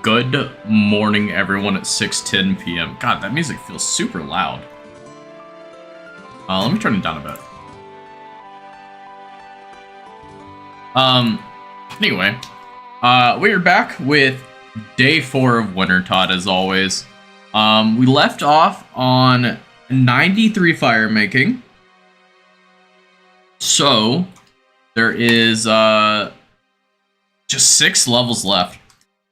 Good morning, everyone, at 6:10 p.m. God, that music feels super loud. Let me turn it down a bit. Anyway, we are back with day 4 of Wintertod, as always. We left off on 93 fire making. So, there is, just 6 levels left.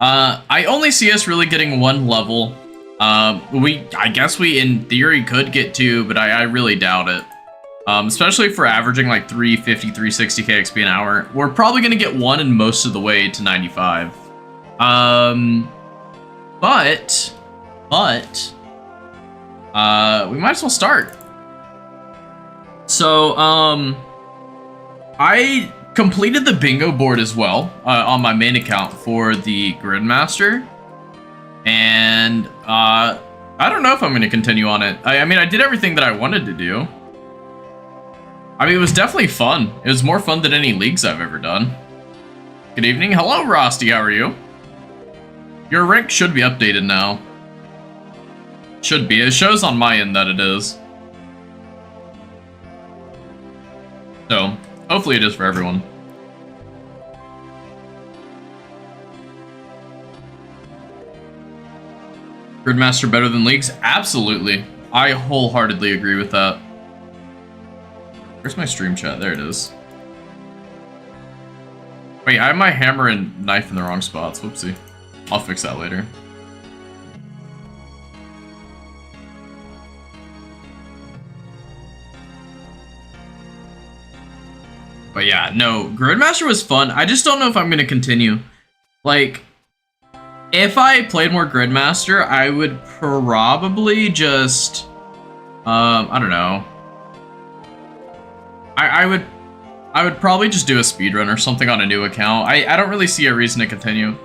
I only see us really getting 1 level. I guess we, in theory, could get 2, but I really doubt it. Especially for averaging like 350, 360k XP an hour. We're probably going to get 1 in most of the way to 95. But, we might as well start. So, I completed the bingo board as well on my main account for the Gridmaster, and I don't know if I'm going to continue on it. I mean, I did everything that I wanted to do. I mean, it was definitely fun. It was more fun than any leagues I've ever done. Good evening. Hello, Rosty. How are you? Your rank should be updated now. Should be. It shows on my end that it is. So, hopefully it is for everyone. Gridmaster better than leagues? Absolutely. I wholeheartedly agree with that. Where's my stream chat? There it is. Wait, I have my hammer and knife in the wrong spots. Whoopsie. I'll fix that later. But yeah, no, Gridmaster was fun. I just don't know if I'm going to continue. Like, if I played more Gridmaster, I would probably just, I don't know. I would probably just do a speedrun or something on a new account. I don't really see a reason to continue.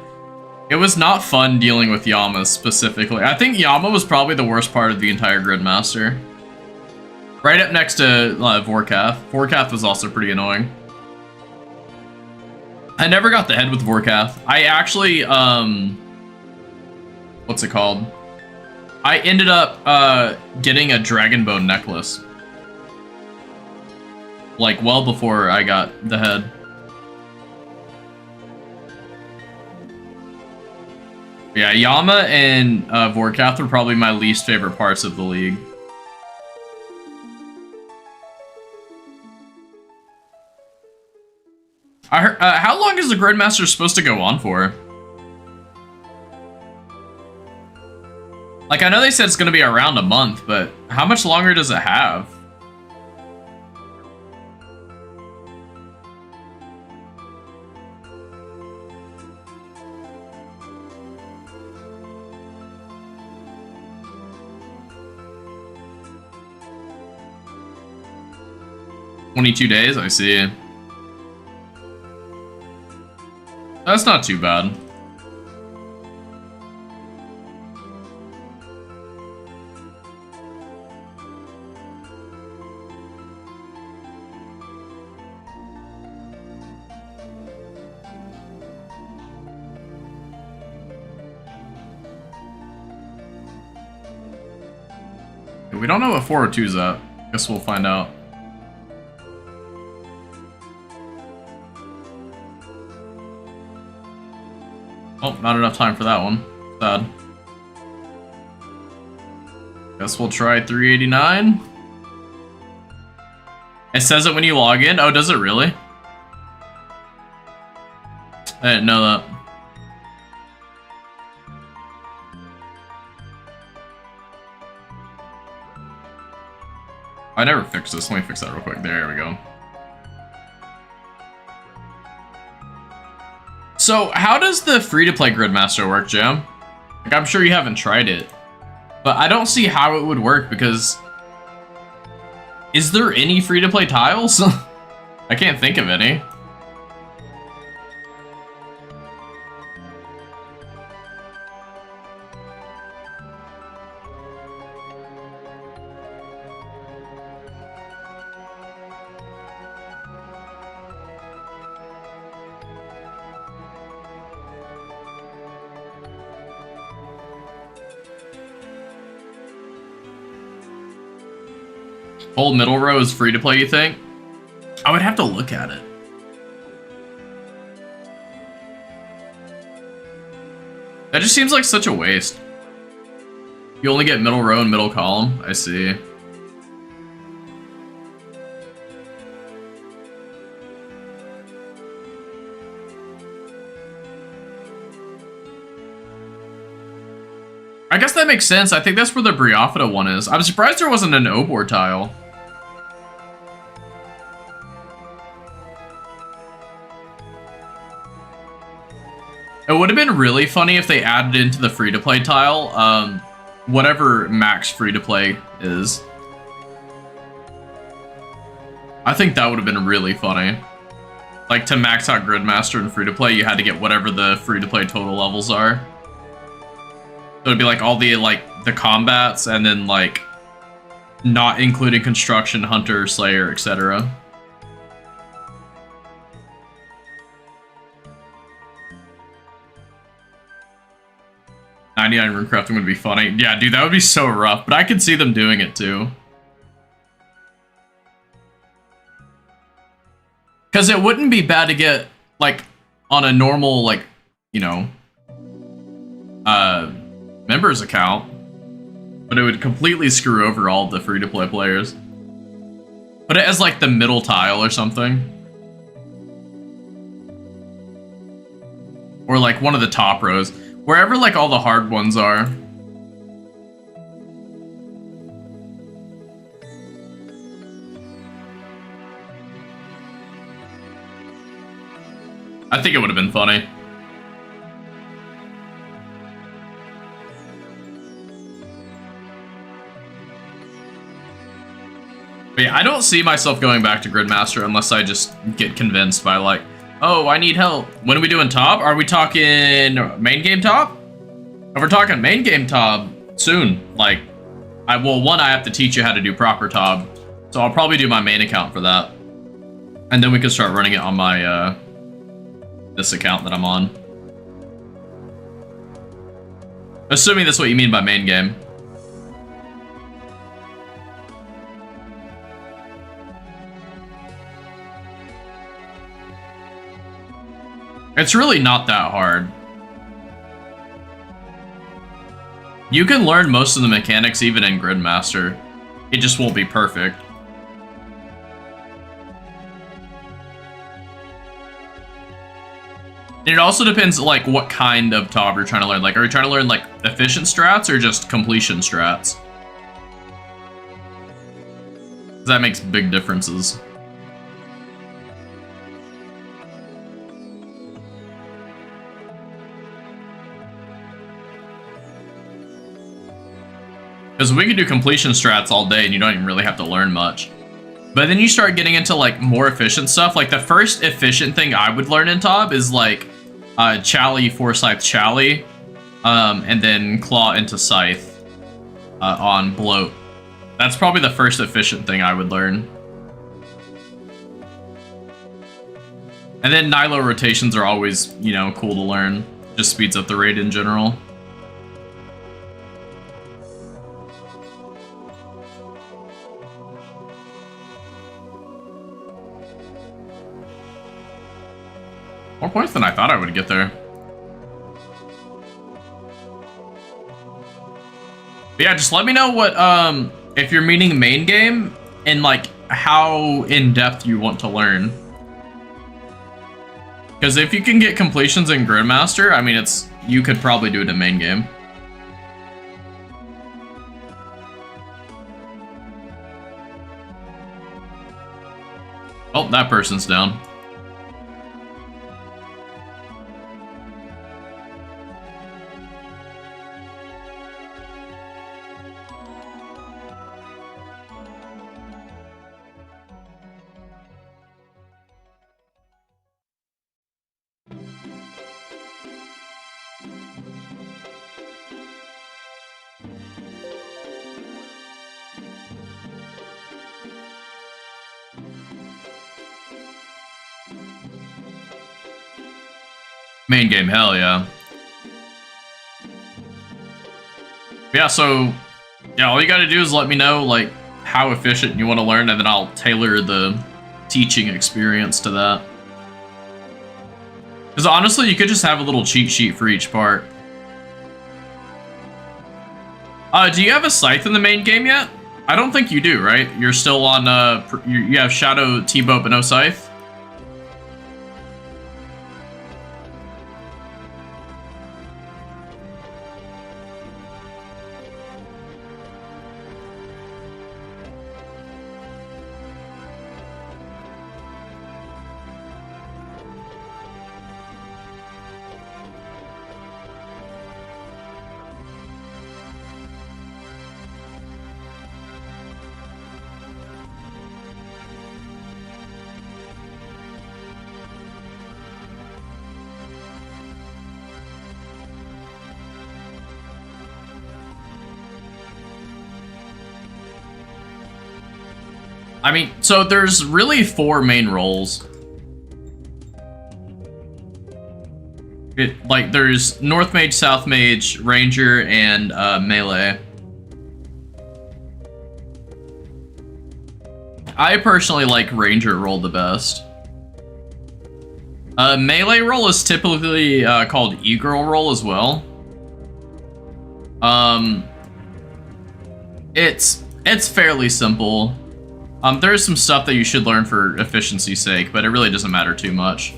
It was not fun dealing with Yama specifically. I think Yama was probably the worst part of the entire Gridmaster. Right up next to Vorkath. Vorkath was also pretty annoying. I never got the head with Vorkath. I actually, what's it called? I ended up getting a dragon bone necklace. Like, well before I got the head. Yeah, Yama and Vorkath were probably my least favorite parts of the league. I heard, how long is the Gridmaster supposed to go on for? Like, I know they said it's going to be around a month, but how much longer does it have? "22 days? I see. That's not too bad. We don't know what 402 is at. Guess we'll find out. Oh, not enough time for that one. Sad. Guess we'll try 389. It says it when you log in. Oh, does it really? I didn't know that. I never fixed this. Let me fix that real quick. There we go. So, how does the free-to-play Gridmaster work, Jam? Like, I'm sure you haven't tried it, but I don't see how it would work because... Is there any free-to-play tiles? I can't think of any. Whole middle row is free to play, you think? I would have to look at it. That just seems like such a waste. You only get middle row and middle column? I see. I guess that makes sense. I think that's where the Briofita one is. I'm surprised there wasn't an Obor tile. It would have been really funny if they added into the free-to-play tile, whatever max free-to-play is. I think that would have been really funny. Like, to max out Gridmaster and free-to-play, you had to get whatever the free-to-play total levels are. So it'd be like all the, like, the combats, and then, like, not including construction, hunter, slayer, etc. $99 rune crafting would be funny. Yeah, dude, that would be so rough, but I could see them doing it too. Because it wouldn't be bad to get, like, on a normal, like, you know, members account, but it would completely screw over all the free-to-play players. Put it as, like, the middle tile or something. Or, like, one of the top rows. Wherever, like, all the hard ones are. I think it would have been funny. But yeah, I don't see myself going back to Gridmaster unless I just get convinced by, like, oh, I need help. When are we doing top? Are we talking main game top? If we're talking main game top, soon. Like, well, one, I have to teach you how to do proper top. So I'll probably do my main account for that. And then we can start running it on my, this account that I'm on. Assuming that's what you mean by main game. It's really not that hard. You can learn most of the mechanics even in Gridmaster. It just won't be perfect. And it also depends, like, what kind of top you're trying to learn. Like, are you trying to learn, like, efficient strats or just completion strats? 'Cause that makes big differences. Because we could do completion strats all day and you don't even really have to learn much. But then you start getting into, like, more efficient stuff. Like, the first efficient thing I would learn in Top is, like, Chally, Forsyth, Chally, and then Claw into Scythe on Bloat. That's probably the first efficient thing I would learn. And then Nilo rotations are always, you know, cool to learn. Just speeds up the raid in general. More points than I thought I would get there. But yeah, just let me know what, if you're meaning main game and, like, how in-depth you want to learn. Because if you can get completions in Gridmaster, I mean, you could probably do it in main game. Oh, that person's down. Main game, hell yeah. Yeah, so, yeah, all you gotta do is let me know, like, how efficient you want to learn, and then I'll tailor the teaching experience to that. Because honestly, you could just have a little cheat sheet for each part. Do you have a scythe in the main game yet? I don't think you do, right? You're still on, you have Shadow, T-Boat, but no scythe? I mean, so there's really 4 main roles. Like, there's North Mage, South Mage, Ranger, and Melee. I personally like Ranger role the best. Melee role is typically called E-Girl role as well. It's fairly simple. There's some stuff that you should learn for efficiency's sake, but it really doesn't matter too much.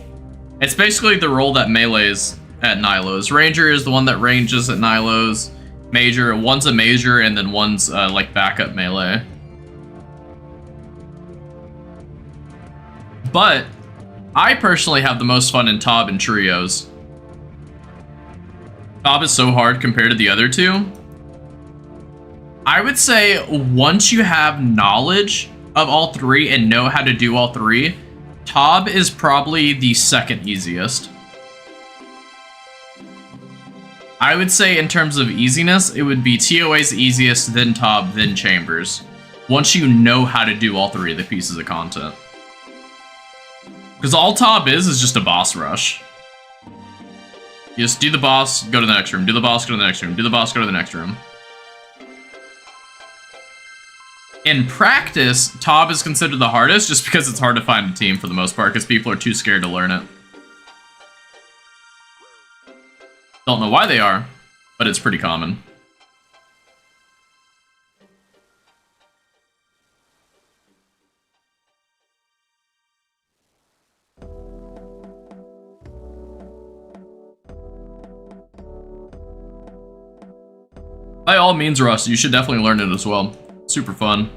It's basically the role that melees at Nilo's. Ranger is the one that ranges at Nilo's. Major, one's a major, and then one's like backup melee. But I personally have the most fun in Tob and trios. Tob is so hard compared to the other two. I would say once you have knowledge of all 3 and know how to do all 3, Tob is probably the second easiest. I would say in terms of easiness, it would be TOA's easiest, then Tob, then Chambers. Once you know how to do all 3 of the pieces of content. Because all Tob is just a boss rush. You just do the boss, go to the next room, do the boss, go to the next room, do the boss, go to the next room. In practice, Tob is considered the hardest just because it's hard to find a team for the most part because people are too scared to learn it. Don't know why they are, but it's pretty common. By all means, Rust, you should definitely learn it as well. Super fun.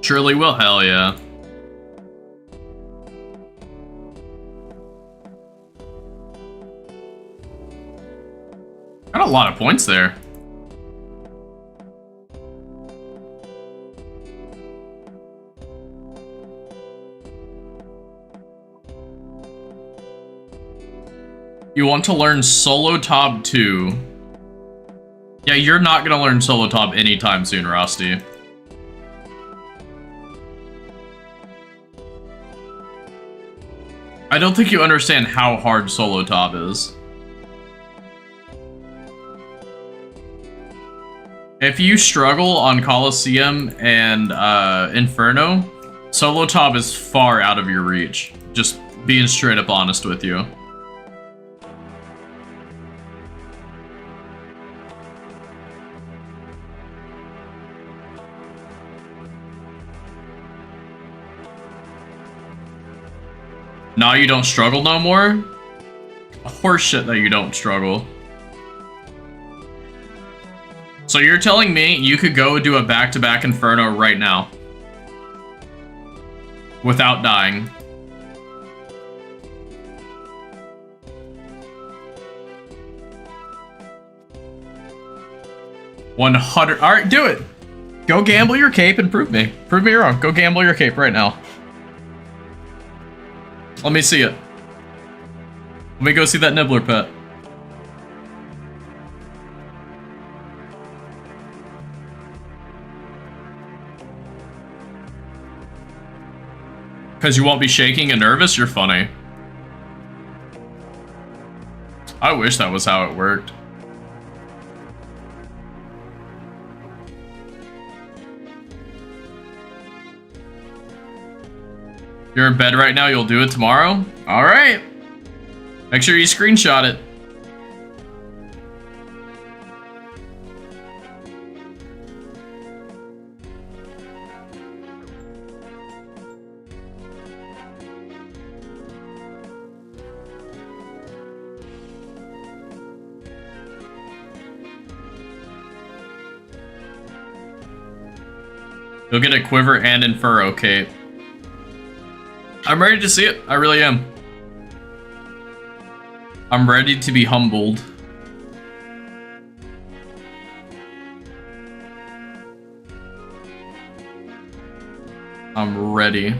Surely will, hell yeah. Got a lot of points there. You want to learn Solo Tob 2. Yeah, you're not gonna learn Solo Tob anytime soon, Rusty. I don't think you understand how hard Solo Tob is. If you struggle on Coliseum and Inferno, Solo Tob is far out of your reach. Just being straight up honest with you. Now you don't struggle no more? Horseshit that you don't struggle. So you're telling me you could go do a back-to-back Inferno right now? Without dying? $100. Alright, do it! Go gamble your cape and prove me. Prove me wrong. Go gamble your cape right now. Let me see it. Let me go see that Nibbler pet. Because you won't be shaking and nervous? You're funny. I wish that was how it worked. You're in bed right now, you'll do it tomorrow? Alright. Make sure you screenshot it. You'll get a quiver and Infuro cape. I'm ready to see it. I really am. I'm ready to be humbled. I'm ready.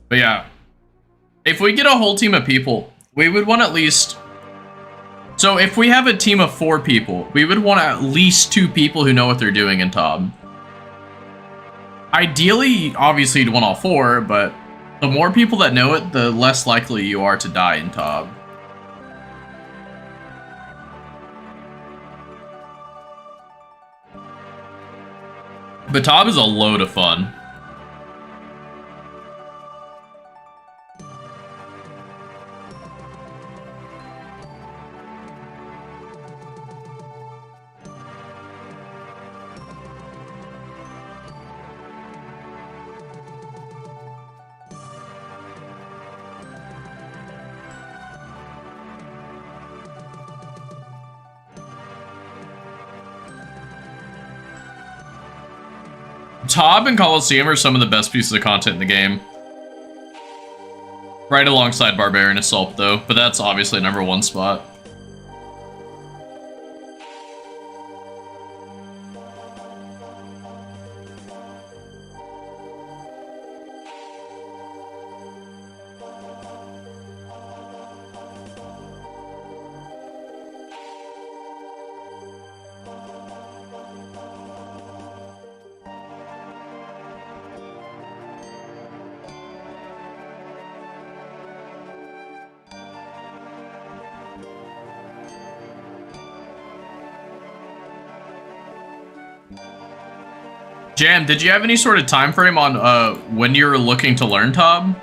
But yeah, if we get a whole team of people, we would want at least... So if we have a team of 4 people, we would want at least 2 people who know what they're doing in TOB. Ideally, obviously you'd want all 4, but the more people that know it, the less likely you are to die in TOB. But TOB is a load of fun. TOB and Coliseum are some of the best pieces of content in the game. Right alongside Barbarian Assault, though, but that's obviously #1 spot. Jam, did you have any sort of time frame on when you're looking to learn TOB?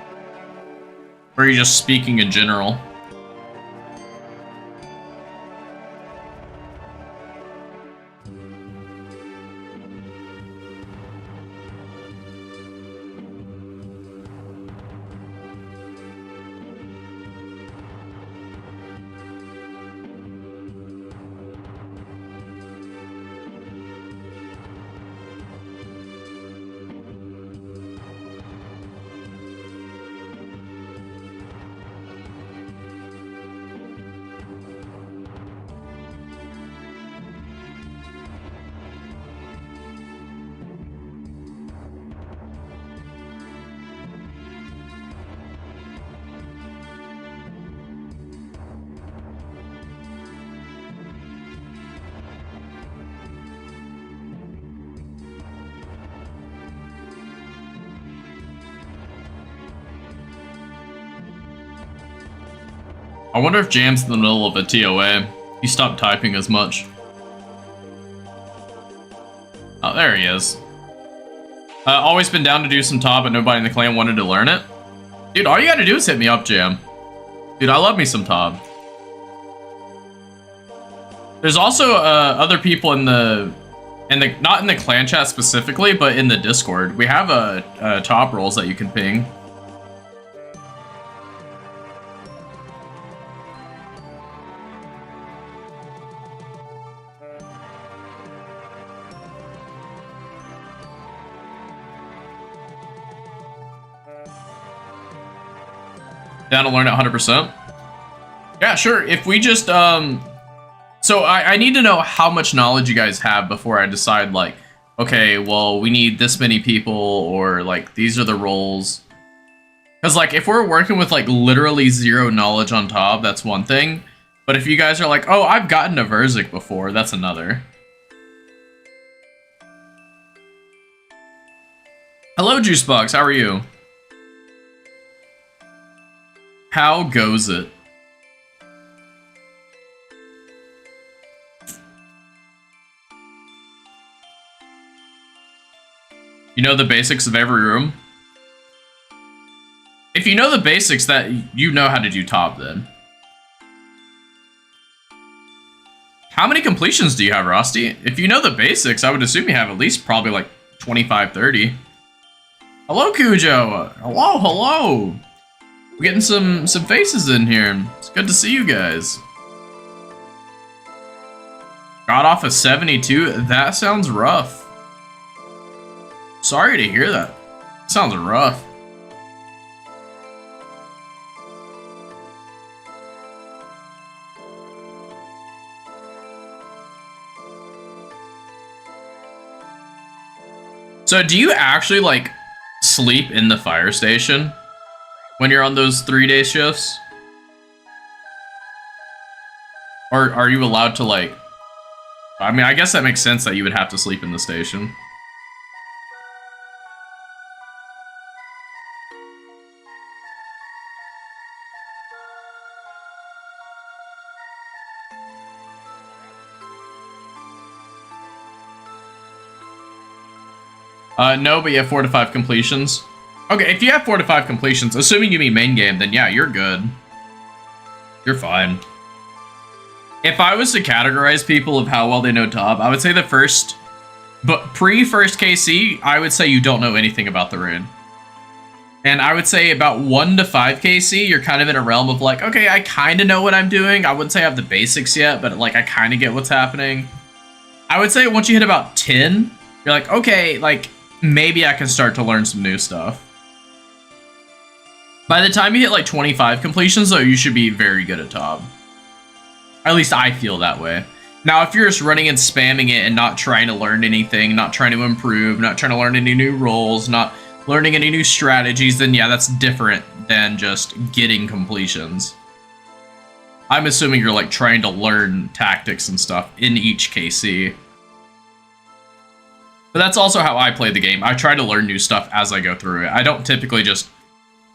Or are you just speaking in general? I wonder if Jam's in the middle of a TOA. He stopped typing as much. Oh, there he is. Always been down to do some TOB, but nobody in the clan wanted to learn it. Dude, all you gotta do is hit me up, Jam. Dude, I love me some TOB. There's also other people in the not in the clan chat specifically, but in the Discord. We have TOB roles that you can ping. Down to learn it 100%. Yeah, sure. If we just so I need to know how much knowledge you guys have before I decide, like, okay, well, we need this many people, or like these are the roles. Because like if we're working with like literally zero knowledge on top, that's one thing. But if you guys are like, oh, I've gotten a Verzik before, that's another. Hello, Juicebox. How are you? How goes it? You know the basics of every room? If you know the basics, that you know how to do top, then. How many completions do you have, Rusty? If you know the basics, I would assume you have at least probably like 25, 30. Hello, Cujo. Hello, hello. We're getting some faces in here. It's good to see you guys. Got off a 72? That sounds rough. Sorry to hear that. Sounds rough. So do you actually, like, sleep in the fire station when you're on those 3-day shifts? Or are you allowed to, like... I mean, I guess that makes sense that you would have to sleep in the station. No, but you have 4 to 5 completions. Okay, if you have 4 to 5 completions, assuming you mean main game, then yeah, you're good. You're fine. If I was to categorize people of how well they know top, I would say the first... But pre-first KC, I would say you don't know anything about the raid. And I would say about 1 to 5 KC, you're kind of in a realm of like, okay, I kind of know what I'm doing. I wouldn't say I have the basics yet, but like I kind of get what's happening. I would say once you hit about 10, you're like, okay, like... maybe I can start to learn some new stuff. By the time you hit like 25 completions, though, you should be very good at top. At least I feel that way. Now, if you're just running and spamming it and not trying to learn anything, not trying to improve, not trying to learn any new roles, not learning any new strategies, then yeah, that's different than just getting completions. I'm assuming you're like trying to learn tactics and stuff in each KC. But that's also how I play the game. I try to learn new stuff as I go through it. I don't typically just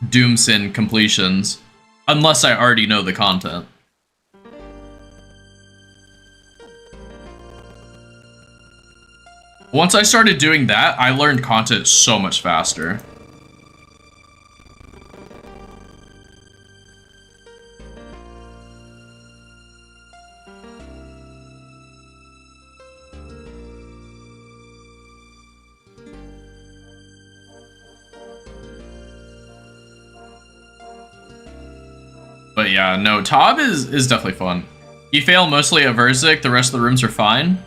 doomsin completions unless I already know the content. Once I started doing that, I learned content so much faster. But yeah, no, Tob is definitely fun. You fail mostly at Verzik, the rest of the rooms are fine.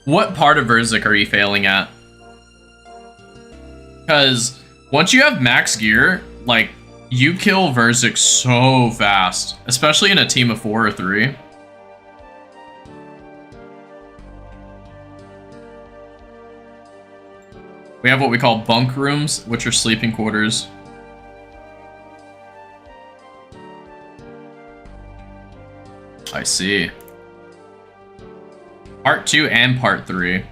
What part of Verzik are you failing at? Because once you have max gear, like, you kill Verzik so fast, especially in a team of 4 or 3. We have what we call bunk rooms, which are sleeping quarters. I see. Part 2 and part 3.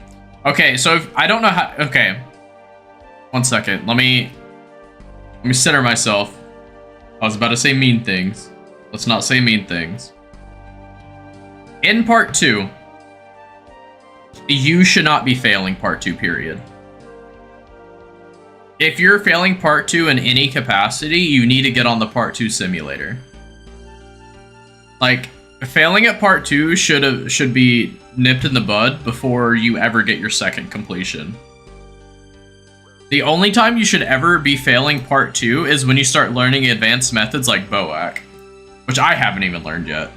Okay, so if, I don't know how... Okay. 1 second. Let me center myself. I was about to say mean things. Let's not say mean things. In part 2, you should not be failing part 2, period. If you're failing part 2 in any capacity, you need to get on the part 2 simulator. Like... failing at part 2 should be nipped in the bud before you ever get your second completion. The only time you should ever be failing part 2 is when you start learning advanced methods like Boak, which I haven't even learned yet.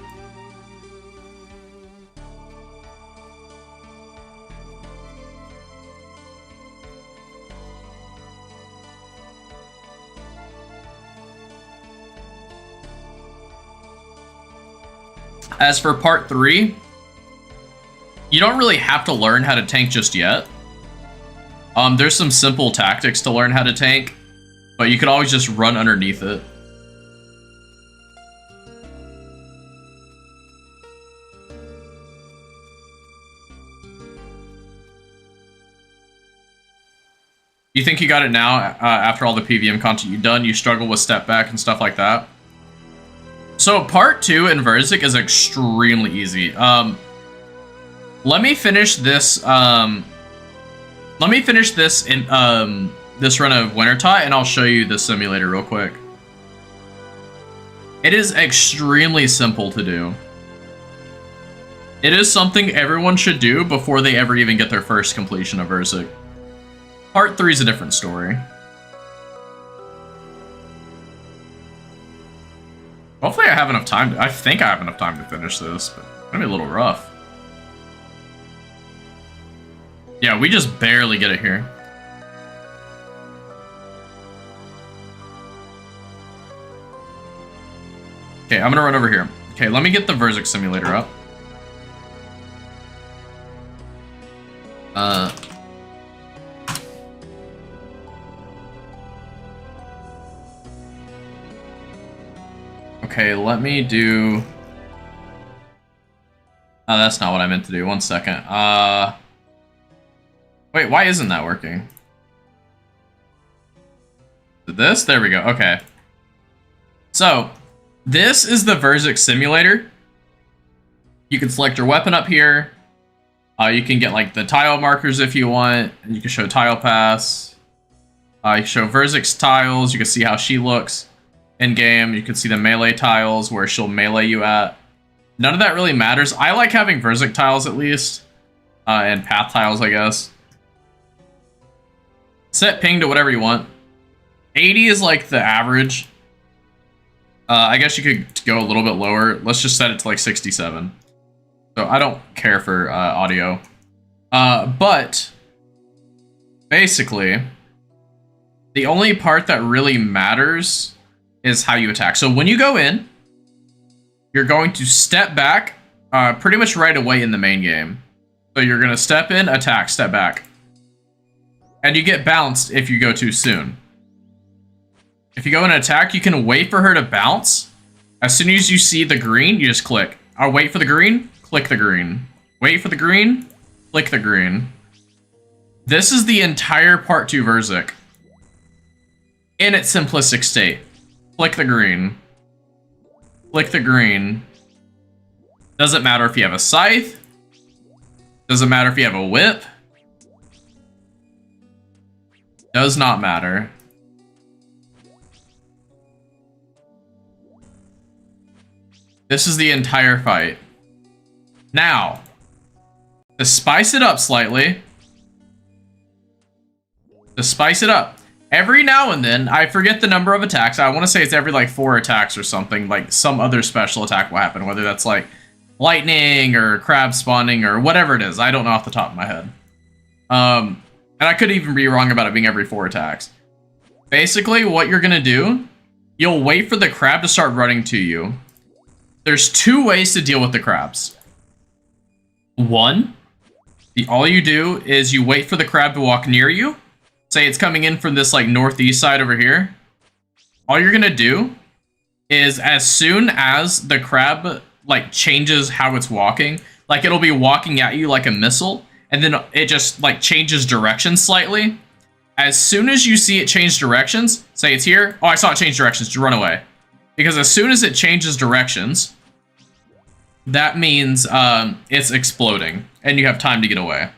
As for part 3, you don't really have to learn how to tank just yet. There's some simple tactics to learn how to tank, but you could always just run underneath it. You think you got it now, after all the PVM content you've done? You struggle with step back and stuff like that? So part 2 in Verzik is extremely easy. Let me finish this, in this run of Wintertide, and I'll show you the simulator real quick. It is extremely simple to do. It is something everyone should do before they ever even get their first completion of Verzik. Part 3 is a different story. Hopefully I have enough time I think I have enough time to finish this, but it's gonna be a little rough. Yeah, we just barely get it here. Okay, I'm gonna run over here. Okay, let me get the Verzik simulator up. Okay, let me do... Oh, that's not what I meant to do. One second. Wait, why isn't that working? This? There we go. Okay. So, this is the Verzik simulator. You can select your weapon up here. You can get like the tile markers if you want. And you can show tile paths. You can show Verzik's tiles. You can see how she looks in game. You can see the melee tiles where she'll melee you at. None of that really matters. I like having Verzik tiles at least. And path tiles, I guess. Set ping to whatever you want. 80 is like the average. I guess you could go a little bit lower. Let's just set it to like 67. So I don't care for audio. But basically, the only part that really matters is how you attack. So when you go in, you're going to step back pretty much right away in the main game. So you're going to step in, attack, step back. And you get bounced if you go too soon. If you go in and attack, you can wait for her to bounce. As soon as you see the green, you just click. I'll wait for the green, click the green. Wait for the green, click the green. This is the entire part 2 Verzik in its simplistic state. Click the green. Click the green. Doesn't matter if you have a scythe. Doesn't matter if you have a whip. Does not matter. This is the entire fight. Now, to spice it up slightly, every now and then, I forget the number of attacks. I want to say it's every like 4 attacks or something, like some other special attack will happen, whether that's like lightning or crab spawning or whatever it is. I don't know off the top of my head. And I could even be wrong about it being every 4 attacks. Basically, what you're going to do, you'll wait for the crab to start running to you. There's 2 ways to deal with the crabs. One, all you do is you wait for the crab to walk near you. Say it's coming in from this like northeast side over here. All you're going to do is as soon as the crab like changes how it's walking, like it'll be walking at you like a missile, and then it just like changes direction slightly. As soon as you see it change directions, say it's here. Oh, I saw it change directions, to run away. Because as soon as it changes directions, that means it's exploding, and you have time to get away.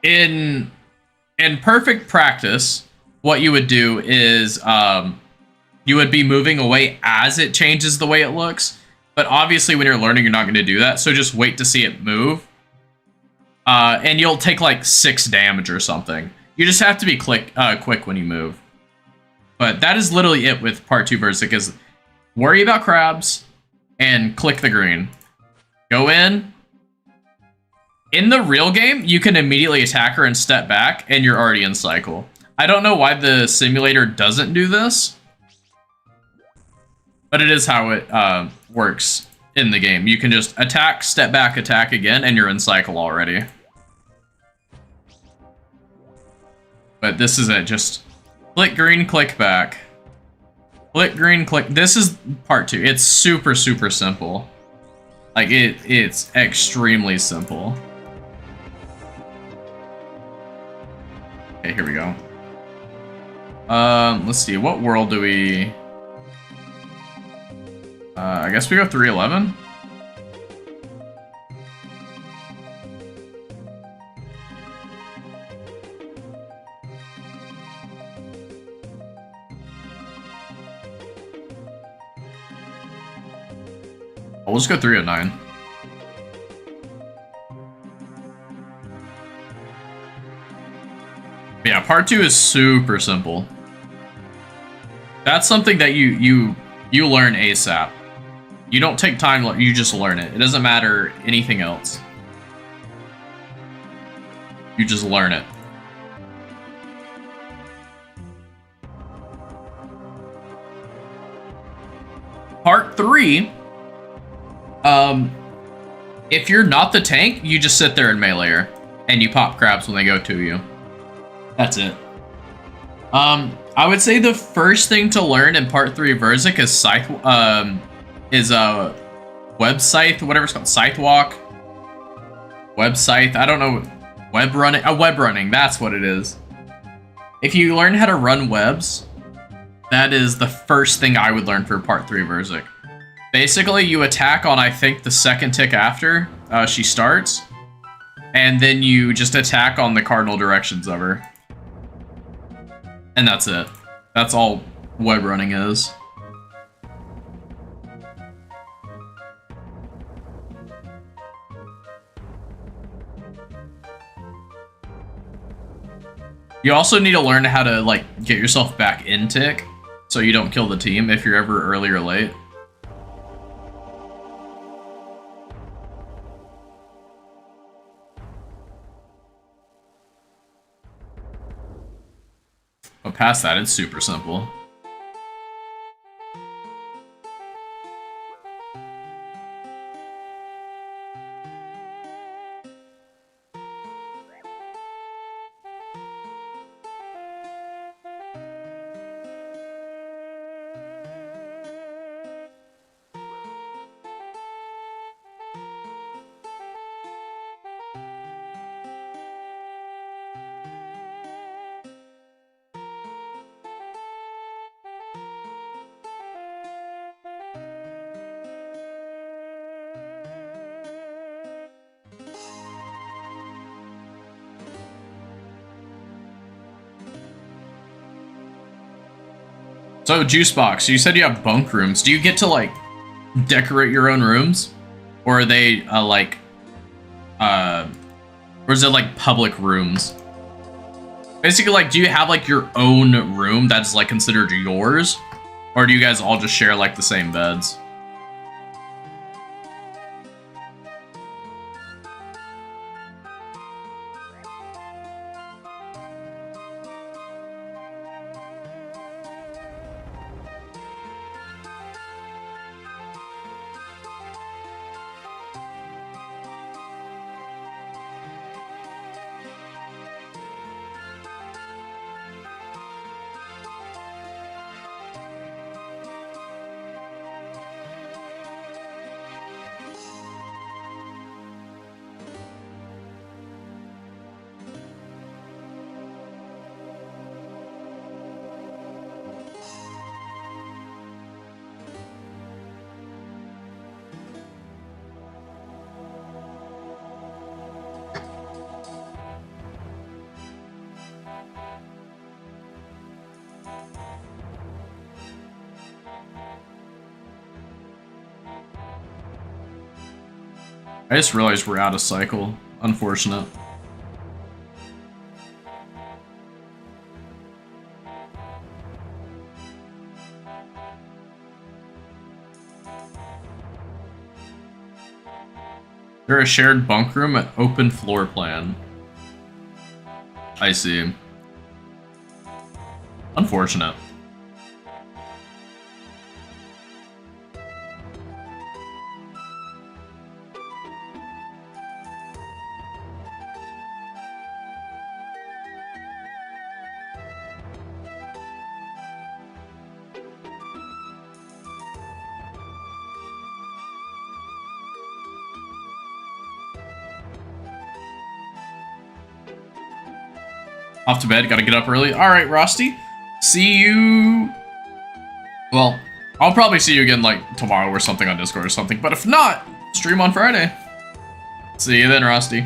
In perfect practice, what you would do is you would be moving away as it changes the way it looks. But obviously, when you're learning, you're not going to do that. So just wait to see it move. And you'll take like 6 damage or something. You just have to be quick when you move. But that is literally it with part 2 Verzik, is worry about crabs and click the green. Go in. In the real game, you can immediately attack her and step back, and you're already in cycle. I don't know why the simulator doesn't do this. But it is how it works in the game. You can just attack, step back, attack again, and you're in cycle already. But this is it. Just click green, click back. Click green, click. This is part 2. It's super, super simple. Like, it's extremely simple. Okay, here we go. Let's see. What world do we... I guess we go 311? We'll just go 309. Yeah, part 2 is super simple. That's something that you learn ASAP. You don't take time, you just learn it. It doesn't matter anything else. You just learn it. Part 3, if you're not the tank, you just sit there and melee her, and you pop crabs when they go to you. That's it. I would say the first thing to learn in Part 3 of Verzik is Scythe, Web Scythe, whatever it's called, Scythe Walk. Web Scythe, I don't know, web running, web running, that's what it is. If you learn how to run webs, that is the first thing I would learn for Part 3 of Verzik. Basically, you attack on, I think, the second tick after she starts, and then you just attack on the cardinal directions of her. And that's it. That's all web running is. You also need to learn how to, like, get yourself back in tick, so you don't kill the team if you're ever early or late. But past that, it's super simple. So, Juicebox, you said you have bunk rooms. Do you get to, like, decorate your own rooms? Or are they, or is it, like, public rooms? Basically, like, do you have, like, your own room that's, like, considered yours? Or do you guys all just share, like, the same beds? I just realized we're out of cycle. Unfortunate. There a shared bunk room at open floor plan. I see. Unfortunate. Off to bed, gotta get up early. Alright, Rusty. See you... Well, I'll probably see you again, like, tomorrow or something on Discord or something. But if not, stream on Friday. See you then, Rusty.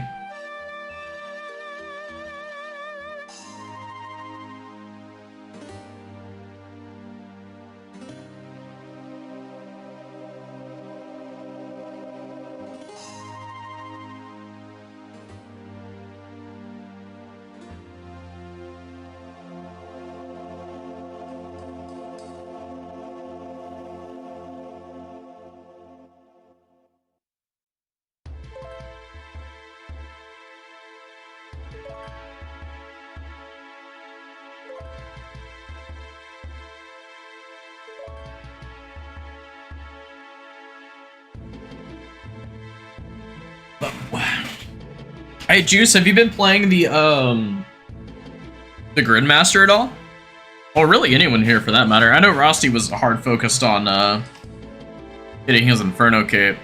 Hey, Juice, have you been playing the Gridmaster at all? Or really anyone here for that matter. I know Rusty was hard focused on getting his Inferno cape.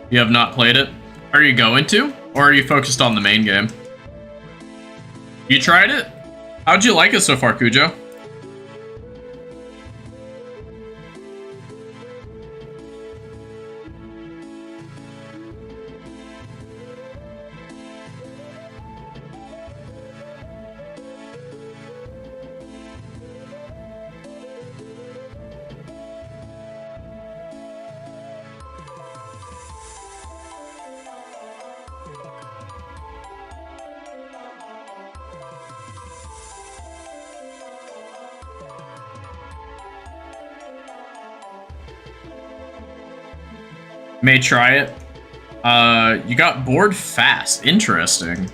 You have not played it? Are you going to? Or are you focused on the main game? You tried it? How'd you like it so far, Cujo? May try it. You got bored fast. Interesting.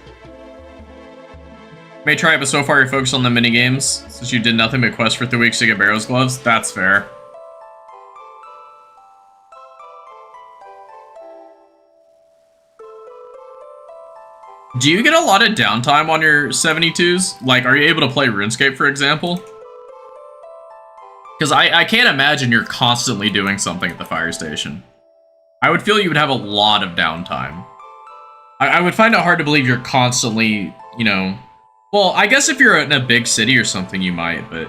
May try it, but so far you're focused on the minigames, since you did nothing but quest for 3 weeks to get Barrow's gloves. That's fair. Do you get a lot of downtime on your 72s? Like, are you able to play RuneScape, for example? Because I can't imagine you're constantly doing something at the fire station. I would feel you would have a lot of downtime. I would find it hard to believe you're constantly, you know... Well, I guess if you're in a big city or something, you might, but...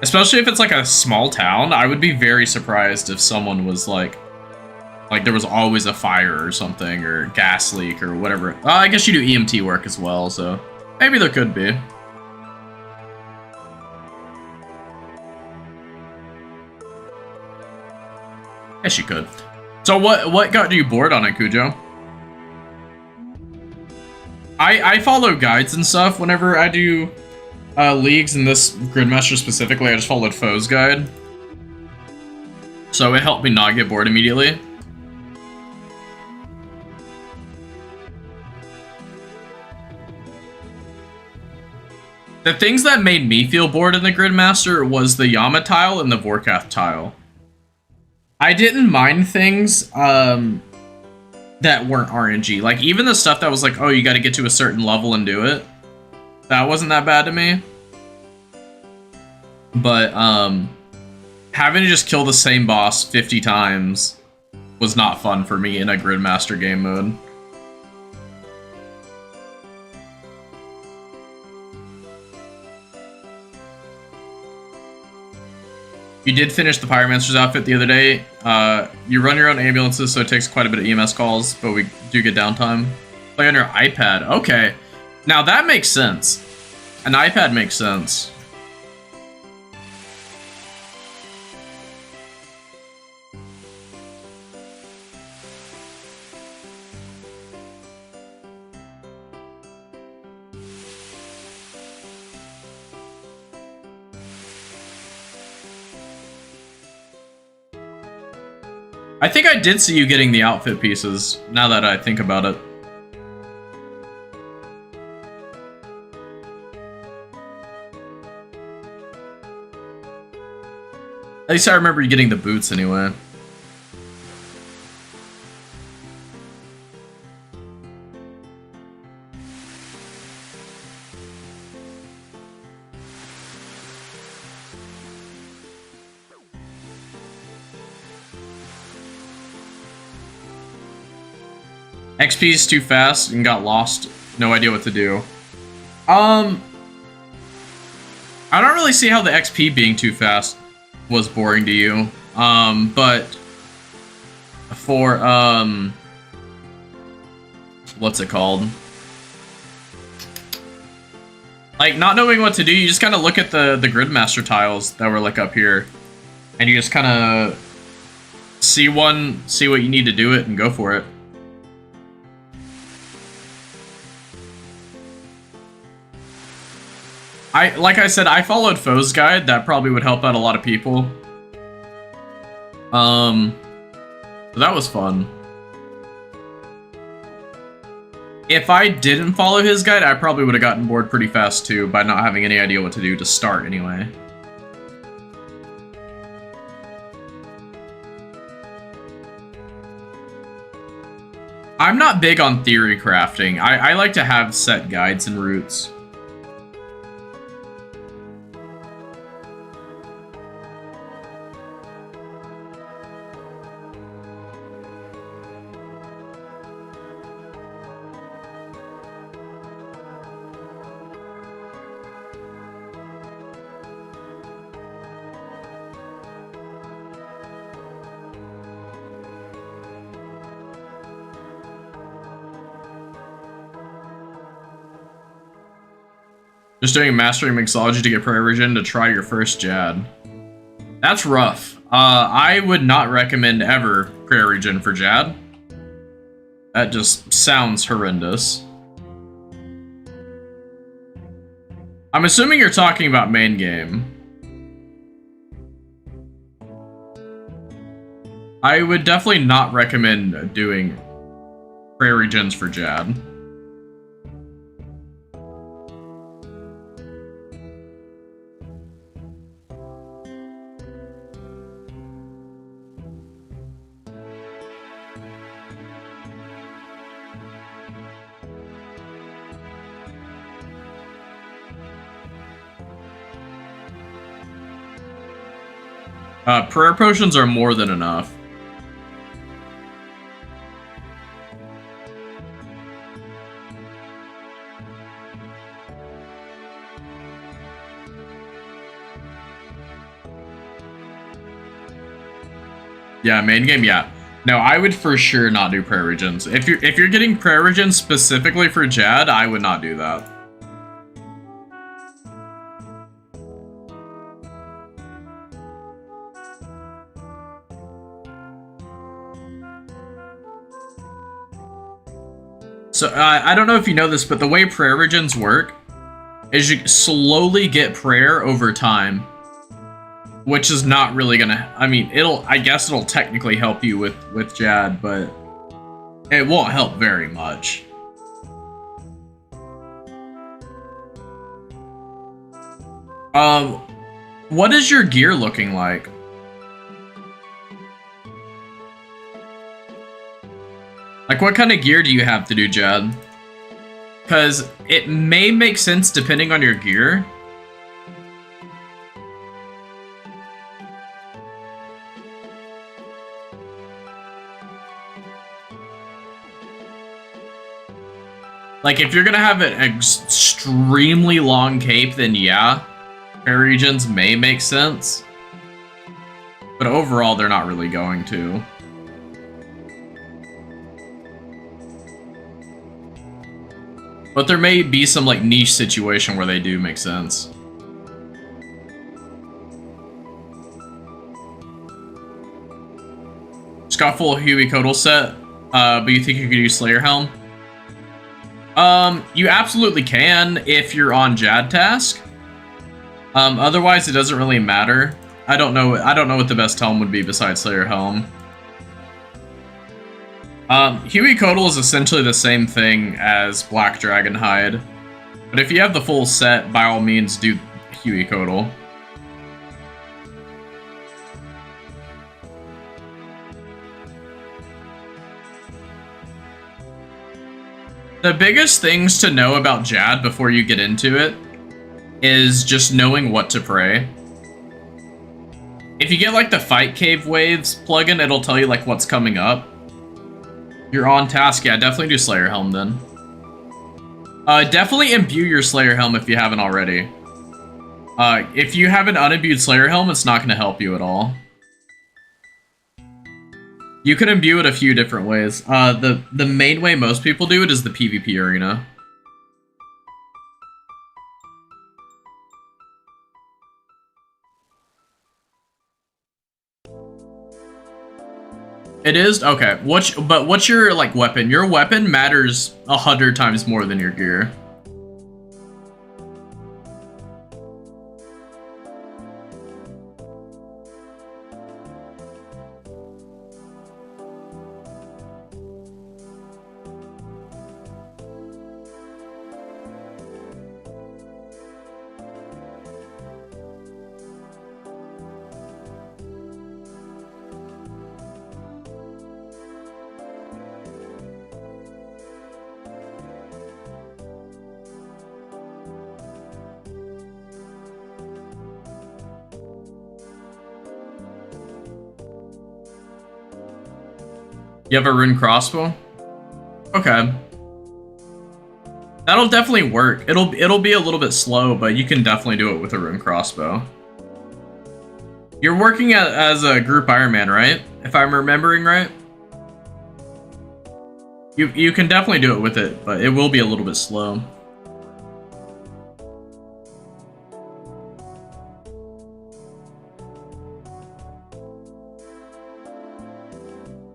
Especially if it's like a small town, I would be very surprised if someone was like there was always a fire or something, or gas leak or whatever. I guess you do EMT work as well, so... Maybe there could be. Guess you could. So what got you bored on it, Cujo? I follow guides and stuff whenever I do leagues, and this Gridmaster specifically, I just followed Foe's guide. So it helped me not get bored immediately. The things that made me feel bored in the Gridmaster was the Yama tile and the Vorkath tile. I didn't mind things that weren't RNG. Like, even the stuff that was like, oh, you gotta get to a certain level and do it. That wasn't that bad to me. But, having to just kill the same boss 50 times was not fun for me in a Gridmaster game mode. You did finish the Pyromancer's outfit the other day. You run your own ambulances, so it takes quite a bit of EMS calls, but we do get downtime. Play on your iPad. Okay. Now that makes sense. An iPad makes sense. I think I did see you getting the outfit pieces, now that I think about it. At least I remember you getting the boots anyway. XP is too fast and got lost. No idea what to do. I don't really see how the XP being too fast was boring to you. But for, what's it called? Like, not knowing what to do, you just kind of look at the Gridmaster tiles that were, like, up here. And you just kind of see what you need to do it, and go for it. Like I said, I followed Foe's Guide. That probably would help out a lot of people. So that was fun. If I didn't follow his guide, I probably would have gotten bored pretty fast too, by not having any idea what to do to start anyway. I'm not big on theory crafting. I like to have set guides and routes. Just doing Mastering Mixology to get Prayer Region to try your first Jad. That's rough. I would not recommend ever Prayer Region for Jad. That just sounds horrendous. I'm assuming you're talking about main game. I would definitely not recommend doing Prayer Regions for Jad. Prayer potions are more than enough. Yeah, main game, yeah. No, I would for sure not do prayer regions. If you're getting prayer regions specifically for Jad, I would not do that. So, I don't know if you know this, but the way prayer regions work is you slowly get prayer over time, which is not really gonna, I mean, I guess it'll technically help you with Jad, but it won't help very much. What is your gear looking like? Like, what kind of gear do you have to do Jad? Because it may make sense depending on your gear. Like, if you're gonna have an extremely long cape, then yeah, prayer regions may make sense. But overall, they're not really going to. But there may be some, like, niche situation where they do make sense. Just got full Huey Codal set, but you think you could use Slayer Helm? You absolutely can if you're on Jad task. Otherwise, it doesn't really matter. I don't know what the best helm would be besides Slayer Helm. Huey Codal is essentially the same thing as Black Dragon Hide. But if you have the full set, by all means, do Huey Codal. The biggest things to know about Jad before you get into it is just knowing what to pray. If you get, like, the Fight Cave Waves plugin, it'll tell you, like, what's coming up. You're on task. Yeah, definitely do Slayer Helm then. Definitely imbue your Slayer Helm if you haven't already. If you have an unimbued Slayer Helm, it's not going to help you at all. You can imbue it a few different ways. The main way most people do it is the PvP arena. It is? Okay. But what's your, like, weapon? Your weapon matters 100 times more than your gear. You have a rune crossbow? Okay. That'll definitely work. It'll be a little bit slow, but you can definitely do it with a rune crossbow. You're working as a group Iron Man, right? If I'm remembering right? You can definitely do it with it, but it will be a little bit slow.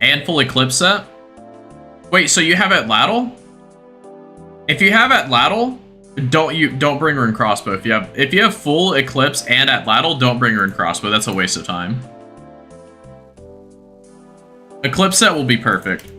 And full Eclipse set? Wait, so you have Atlatl? If you have Atlatl, don't bring Rune Crossbow. If you have full Eclipse and Atlatl, don't bring Rune Crossbow. That's a waste of time. Eclipse set will be perfect.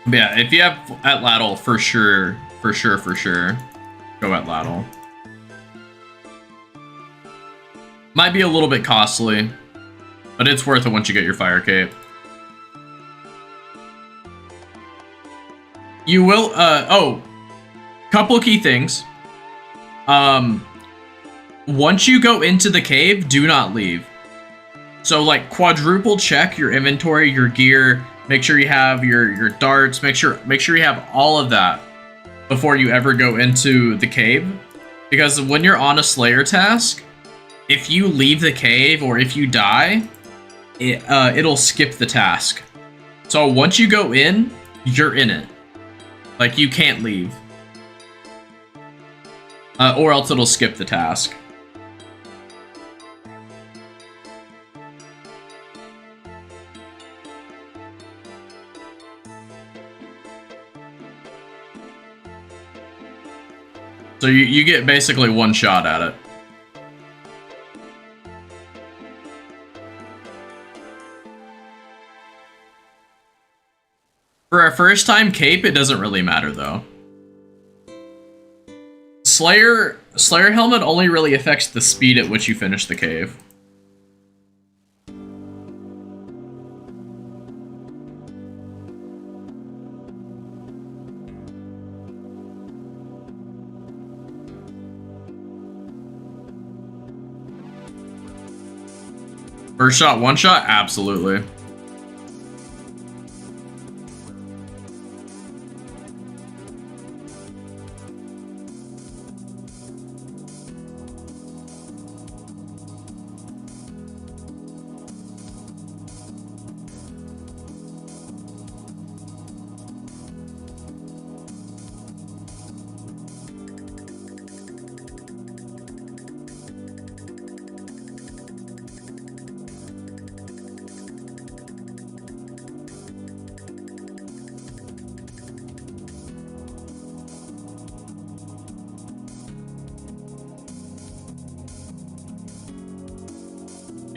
But yeah, if you have Atlatl, for sure, go Atlatl. Might be a little bit costly, but it's worth it once you get your Fire Cape. You will, oh, couple key things. Once you go into the cave, do not leave. So, like, quadruple check your inventory, your gear, make sure you have your darts, make sure you have all of that before you ever go into the cave. Because when you're on a Slayer task, if you leave the cave or if you die, it'll skip the task. So once you go in, you're in it. Like, you can't leave. Or else it'll skip the task. So you get basically one shot at it. For a first time cape, it doesn't really matter though. Slayer helmet only really affects the speed at which you finish the cave. First shot, one shot? Absolutely.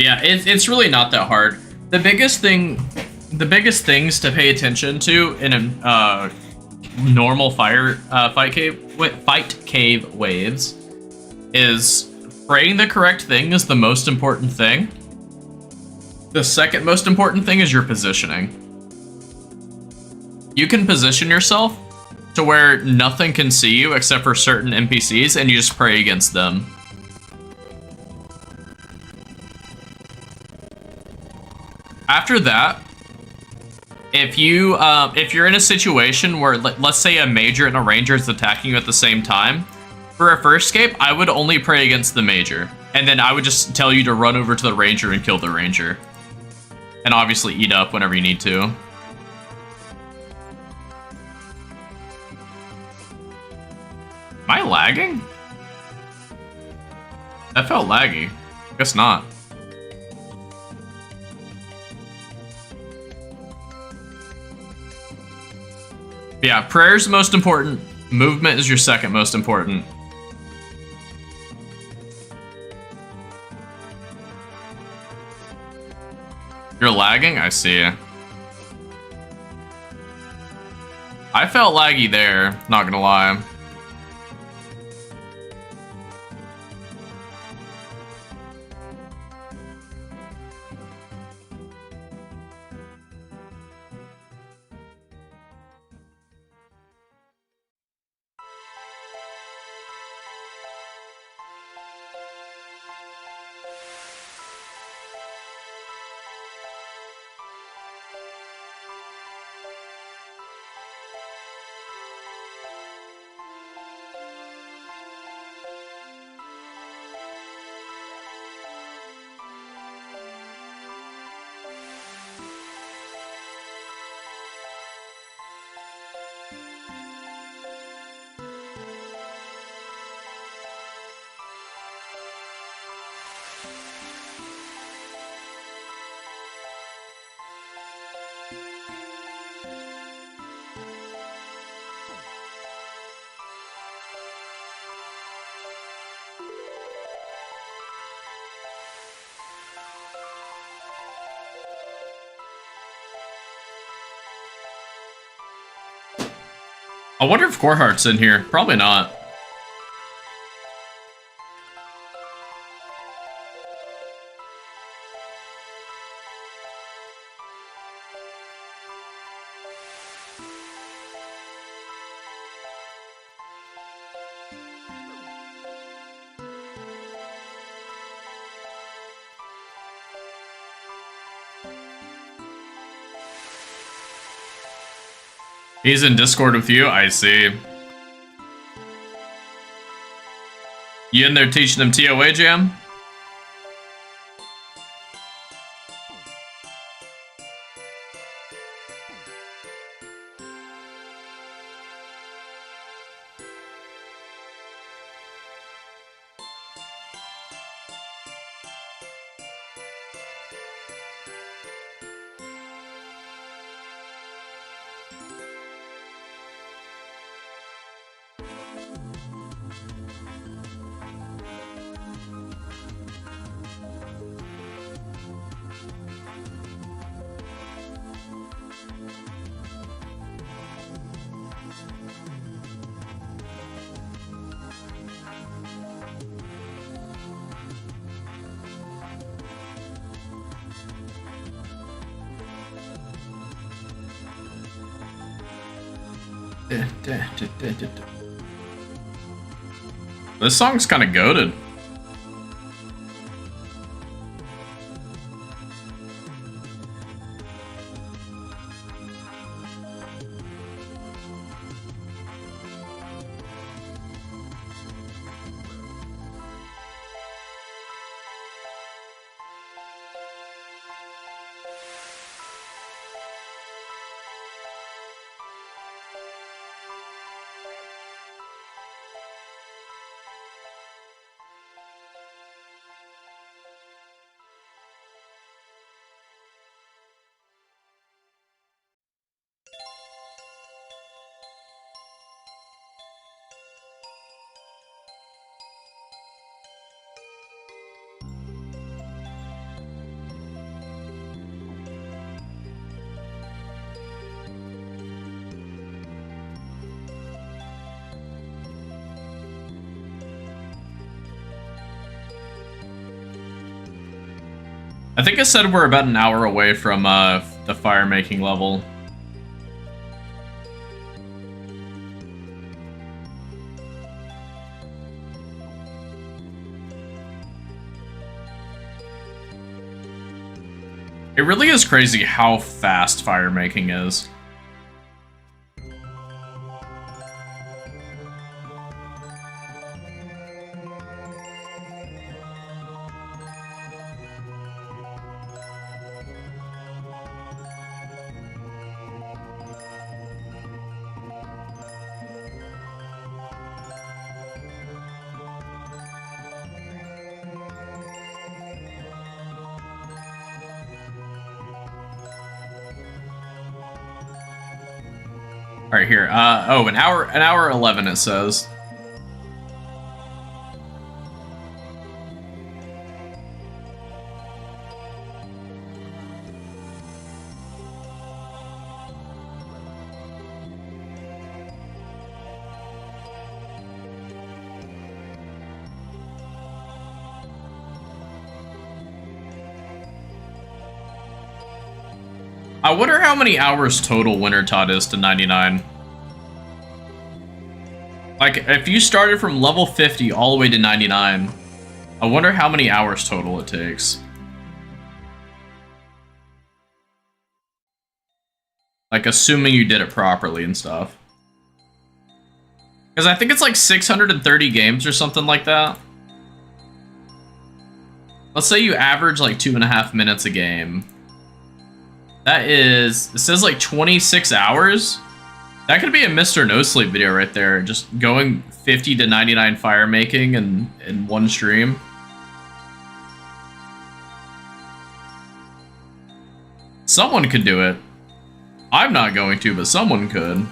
Yeah, it's really not that hard. The biggest things to pay attention to in a normal fight cave waves is praying the correct thing is the most important thing. The second most important thing is your positioning. You can position yourself to where nothing can see you except for certain NPCs, and you just pray against them. After that, if you're in a situation where, let's say, a major and a ranger is attacking you at the same time, for a first escape, I would only pray against the major, and then I would just tell you to run over to the ranger and kill the ranger, and obviously eat up whenever you need to. Am I lagging? That felt laggy. Guess not. Yeah, prayer's most important. Movement is your second most important. You're lagging? I see. I felt laggy there, not gonna lie. I wonder if Coreheart's in here. Probably not. He's in Discord with you? I see. You in there teaching him TOA jam? This song's kind of goated. I think I said we're about an hour away from the fire making level. It really is crazy how fast fire making is. All right, here. Oh, an hour 11 it says. I wonder how many hours total Wintertod is to 99. Like, if you started from level 50 all the way to 99, I wonder how many hours total it takes. Like, assuming you did it properly and stuff. Because I think it's like 630 games or something like that. Let's say you average like 2.5 minutes a game. That is, it says like 26 hours. That could be a Mr. No Sleep video right there. Just going 50 to 99 fire making in one stream. Someone could do it. I'm not going to, but someone could.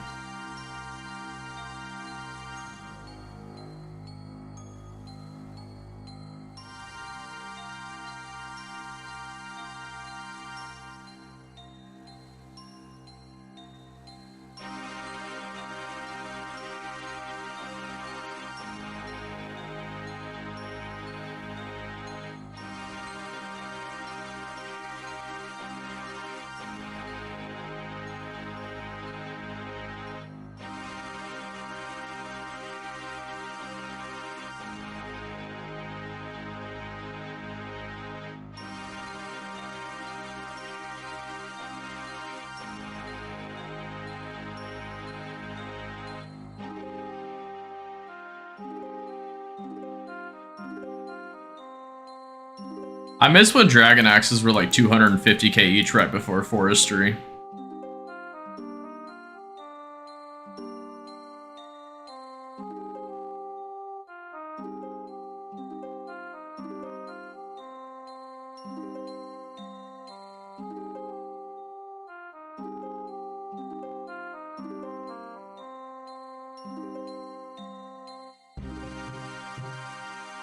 I miss when Dragon Axes were like 250k each right before Forestry.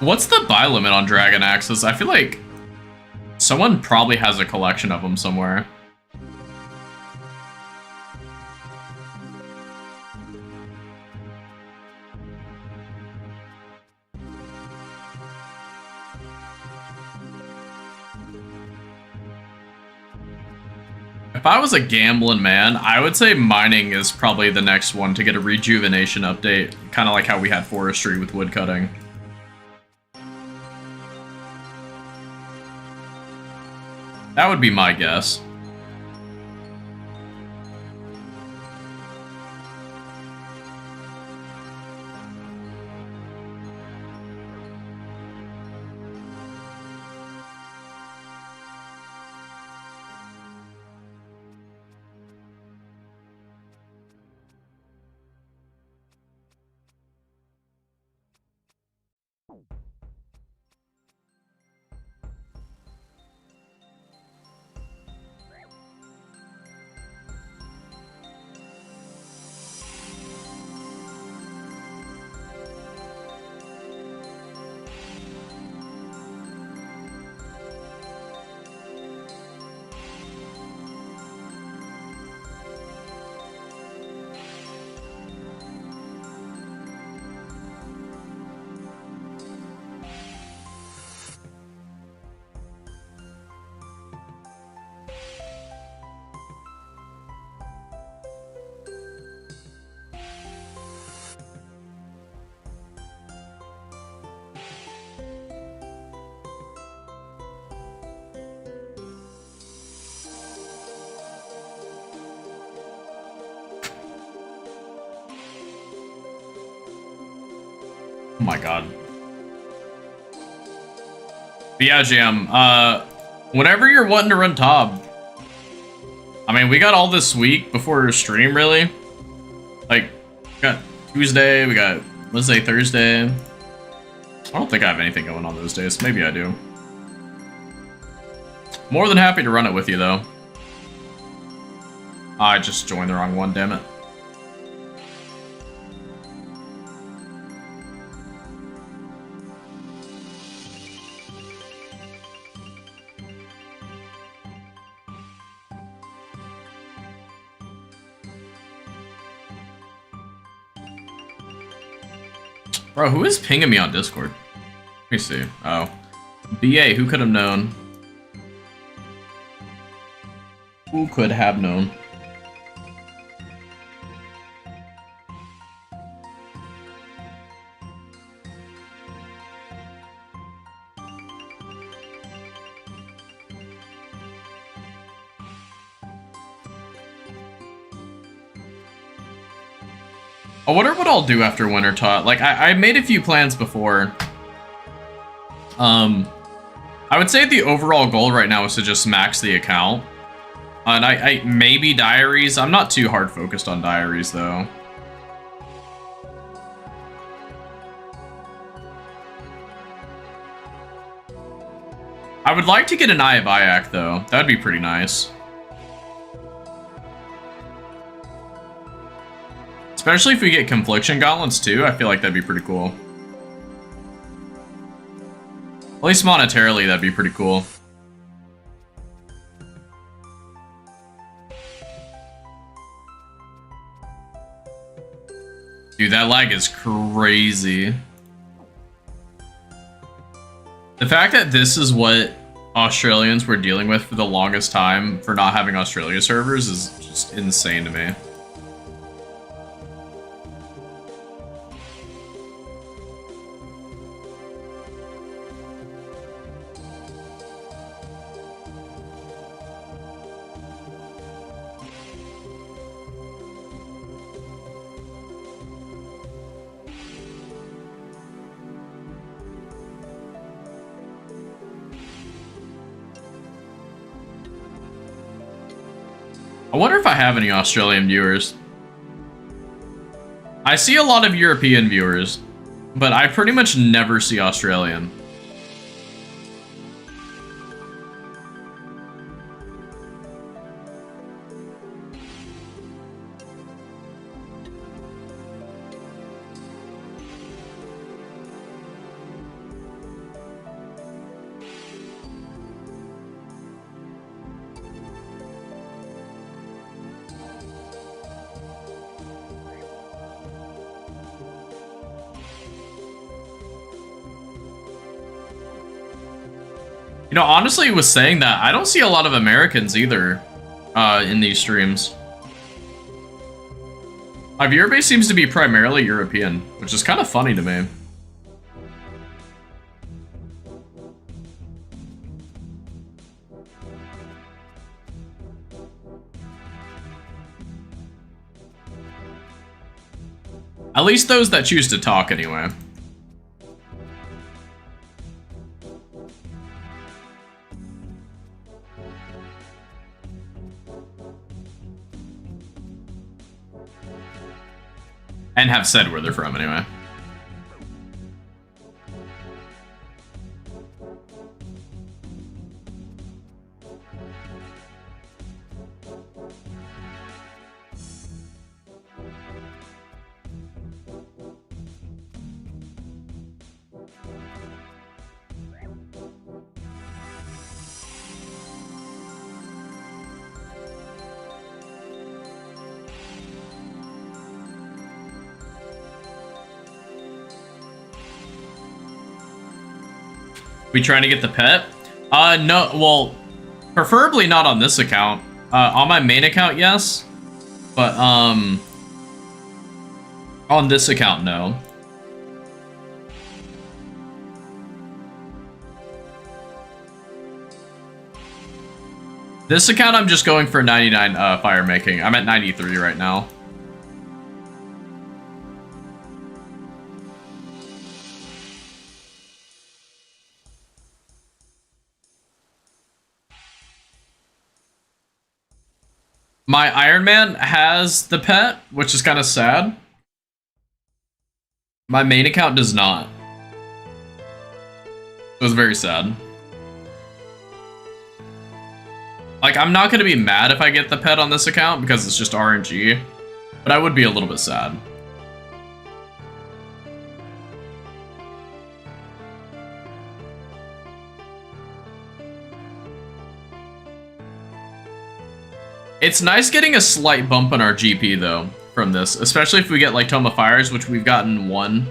What's the buy limit on Dragon Axes? I feel like someone probably has a collection of them somewhere. If I was a gambling man, I would say mining is probably the next one to get a rejuvenation update, kind of like how we had Forestry with woodcutting. That would be my guess. my god. But yeah, Jam, whenever you're wanting to run Tob, I mean, we got all this week before stream, really. Like, we got Tuesday, we got Wednesday, Thursday. I don't think I have anything going on those days. Maybe I do. More than happy to run it with you, though. I just joined the wrong one, damn it. Bro, who is pinging me on Discord? Let me see. Oh. BA, who could have known? Who could have known? I wonder what I'll do after Winter Tot. Like, I made a few plans before. I would say the overall goal right now is to just max the account. And I maybe diaries. I'm not too hard focused on diaries, though. I would like to get an Eye of Iac, though. That'd be pretty nice. Especially if we get Confliction Gauntlets, too. I feel like that'd be pretty cool. At least monetarily, that'd be pretty cool. Dude, that lag is crazy. The fact that this is what Australians were dealing with for the longest time for not having Australia servers is just insane to me. I wonder if I have any Australian viewers. I see a lot of European viewers, but I pretty much never see Australian. You know, honestly, with saying that, I don't see a lot of Americans either in these streams. My viewer base seems to be primarily European, which is kind of funny to me. At least those that choose to talk anyway. And have said where they're from, anyway. We trying to get the pet? No, well, preferably not on this account. On my main account, yes. But, on this account, no. This account, I'm just going for 99 fire making. I'm at 93 right now. My Iron Man has the pet, which is kind of sad. My main account does not. It was very sad. Like, I'm not going to be mad if I get the pet on this account because it's just RNG, but I would be a little bit sad. It's nice getting a slight bump on our GP, though, from this, especially if we get, like, Tome of Fires, which we've gotten 1.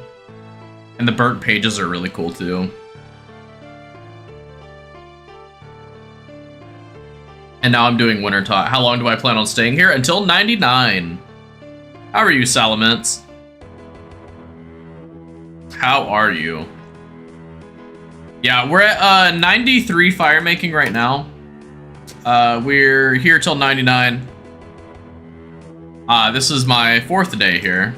And the burnt pages are really cool, too. And now I'm doing Winter Tot. How long do I plan on staying here? Until 99. How are you, Salamence? How are you? Yeah, we're at 93 fire making right now. We're here till 99. This is my 4th day here.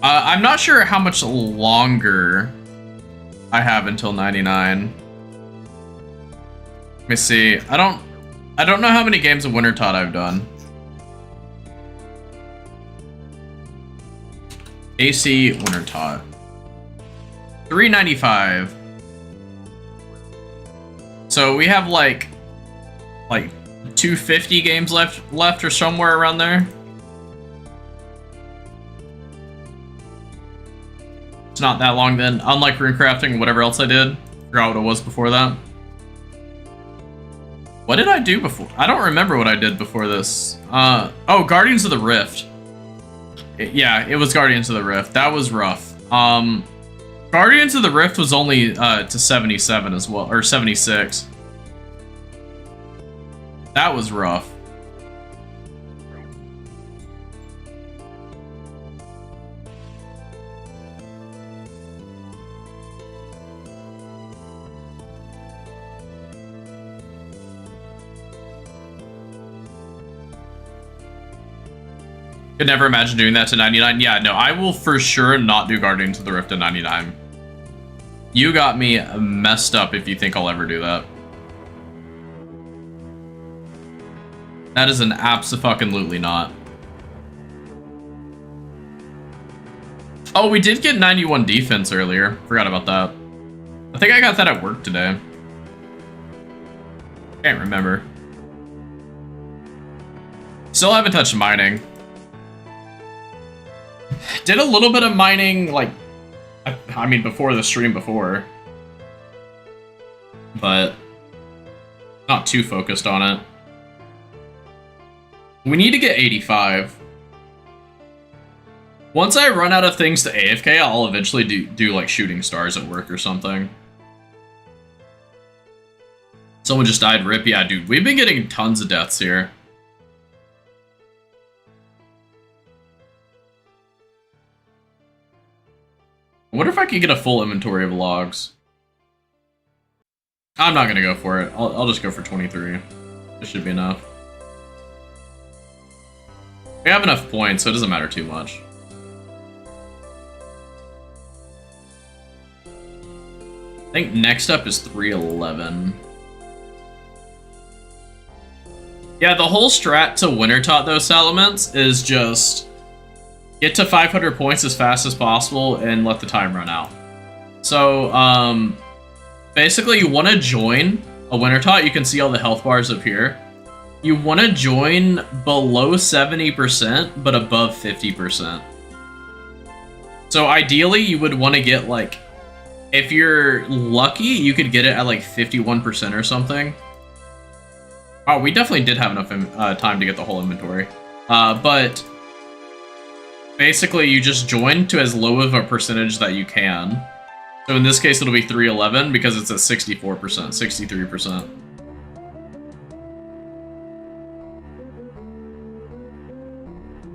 I'm not sure how much longer I have until 99. Let me see. I don't know how many games of Winter Tot I've done. AC Winter Tot. 395. So we have like 250 games left or somewhere around there. It's not that long then, unlike runecrafting and whatever else I did. Forgot what it was before that. What did I do before? I don't remember what I did before this. Oh, Guardians of the Rift. Yeah, it was Guardians of the Rift. That was rough. Guardians of the Rift was only to 77 as well, or 76. That was rough. Could never imagine doing that to 99. Yeah, no, I will for sure not do Guardians of the Rift at 99. You got me messed up if you think I'll ever do that. That is an abso-fucking-lutely not. Oh, we did get 91 defense earlier. Forgot about that. I think I got that at work today. Can't remember. Still haven't touched mining. Did a little bit of mining, like, I mean, before the stream before. But not too focused on it. We need to get 85. Once I run out of things to AFK, I'll eventually do like shooting stars at work or something. Someone just died, rip. Yeah, dude, we've been getting tons of deaths here. I wonder if I could get a full inventory of logs. I'm not gonna go for it. I'll just go for 23. This should be enough. We have enough points, so it doesn't matter too much. I think next up is 311. Yeah, the whole strat to Winter Tot, though, Salamence, is just get to 500 points as fast as possible and let the time run out. So, basically, you want to join a Winter Tot. You can see all the health bars up here. You want to join below 70%, but above 50%. So, ideally, you would want to get, like, if you're lucky, you could get it at, like, 51% or something. Oh, we definitely did have enough time to get the whole inventory. But basically, you just join to as low of a percentage that you can. So in this case, it'll be 311 because it's at 64%, 63%.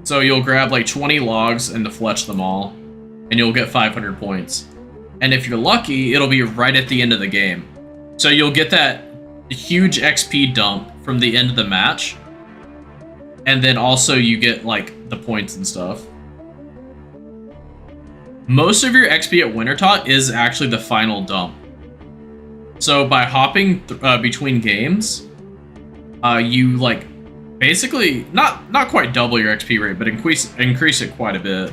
So you'll grab like 20 logs and fletch them all, and you'll get 500 points. And if you're lucky, it'll be right at the end of the game. So you'll get that huge XP dump from the end of the match, and then also you get like the points and stuff. most of your XP at Wintertot is actually the final dump. So by hopping between games, you like basically not quite double your XP rate, but increase it quite a bit.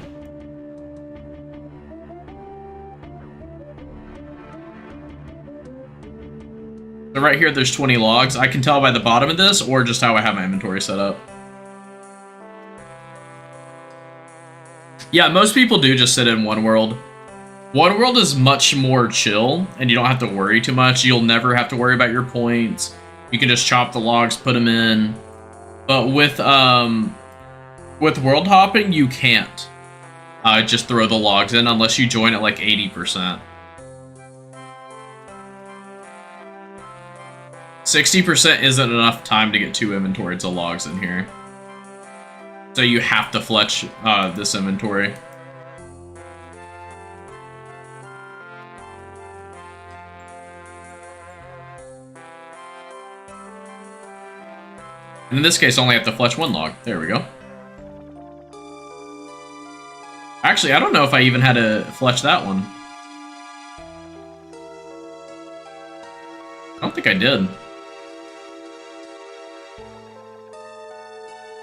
So right here, there's 20 logs. I can tell by the bottom of this, or just how I have my inventory set up. Yeah, most people do just sit in One World. One World is much more chill, and you don't have to worry too much. You'll never have to worry about your points. You can just chop the logs, put them in. But with world hopping, you can't just throw the logs in unless you join at like 80%. 60% isn't enough time to get 2 inventories of logs in here. So you have to fletch this inventory. And in this case, I only have to fletch 1 log. There we go. Actually, I don't know if I even had to fletch that one. I don't think I did.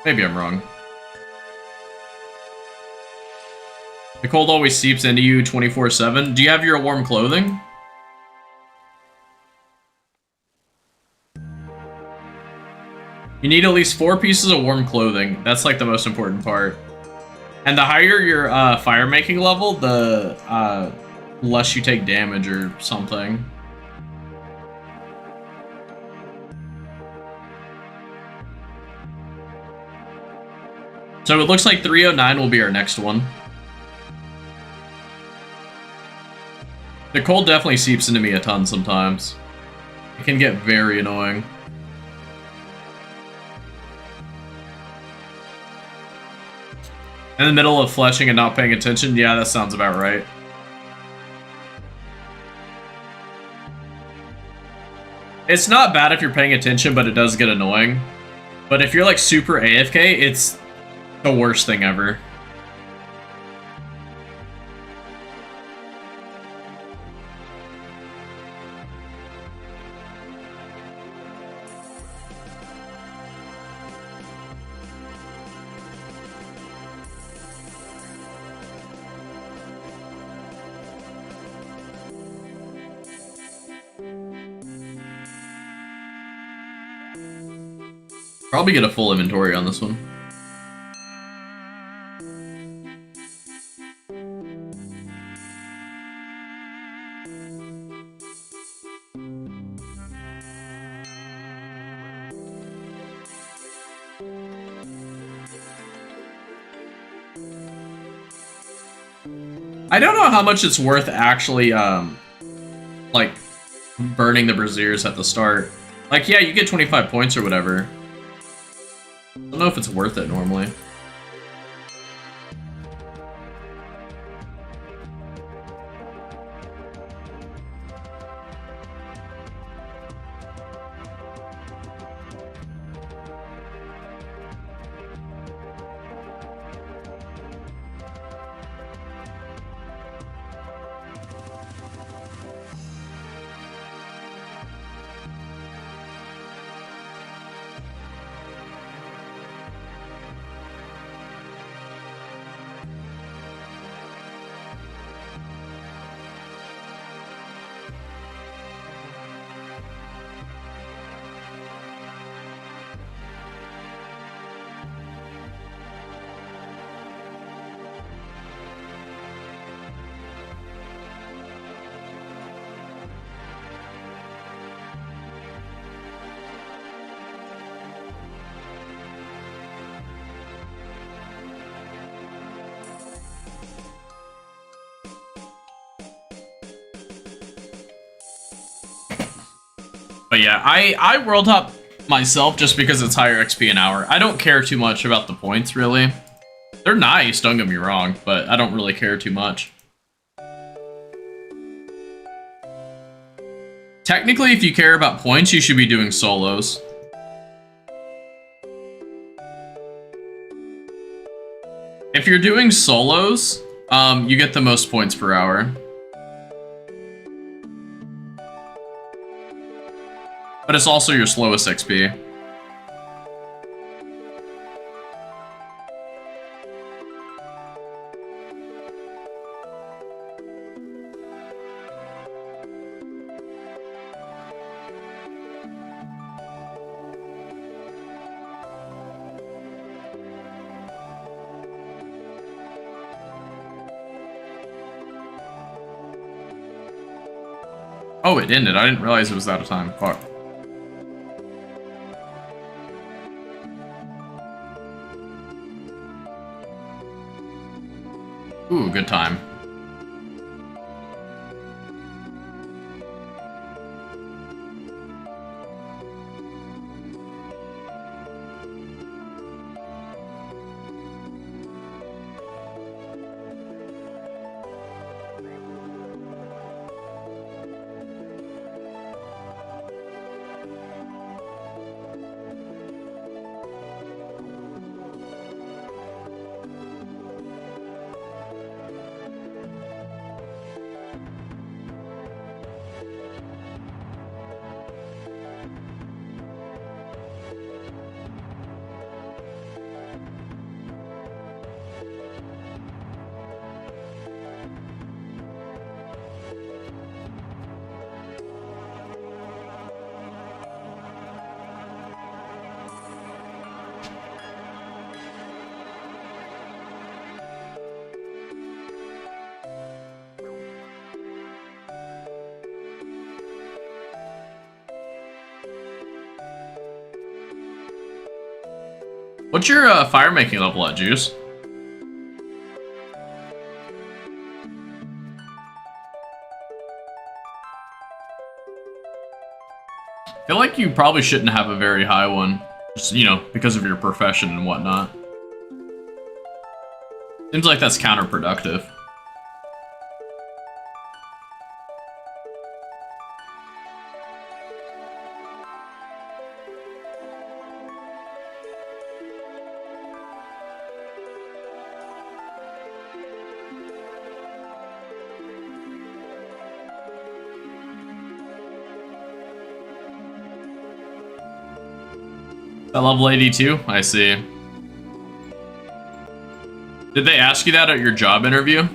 Maybe I'm wrong. The cold always seeps into you 24/7. Do you have your warm clothing? You need at least 4 pieces of warm clothing. That's like the most important part. And the higher your fire making level, the less you take damage or something. So it looks like 309 will be our next one. The cold definitely seeps into me a ton sometimes. It can get very annoying. In the middle of fletching and not paying attention? Yeah, that sounds about right. It's not bad if you're paying attention, but it does get annoying. But if you're like super AFK, it's the worst thing ever. Probably get a full inventory on this one. I don't know how much it's worth actually, like, burning the Braziers at the start. Like, yeah, you get 25 points or whatever. I don't know if it's worth it normally. But yeah, I world hop myself just because it's higher XP an hour. I don't care too much about the points, really. They're nice, don't get me wrong, but I don't really care too much. Technically, if you care about points, you should be doing solos. If you're doing solos, You get the most points per hour. But it's also your slowest XP. Oh, it ended. I didn't realize it was out of time. Fuck. Ooh, good time. What's your fire making level at, Juice? I feel like you probably shouldn't have a very high one. Just, you know, because of your profession and whatnot. Seems like that's counterproductive. At level 82? I see. Did they ask you that at your job interview?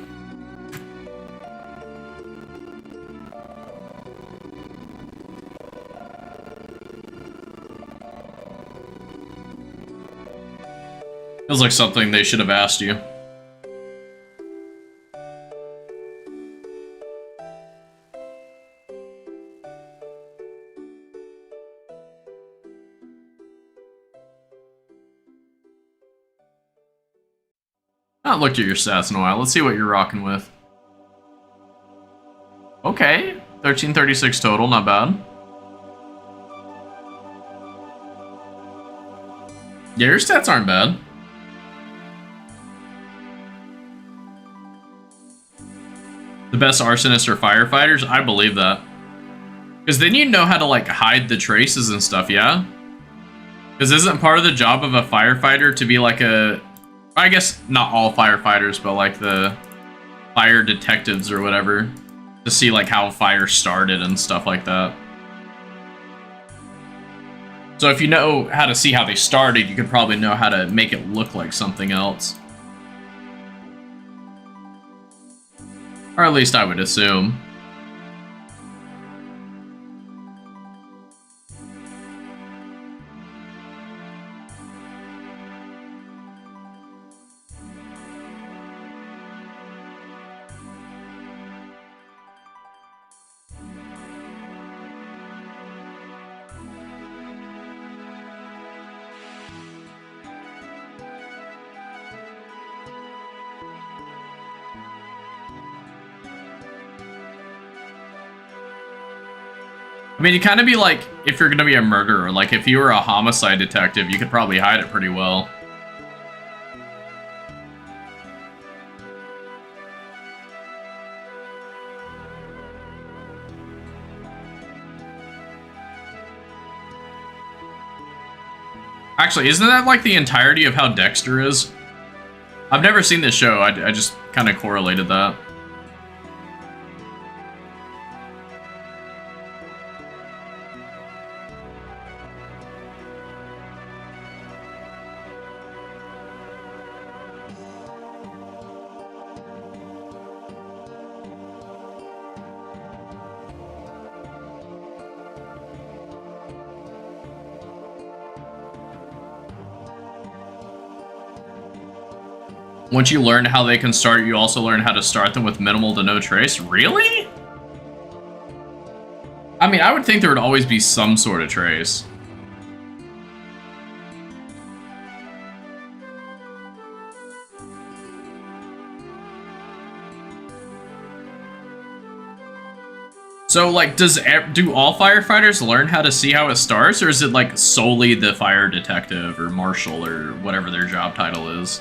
Feels like something they should have asked you. I haven't looked at your stats in a while. Let's see what you're rocking with. Okay, 1336 total, not bad. Yeah, your stats aren't bad. The best arsonists are firefighters? I believe that. Because then you know how to, like, hide the traces and stuff, yeah? Because isn't part of the job of a firefighter to be like a... I guess not all firefighters, but like the fire detectives or whatever. To see, like, how a fire started and stuff like that. So if you know how to see how they started, you could probably know how to make it look like something else. Or at least I would assume. I mean, you kind of be like, if you're going to be a murderer, like if you were a homicide detective, you could probably hide it pretty well. Actually, isn't that like the entirety of how Dexter is? I've never seen this show. I just kind of correlated that. Once you learn how they can start, you also learn how to start them with minimal to no trace. Really? I mean, I would think there would always be some sort of trace. So, like, do all firefighters learn how to see how it starts, or is it, like, solely the fire detective or marshal or whatever their job title is?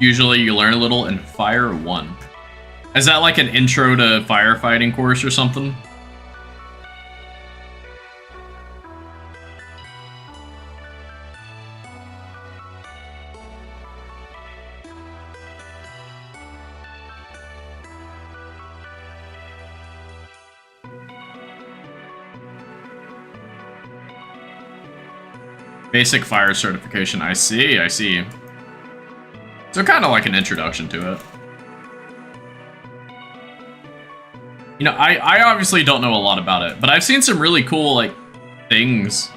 Usually you learn a little in Fire 1. Is that like an intro to firefighting course or something? Basic fire certification. I see, I see. So kind of like an introduction to it. You know, I obviously don't know a lot about it, but I've seen some really cool, like, things.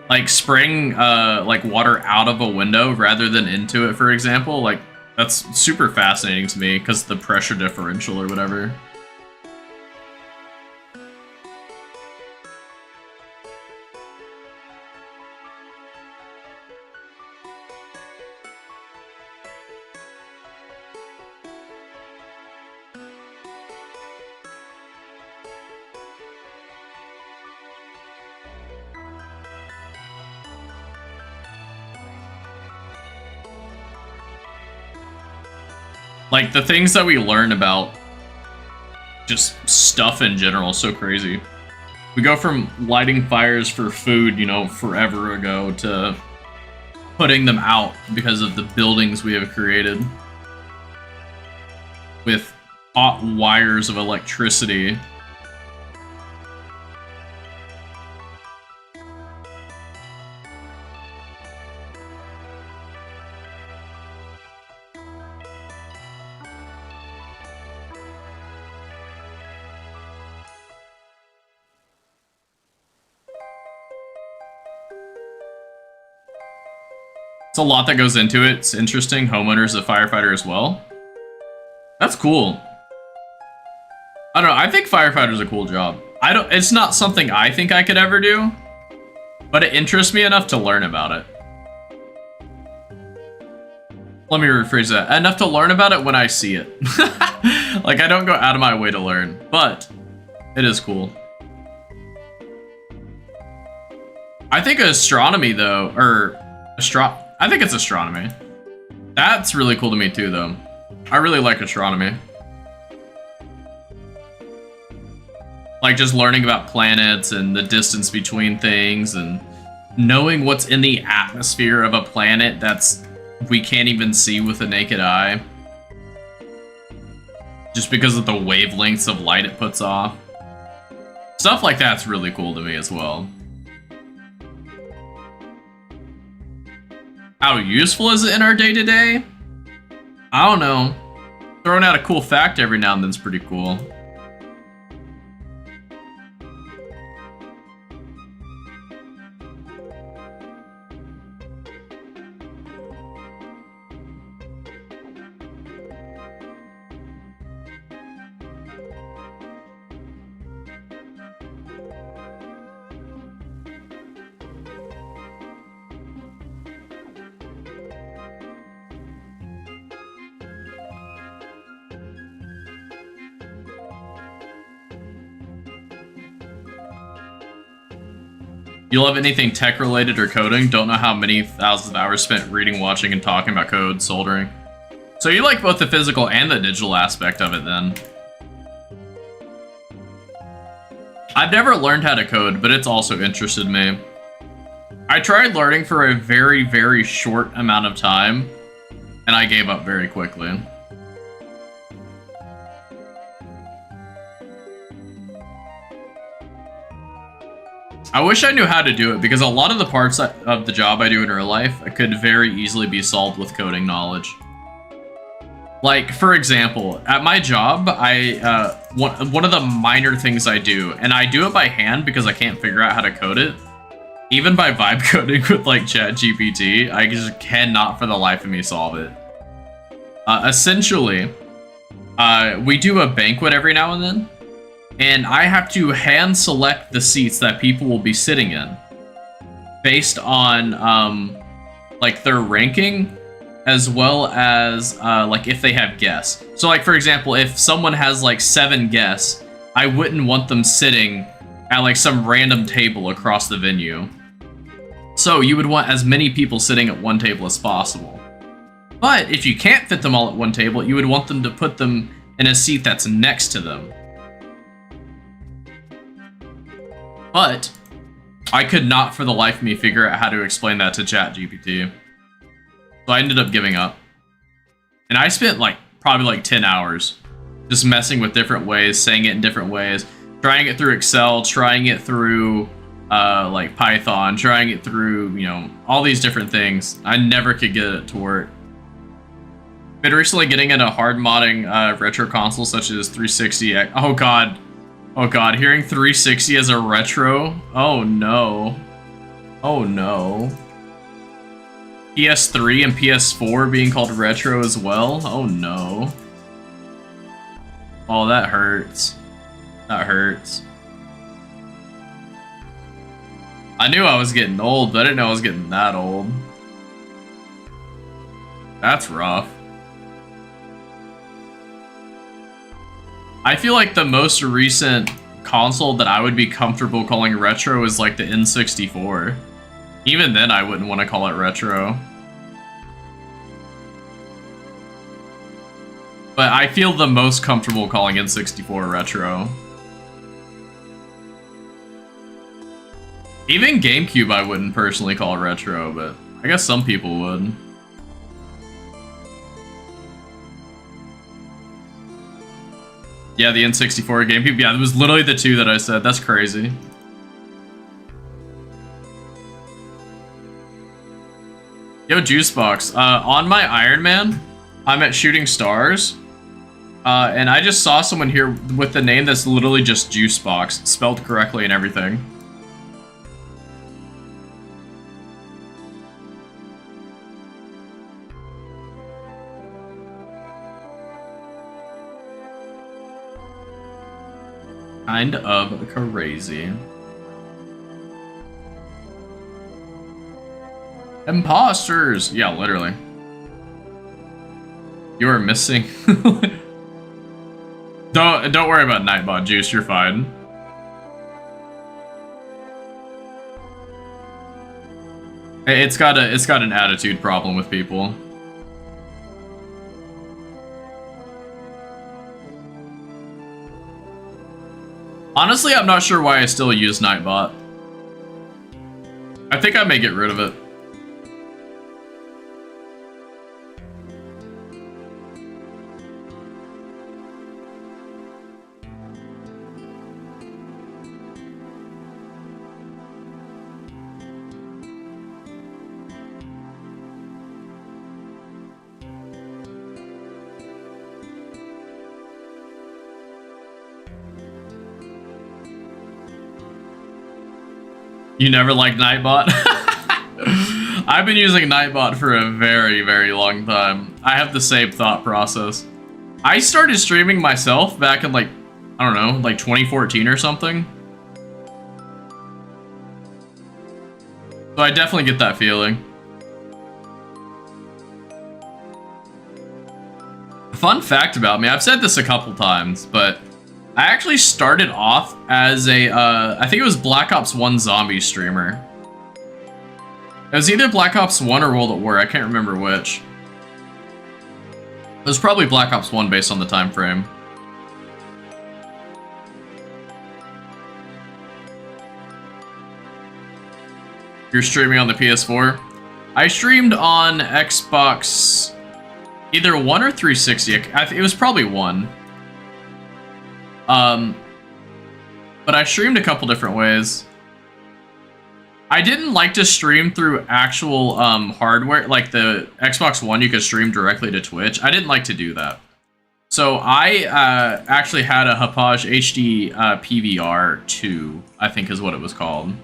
Like spraying, like, water out of a window rather than into it, for example. Like, that's super fascinating to me, because the pressure differential or whatever. Like, the things that we learn about just stuff in general is so crazy. We go from lighting fires for food, you know, forever ago, to putting them out because of the buildings we have created. With hot wires of electricity. It's a lot that goes into it. It's interesting. Homeowner's a firefighter as well. That's cool. I don't know. I think firefighter's a cool job. It's not something I think I could ever do, but it interests me enough to learn about it. Let me rephrase that. Enough to learn about it when I see it. Like, I don't go out of my way to learn, but it is cool. I think astronomy, though, or I think it's astronomy. That's really cool to me, too, though. I really like astronomy. Like, just learning about planets and the distance between things and knowing what's in the atmosphere of a planet we can't even see with the naked eye. Just because of the wavelengths of light it puts off. Stuff like that's really cool to me as well. How useful is it in our day-to-day? I don't know. Throwing out a cool fact every now and then is pretty cool. You love anything tech related or coding? Don't know how many thousands of hours spent reading, watching, and talking about code, soldering. So you like both the physical and the digital aspect of it then? I've never learned how to code, but it's also interested me. I tried learning for a very, very short amount of time, and I gave up very quickly. I wish I knew how to do it, because a lot of the parts of the job I do in real life could very easily be solved with coding knowledge. Like, for example, at my job, one of the minor things I do, and I do it by hand because I can't figure out how to code it. Even by vibe coding with like ChatGPT, I just cannot for the life of me solve it. Essentially, we do a banquet every now and then, and I have to hand select the seats that people will be sitting in based on like their ranking, as well as like if they have guests. So like, for example, if someone has like 7 guests, I wouldn't want them sitting at like some random table across the venue. So you would want as many people sitting at one table as possible. But if you can't fit them all at one table, you would want them to put them in a seat that's next to them. But I could not for the life of me figure out how to explain that to ChatGPT. So I ended up giving up. And I spent like probably like 10 hours just messing with different ways, saying it in different ways, trying it through Excel, trying it through like Python, trying it through, you know, all these different things. I never could get it to work. Been recently getting into hard modding retro consoles such as 360. Oh god. Oh god, hearing 360 as a retro? Oh no. Oh no. PS3 and PS4 being called retro as well? Oh no. Oh, that hurts. That hurts. I knew I was getting old, but I didn't know I was getting that old. That's rough. I feel like the most recent console that I would be comfortable calling retro is like the N64. Even then, I wouldn't want to call it retro. But I feel the most comfortable calling N64 retro. Even GameCube I wouldn't personally call retro, but I guess some people would. Yeah, the N64 GameCube. Yeah, it was literally the two that I said. That's crazy. Yo, Juicebox. On my Iron Man, I'm at Shooting Stars. And I just saw someone here with the name that's literally just Juicebox, spelled correctly and everything. Kind of crazy. Imposters! Yeah, literally. You are missing. Don't worry about Nightbot, Juice, you're fine. It's got an attitude problem with people. Honestly, I'm not sure why I still use Nightbot. I think I may get rid of it. You never liked Nightbot? I've been using Nightbot for a very, very long time. I have the same thought process. I started streaming myself back in like, I don't know, like 2014 or something. So I definitely get that feeling. Fun fact about me, I've said this a couple times, but I actually started off as a, I think it was Black Ops 1 zombie streamer. It was either Black Ops 1 or World at War, I can't remember which. It was probably Black Ops 1 based on the time frame. You're streaming on the PS4? I streamed on Xbox either 1 or 360. It was probably 1. But I streamed a couple different ways. I didn't like to stream through actual hardware, like the Xbox One you could stream directly to Twitch. I didn't like to do that. So I actually had a Hauppauge HD PVR 2, I think is what it was called.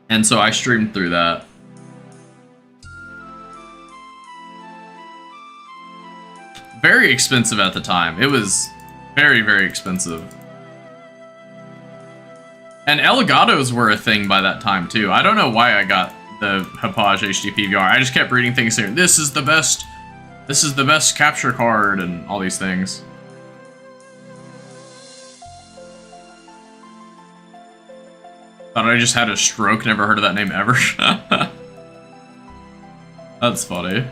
And so I streamed through that. Very expensive at the time. It was very, very expensive. And Elgato's were a thing by that time too. I don't know why I got the Hauppauge HD PVR. I just kept reading things saying, this is the best capture card and all these things. Thought I just had a stroke, never heard of that name ever. That's funny.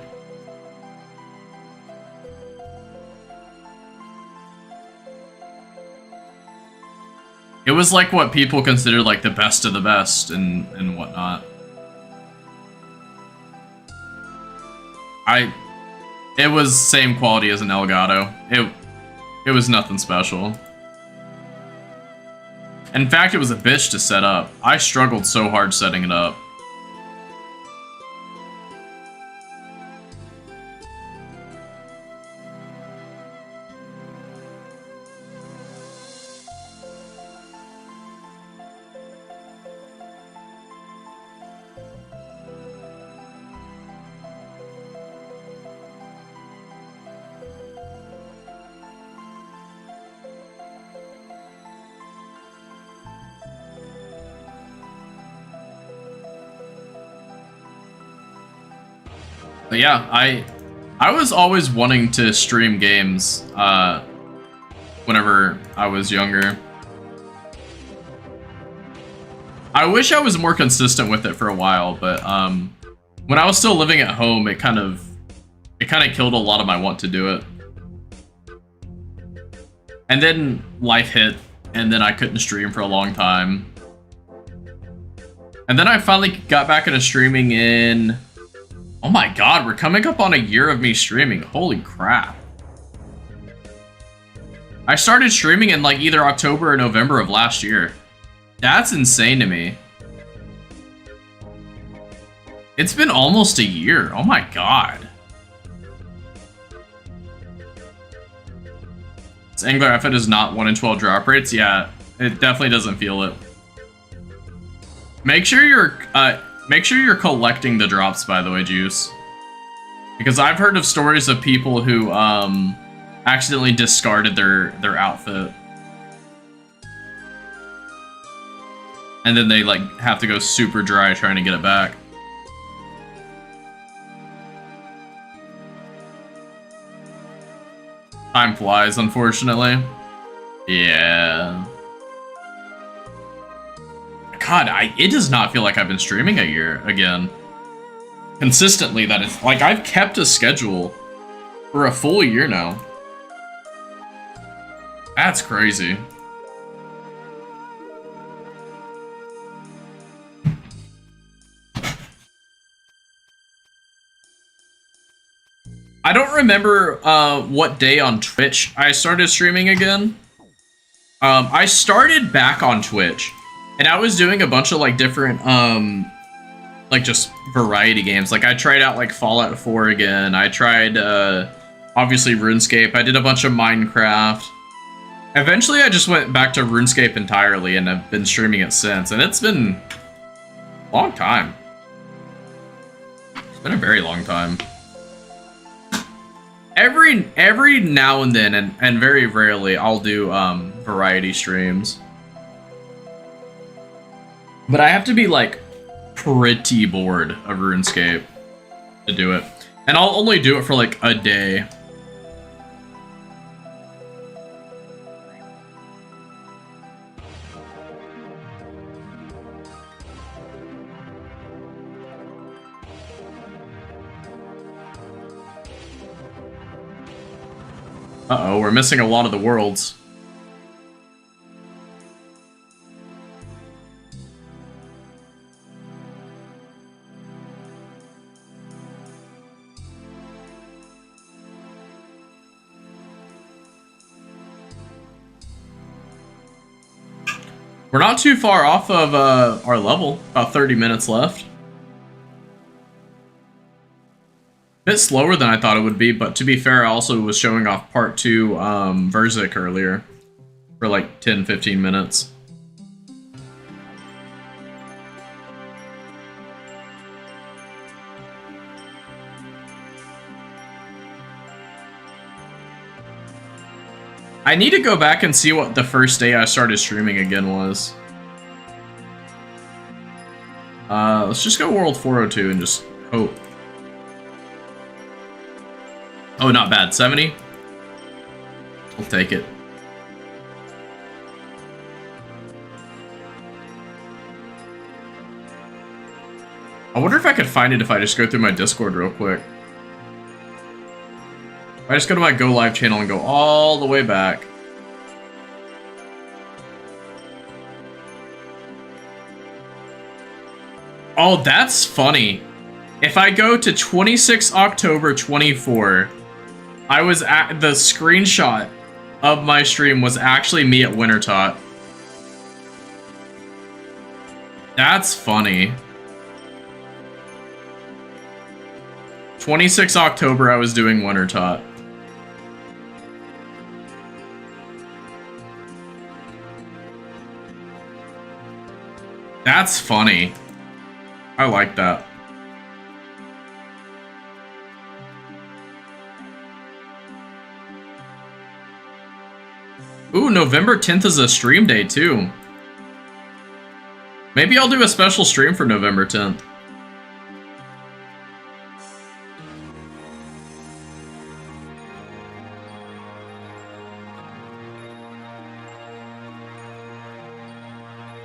It was like what people consider like the best of the best and whatnot. It was same quality as an Elgato. It was nothing special. In fact, it was a bitch to set up. I struggled so hard setting it up. But yeah, I was always wanting to stream games whenever I was younger. I wish I was more consistent with it for a while, but when I was still living at home, it kind of killed a lot of my want to do it. And then life hit, and then I couldn't stream for a long time. And then I finally got back into streaming in... Oh my god, we're coming up on a year of me streaming. Holy crap. I started streaming in like either October or November of last year. That's insane to me. It's been almost a year. Oh my god. This Angler Effort is not 1 in 12 drop rates. Yeah, it definitely doesn't feel it. Make sure you're collecting the drops, by the way, Juice. Because I've heard of stories of people who accidentally discarded their outfit. And then they like have to go super dry trying to get it back. Time flies, unfortunately. Yeah. God, it does not feel like I've been streaming a year again. Consistently, that is. Like, I've kept a schedule for a full year now. That's crazy. I don't remember what day on Twitch I started streaming again. I started back on Twitch. And I was doing a bunch of like different, like just variety games. Like I tried out like Fallout 4 again. I tried, obviously RuneScape. I did a bunch of Minecraft. Eventually I just went back to RuneScape entirely and I've been streaming it since. And it's been a long time. It's been a very long time. Every now and then, and very rarely, I'll do variety streams. But I have to be, like, pretty bored of RuneScape to do it. And I'll only do it for, like, a day. Uh-oh, we're missing a lot of the worlds. We're not too far off of our level. About 30 minutes left. Bit slower than I thought it would be, but to be fair, I also was showing off part 2 Verzik earlier for like 10-15 minutes. I need to go back and see what the first day I started streaming again was. Let's just go World 402 and just hope. Oh, not bad. 70? I'll take it. I wonder if I could find it if I just go through my Discord real quick. If I just go to my Go Live channel and go all the way back. Oh, that's funny. If I go to 26 October 24, I was at the screenshot of my stream was actually me at Wintertot. That's funny. 26 October, I was doing Wintertot. That's funny. I like that. Ooh, November 10th is a stream day, too. Maybe I'll do a special stream for November 10th.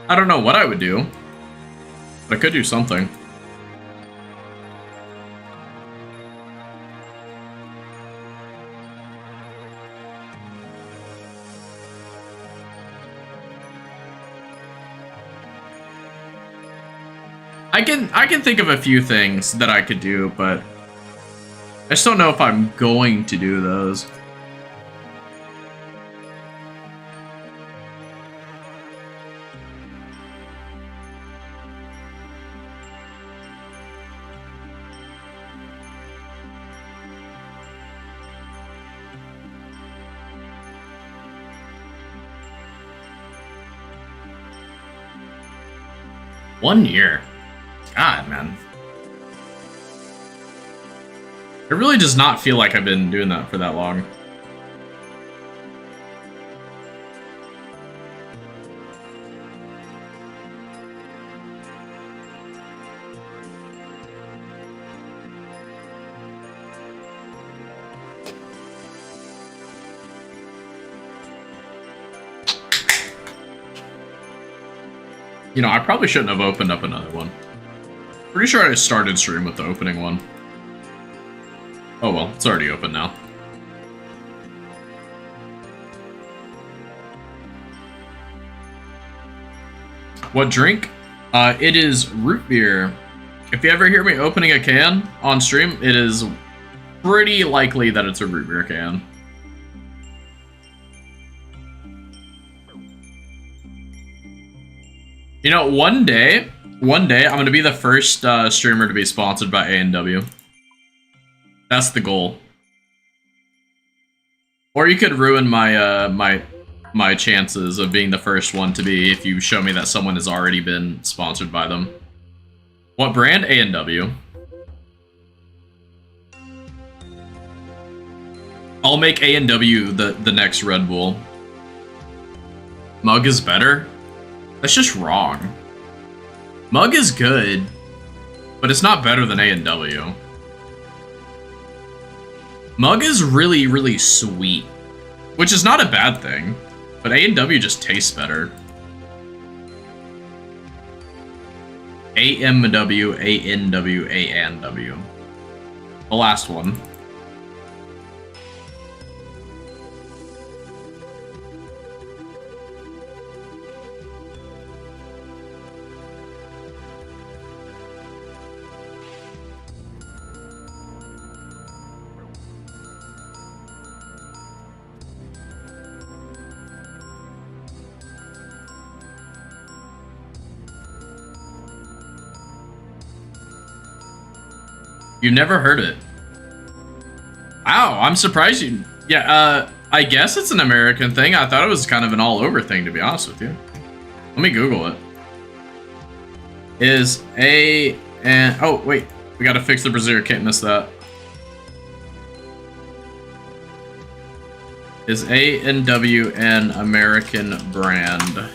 I don't know what I would do, but I could do something. I can think of a few things that I could do, but I just don't know if I'm going to do those. One year. God, man. It really does not feel like I've been doing that for that long. You know, I probably shouldn't have opened up another one. Pretty sure I started stream with the opening one. Oh well, it's already open now. What drink? It is root beer. If you ever hear me opening a can on stream, it is pretty likely that it's a root beer can. You know, one day, I'm gonna be the first streamer to be sponsored by A&W. That's the goal. Or you could ruin my my chances of being the first one to be if you show me that someone has already been sponsored by them. What brand? A&W. I'll make A&W the next Red Bull. Mug is better? That's just wrong. Mug is good, but it's not better than A&W. Mug is really, really sweet, which is not a bad thing, but A&W just tastes better. A-M-W, A-N-W, A-N-W. The last one. You've never heard it? Wow, I'm surprised you... Yeah, I guess it's an American thing. I thought it was kind of an all-over thing, to be honest with you. Let me Google it. Is A... and... Oh, wait. We gotta fix the brazier. Can't miss that. Is A&W an American brand?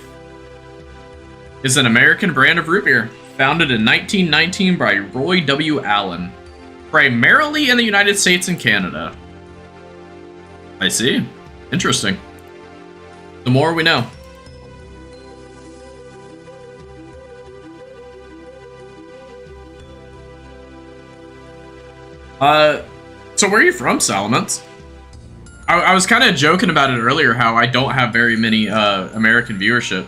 Is an American brand of root beer. Founded in 1919 by Roy W. Allen. Primarily in the United States and Canada. I see. Interesting. The more we know. So where are you from, Salamence? I was kind of joking about it earlier, how I don't have very many American viewership.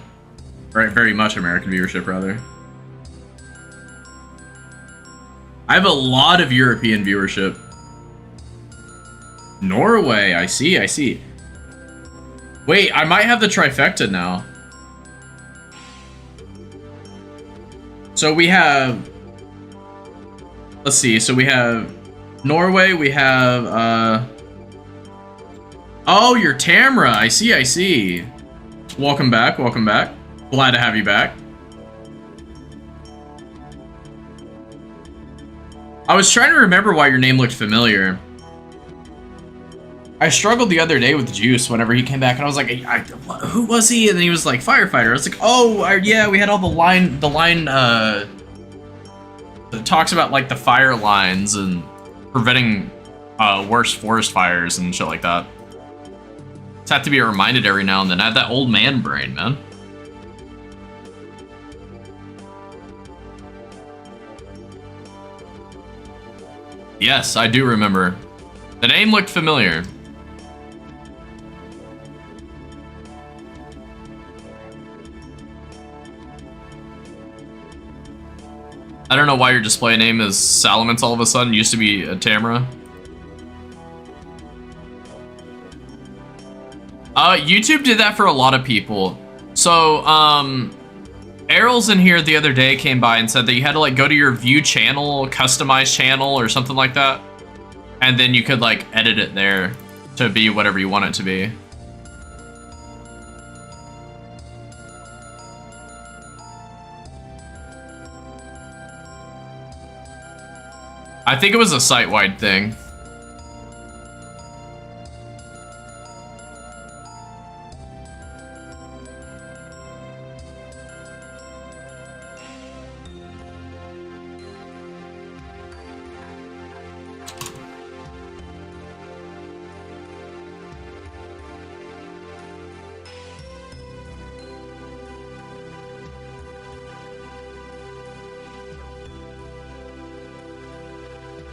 Right, very much American viewership, rather. I have a lot of European viewership. Norway, I see, I see. Wait, I might have the trifecta now. So we have... Let's see, so we have Norway, we have... Oh, you're Tamra, I see, I see. Welcome back, welcome back. Glad to have you back. I was trying to remember why your name looked familiar. I struggled the other day with Juice whenever he came back, and I was like, who was he? And then he was like, firefighter. I was like, oh, yeah, we had all the line that talks about, like, the fire lines and preventing worse forest fires and shit like that. Just have to be reminded every now and then. I have that old man brain, man. Yes, I do remember. The name looked familiar. I don't know why your display name is Salamence all of a sudden. Used to be Tamra. YouTube did that for a lot of people. So, Errol's in here the other day came by and said that you had to like go to your view channel, customize channel or something like that. And then you could like edit it there to be whatever you want it to be. I think it was a site-wide thing.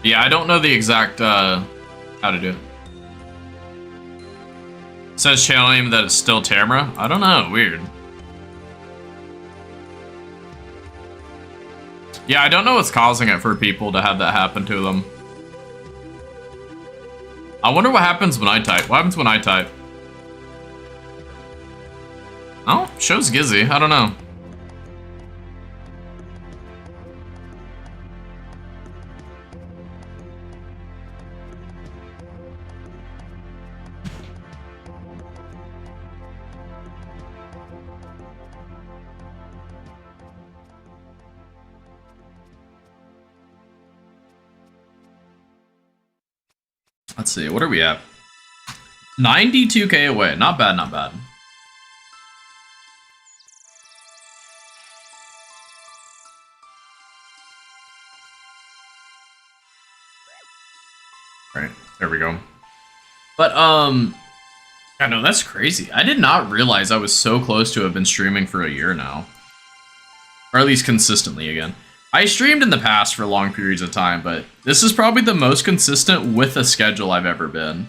Yeah, I don't know the exact, how to do it. It says channel name that it's still Tamra? I don't know, weird. Yeah, I don't know what's causing it for people to have that happen to them. I wonder what happens when I type. What happens when I type? Oh, shows Gizzy, I don't know. Let's see, what are we at? 92k away. Not bad, not bad. Right, there we go. But, I know, that's crazy. I did not realize I was so close to have been streaming for a year now. Or at least consistently again. I streamed in the past for long periods of time, but this is probably the most consistent with a schedule I've ever been.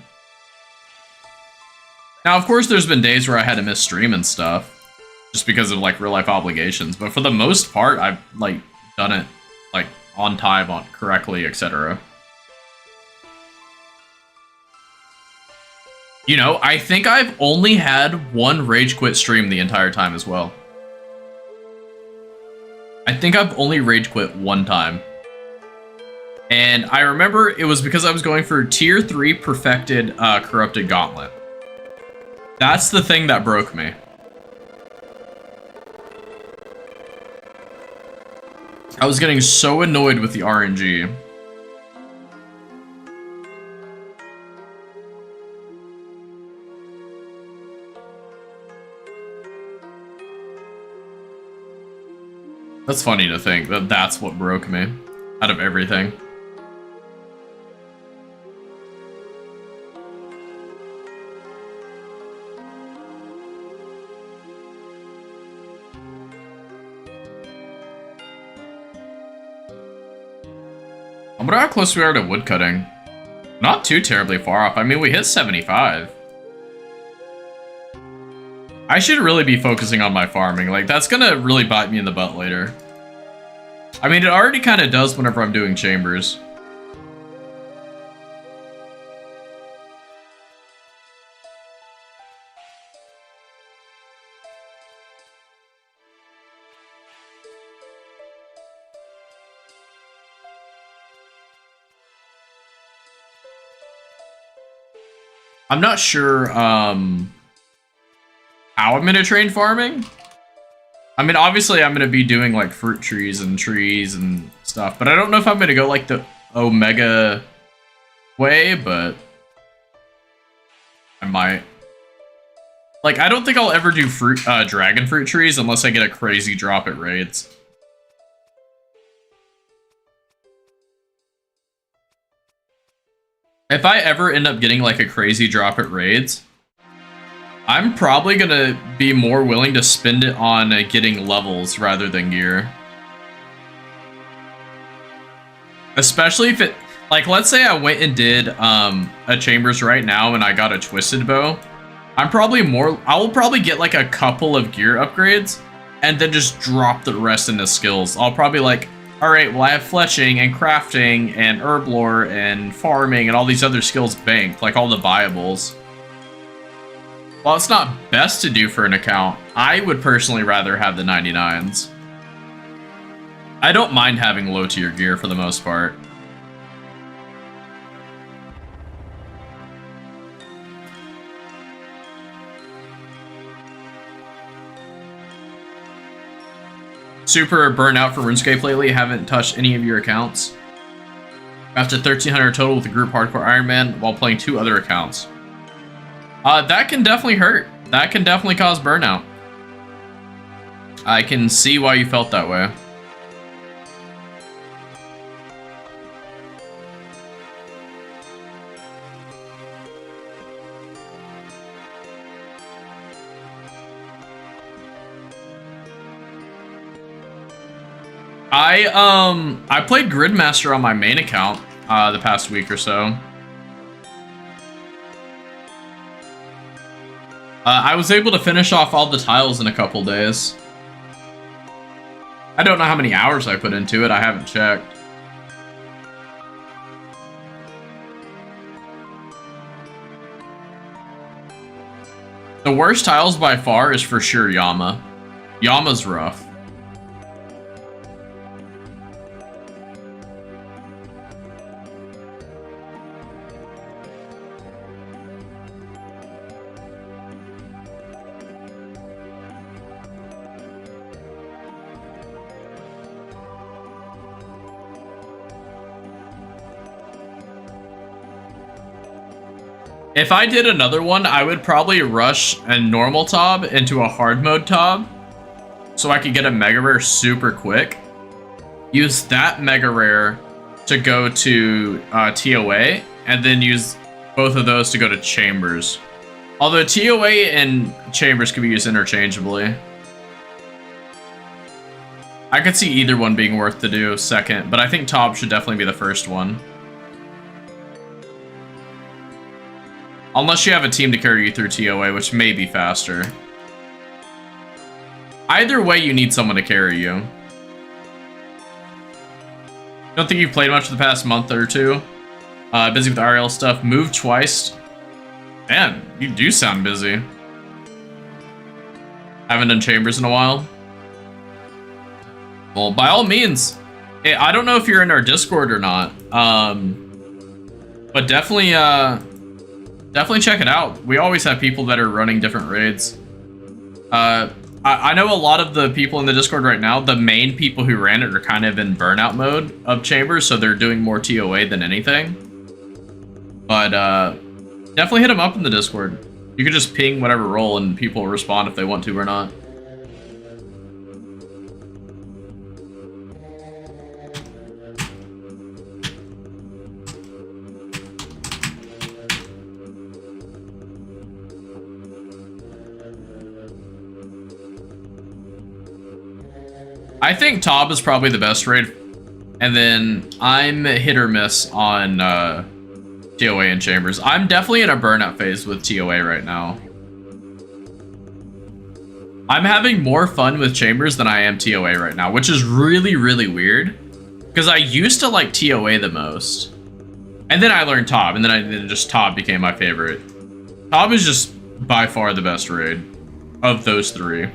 Now, of course, there's been days where I had to miss stream and stuff, just because of, like, real-life obligations, but for the most part, I've, like, done it, like, on time, correctly, etc. You know, I think I've only had one rage quit stream the entire time as well. I think I've only rage quit one time. And I remember it was because I was going for tier 3 perfected corrupted gauntlet. That's the thing that broke me. I was getting so annoyed with the RNG. That's funny to think that that's what broke me out of everything. I wonder how close we are to woodcutting. Not too terribly far off. I mean, we hit 75. I should really be focusing on my farming. Like, that's gonna really bite me in the butt later. I mean, it already kind of does whenever I'm doing chambers. I'm not sure, how I'm gonna train farming. I mean, obviously I'm gonna be doing like fruit trees and stuff, but I don't know if I'm gonna go like the Omega way, but I might. Like, I don't think I'll ever do dragon fruit trees unless I get a crazy drop at raids. If I ever end up getting like a crazy drop at raids, I'm probably gonna be more willing to spend it on getting levels rather than gear. Especially if it, like, let's say I went and did a chambers right now and I got a twisted bow. I will probably get like a couple of gear upgrades and then just drop the rest into skills. I'll probably like, all right, well I have fletching and crafting and herb lore and farming and all these other skills banked, like all the viables. While it's not best to do for an account, I would personally rather have the 99s. I don't mind having low tier gear for the most part. Super burnt out for RuneScape lately. Haven't touched any of your accounts. After 1,300 total with the group Hardcore Iron Man while playing 2 other accounts. That can definitely hurt. That can definitely cause burnout. I can see why you felt that way. I played Gridmaster on my main account the past week or so. I was able to finish off all the tiles in a couple days. I don't know how many hours I put into it, I haven't checked. The worst tiles by far is for sure Yama. Yama's rough. If I did another one, I would probably rush a normal Tob into a hard mode Tob so I could get a Mega Rare super quick. Use that Mega Rare to go to TOA, and then use both of those to go to Chambers. Although TOA and Chambers can be used interchangeably. I could see either one being worth to do second, but I think Tob should definitely be the first one. Unless you have a team to carry you through TOA, which may be faster. Either way, you need someone to carry you. Don't think you've played much for the past month or two. Busy with RL stuff. Moved twice. Man, you do sound busy. Haven't done chambers in a while. Well, by all means, I don't know if you're in our Discord or not, but definitely check it out. We always have people that are running different raids. I know a lot of the people in the Discord right now, the main people who ran it are kind of in burnout mode of Chambers, so they're doing more TOA than anything. But definitely hit them up in the Discord. You could just ping whatever role and people will respond if they want to or not. I think Tob is probably the best raid, and then I'm hit or miss on TOA and Chambers. I'm definitely in a burnout phase with TOA right now. I'm having more fun with Chambers than I am TOA right now, which is really, really weird, because I used to like TOA the most, and then I learned Tob, and then just Tob became my favorite. Tob is just by far the best raid of those three.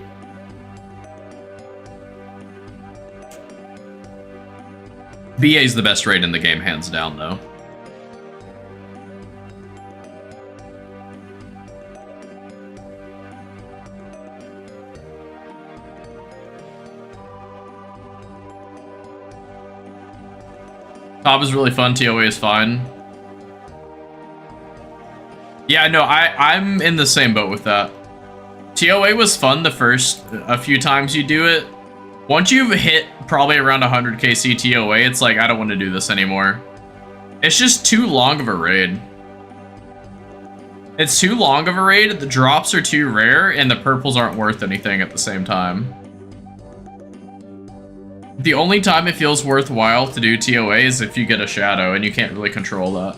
BA is the best raid in the game, hands down, though. Top is really fun, TOA is fine. Yeah, no, I'm in the same boat with that. TOA was fun the first a few times you do it. Once you've hit probably around 100 KC TOA, it's like, I don't want to do this anymore. It's just too long of a raid. It's too long of a raid, the drops are too rare, and the purples aren't worth anything at the same time. The only time it feels worthwhile to do TOA is if you get a shadow, and you can't really control that.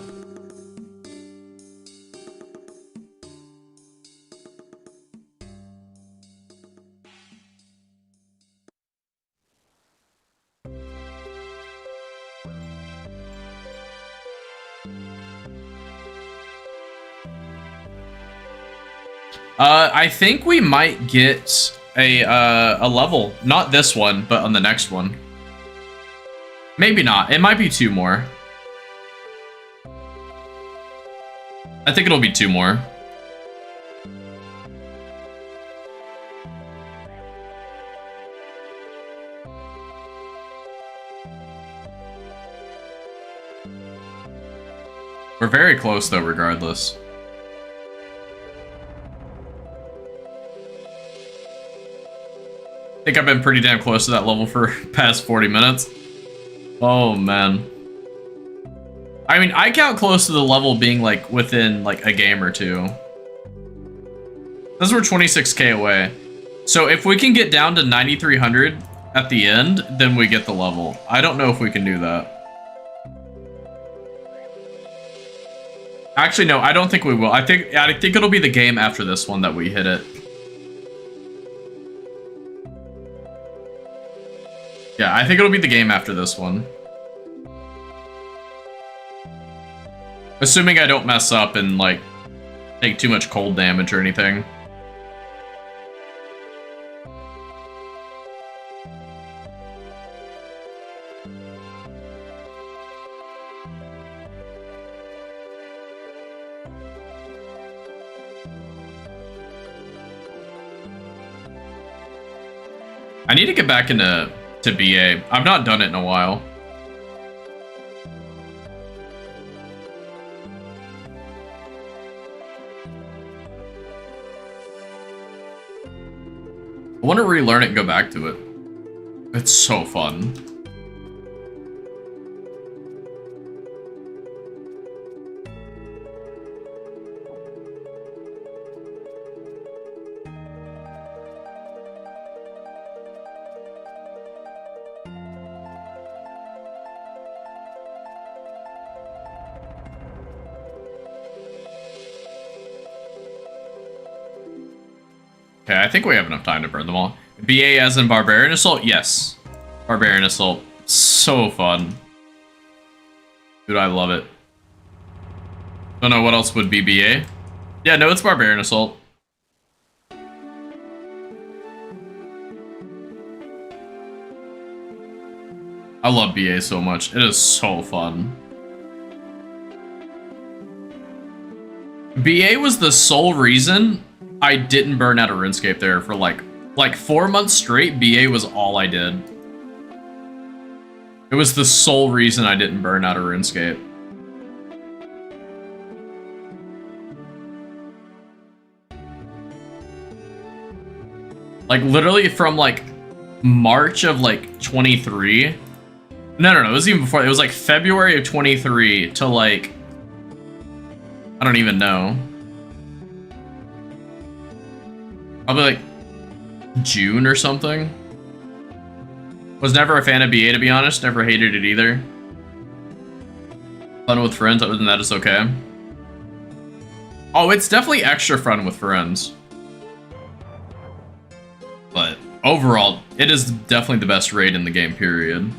I think we might get a level. Not this one, but on the next one. Maybe not. It might be 2 more. I think it'll be 2 more. We're very close though, regardless. I think I've been pretty damn close to that level for past 40 minutes. Oh, man. I mean, I count close to the level being, like, within, like, a game or two. This is we're 26k away. So if we can get down to 9,300 at the end, then we get the level. I don't know if we can do that. Actually, no, I don't think we will. I think it'll be the game after this one that we hit it. Yeah, I think it'll be the game after this one. Assuming I don't mess up and, like, take too much cold damage or anything. I need to get back into BA. I've not done it in a while. I want to relearn it and go back to it. It's so fun. Okay, I think we have enough time to burn them all. BA as in Barbarian Assault? Yes. Barbarian Assault. So fun. Dude, I love it. Don't know what else would be BA. Yeah, no, it's Barbarian Assault. I love BA so much. It is so fun. BA was the sole reason I didn't burn out of RuneScape there for like 4 months straight. BA was all I did. It was the sole reason I didn't burn out of RuneScape. Like literally from like March of like 23. No, it was even before. It was like February of 23 to like, I don't even know. Probably like June or something. Was never a fan of BA, to be honest. Never hated it either. Fun with friends, other than that, it's okay. Oh, it's definitely extra fun with friends. But overall, it is definitely the best raid in the game, period.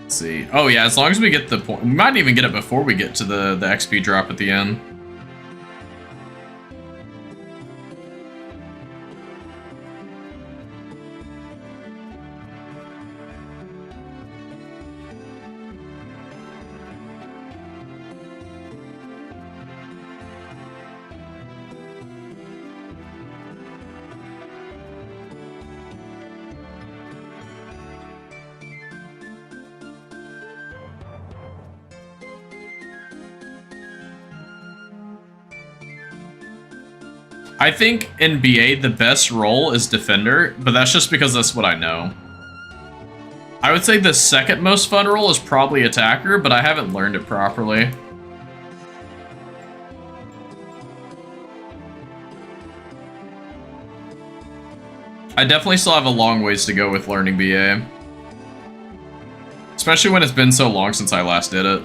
Let's see. Oh yeah, as long as we get the point, we might even get it before we get to the XP drop at the end. I think in BA, the best role is Defender, but that's just because that's what I know. I would say the second most fun role is probably Attacker, but I haven't learned it properly. I definitely still have a long ways to go with learning BA. Especially when it's been so long since I last did it.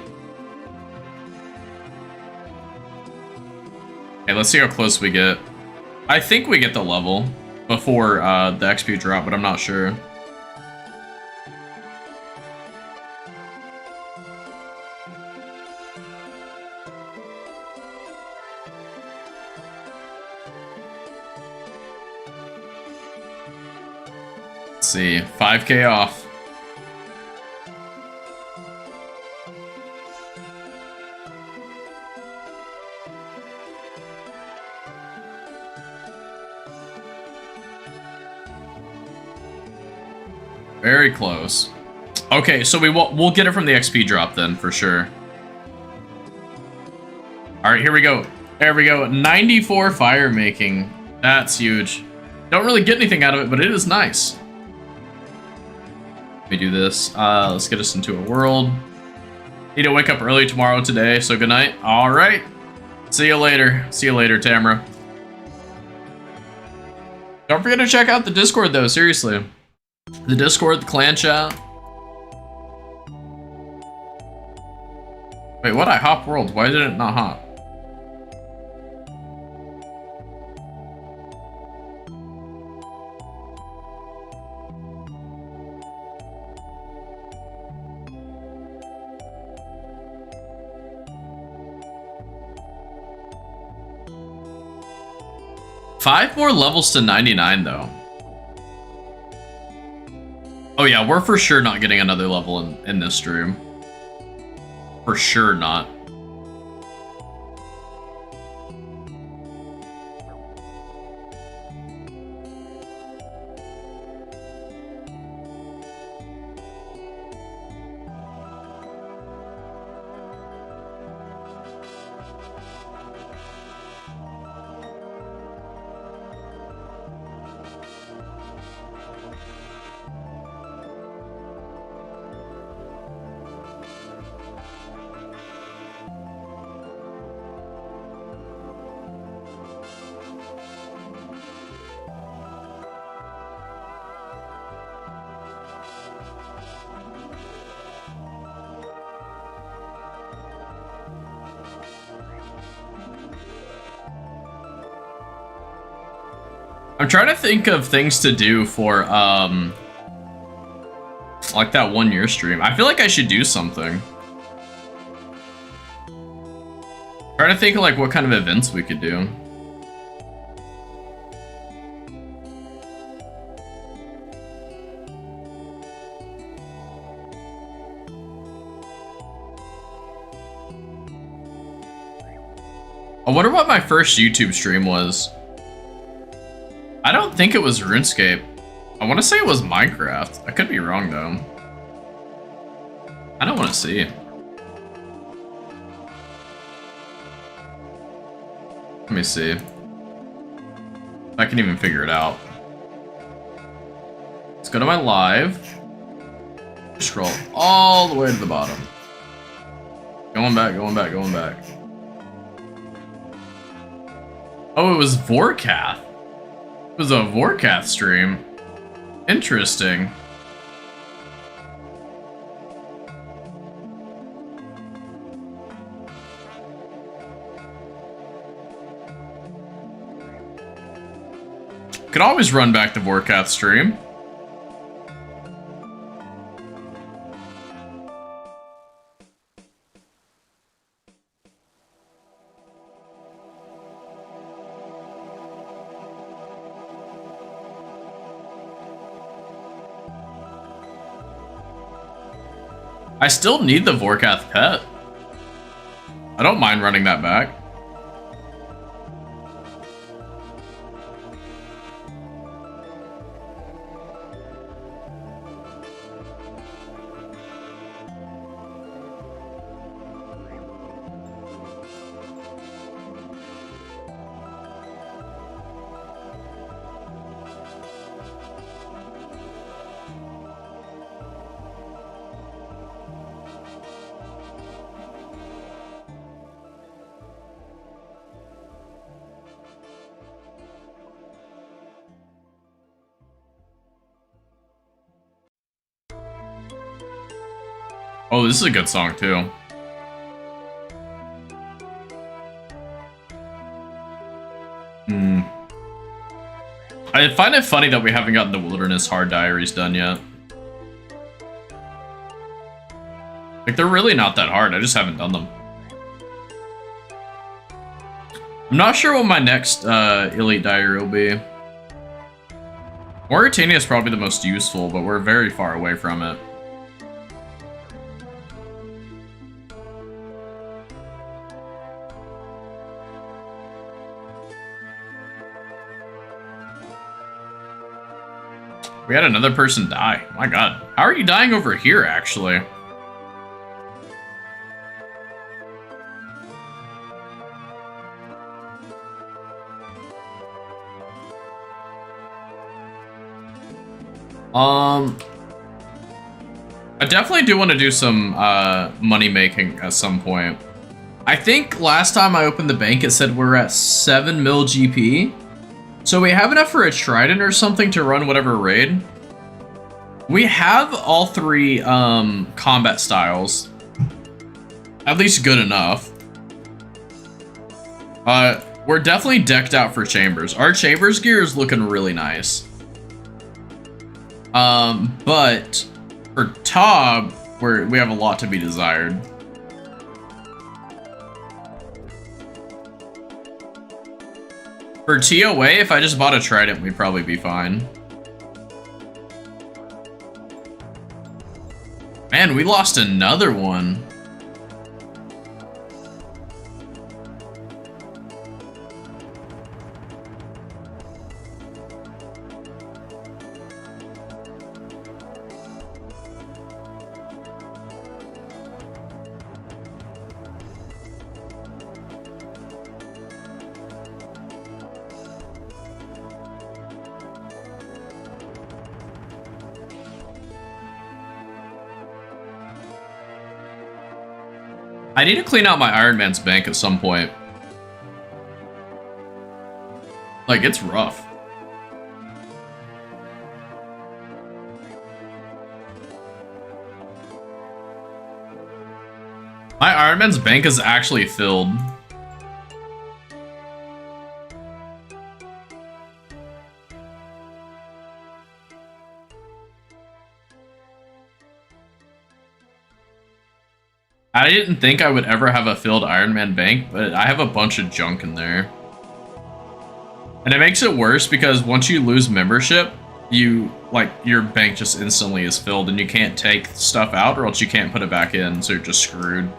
Okay, let's see how close we get. I think we get the level before the XP drop, but I'm not sure. Let's see, 5K off. Very close. Okay, so we'll get it from the XP drop then, for sure. Alright, here we go. There we go. 94 fire making. That's huge. Don't really get anything out of it, but it is nice. Let me do this. Let's get us into a world. Need to wake up early tomorrow today, so good night. Alright. See you later. See you later, Tamara. Don't forget to check out the Discord, though, seriously. The Discord, the clan chat. Wait, what? I hop world. Why did it not hop? Five more levels to 99, though. Oh yeah, we're for sure not getting another level in this stream. For sure not. I'm trying to think of things to do for, like that 1 year stream. I feel like I should do something. Trying to think of like what kind of events we could do. I wonder what my first YouTube stream was. I don't think it was RuneScape. I want to say it was Minecraft. I could be wrong though. I don't want to see. Let me see. I can even figure it out. Let's go to my live. Scroll all the way to the bottom. Going back, going back, going back. Oh, it was Vorkath. It was a Vorkath stream. Interesting. Could always run back to Vorkath stream. I still need the Vorkath pet. I don't mind running that back. Oh, this is a good song, too. I find it funny that we haven't gotten the Wilderness Hard Diaries done yet. Like, they're really not that hard, I just haven't done them. I'm not sure what my next Elite Diary will be. Mauritania is probably the most useful, but we're very far away from it. We had another person die. My god. How are you dying over here, actually? I definitely do want to do some money making at some point. I think last time I opened the bank, it said we're at 7 mil GP. So we have enough for a trident or something to run whatever raid. We have all three combat styles. At least good enough. We're definitely decked out for chambers. Our chambers gear is looking really nice. But for Tob, we have a lot to be desired. For TOA, if I just bought a trident, we'd probably be fine. Man, we lost another one. I need to clean out my Iron Man's bank at some point. Like, it's rough. My Iron Man's bank is actually filled. I didn't think I would ever have a filled Iron Man bank, but I have a bunch of junk in there. And it makes it worse because once you lose membership, your bank just instantly is filled and you can't take stuff out or else you can't put it back in, so you're just screwed.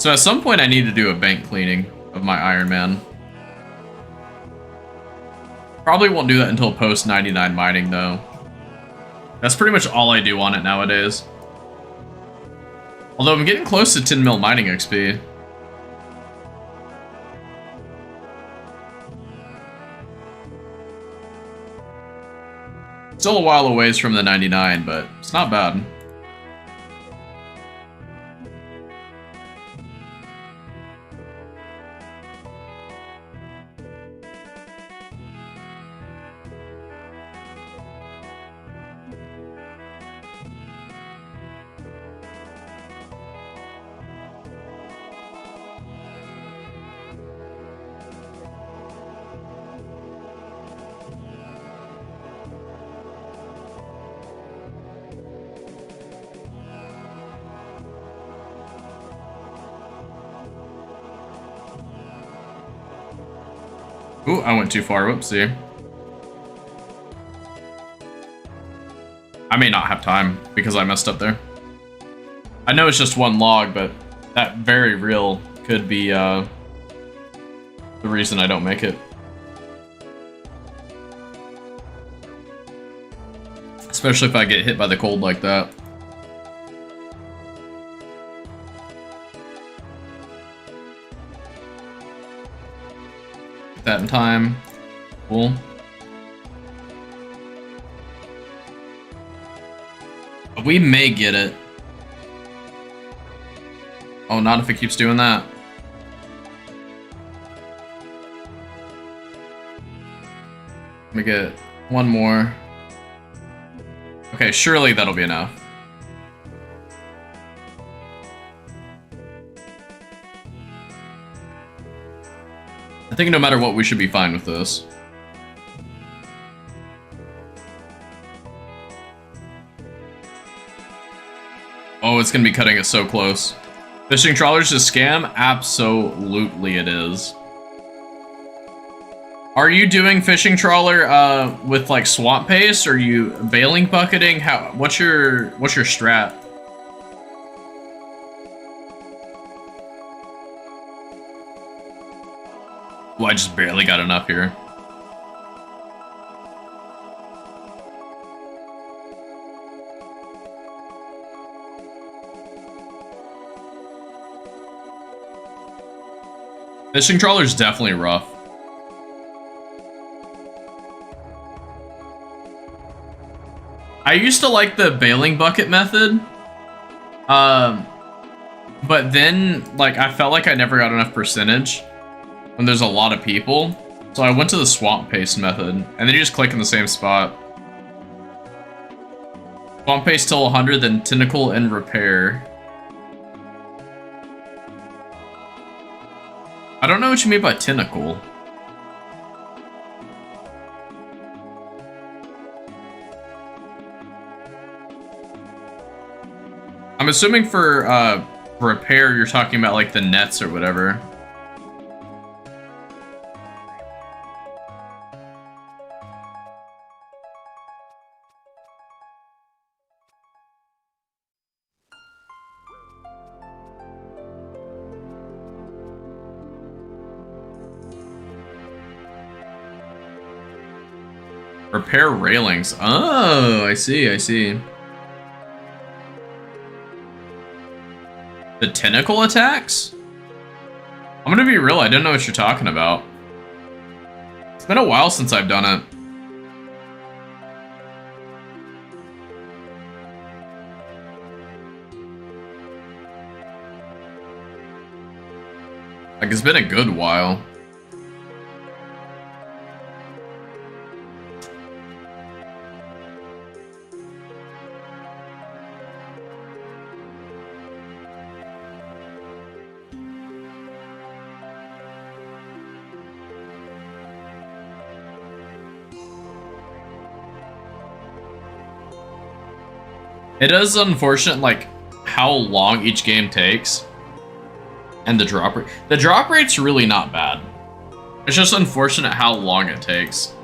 So at some point I need to do a bank cleaning of my Iron Man. Probably won't do that until post 99 mining though. That's pretty much all I do on it nowadays. Although I'm getting close to 10 mil mining XP. Still a while away from the 99, but it's not bad. Ooh, I went too far. Whoopsie. I may not have time because I messed up there. I know it's just one log, but that very real could be the reason I don't make it. Especially if I get hit by the cold like that. That in time. Cool. We may get it. Oh, not if it keeps doing that. Let me get one more. Okay, surely that'll be enough. I think no matter what, we should be fine with this. Oh, it's gonna be cutting it so close. Fishing trawlers a scam? Absolutely it is. Are you doing fishing trawler with like swamp paste? Or are you bailing bucketing? What's your strat? Well, I just barely got enough here. Fishing trawler's definitely rough. I used to like the bailing bucket method. But then, like, I felt like I never got enough percentage when there's a lot of people. So I went to the swamp paste method, and then you just click in the same spot. Swamp paste till 100, then tentacle and repair. I don't know what you mean by tentacle. I'm assuming for repair, you're talking about like the nets or whatever. Repair railings. Oh, I see, I see. The tentacle attacks? I'm gonna be real, I don't know what you're talking about. It's been a while since I've done it. Like, it's been a good while. It is unfortunate, like, how long each game takes. And the drop rate. The drop rate's really not bad. It's just unfortunate how long it takes.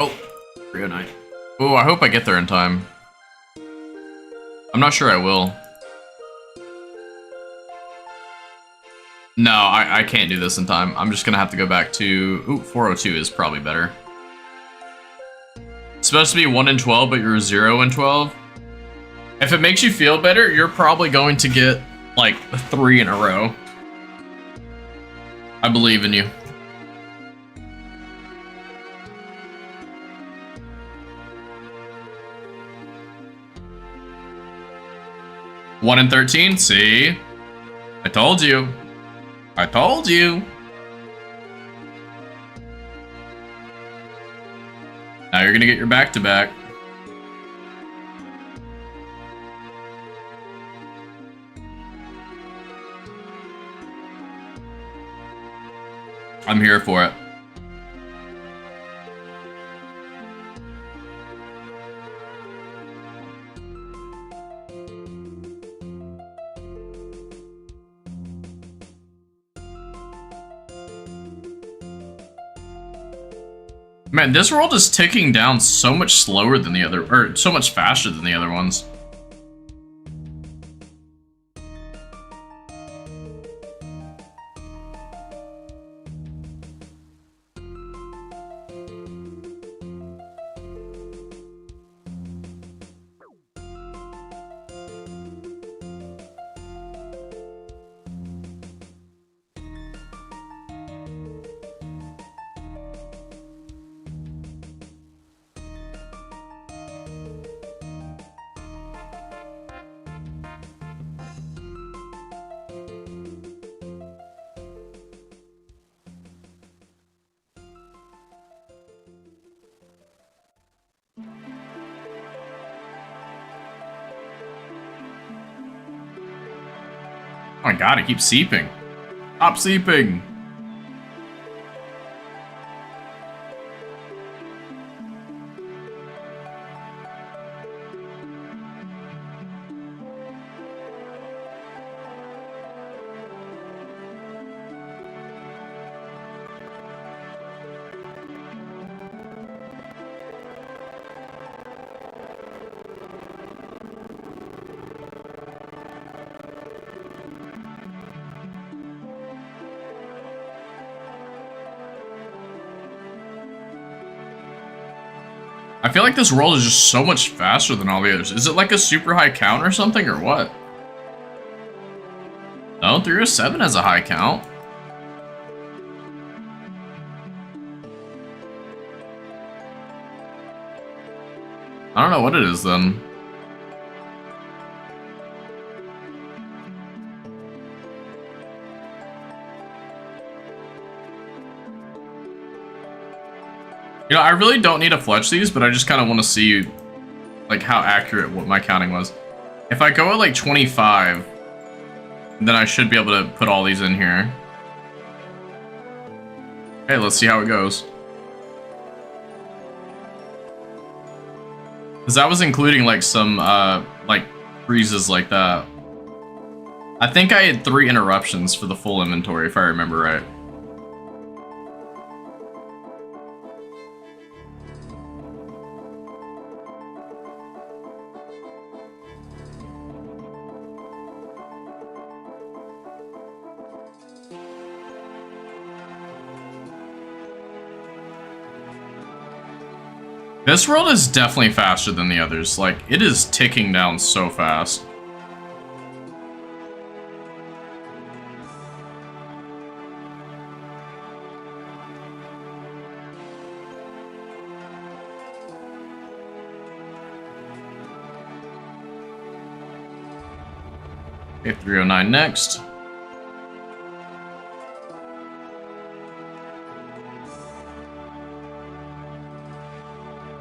Oh, 309. Oh, I hope I get there in time. I'm not sure I will. No, I can't do this in time. I'm just gonna have to go back to... Ooh, 402 is probably better. It's supposed to be 1 in 12, but you're 0 in 12. If it makes you feel better, you're probably going to get, like, 3 in a row. I believe in you. One in 13? See? I told you. I told you. Now you're gonna get your back-to-back. I'm here for it. Man, this world is ticking down so much slower than the other, or so much faster than the other ones. Oh my god, it keeps seeping. Stop seeping. I feel like this world is just so much faster than all the others. Is it like a super high count or something, or what? No, 307 has a high count. I don't know what it is then. You know, I really don't need to fletch these, but I just kind of want to see, like, how accurate what my counting was. If I go at, like, 25, then I should be able to put all these in here. Okay, let's see how it goes. Because that was including, like, some, like, freezes like that. I think I had 3 interruptions for the full inventory, if I remember right. This world is definitely faster than the others. Like, it is ticking down so fast. Okay, 309 next.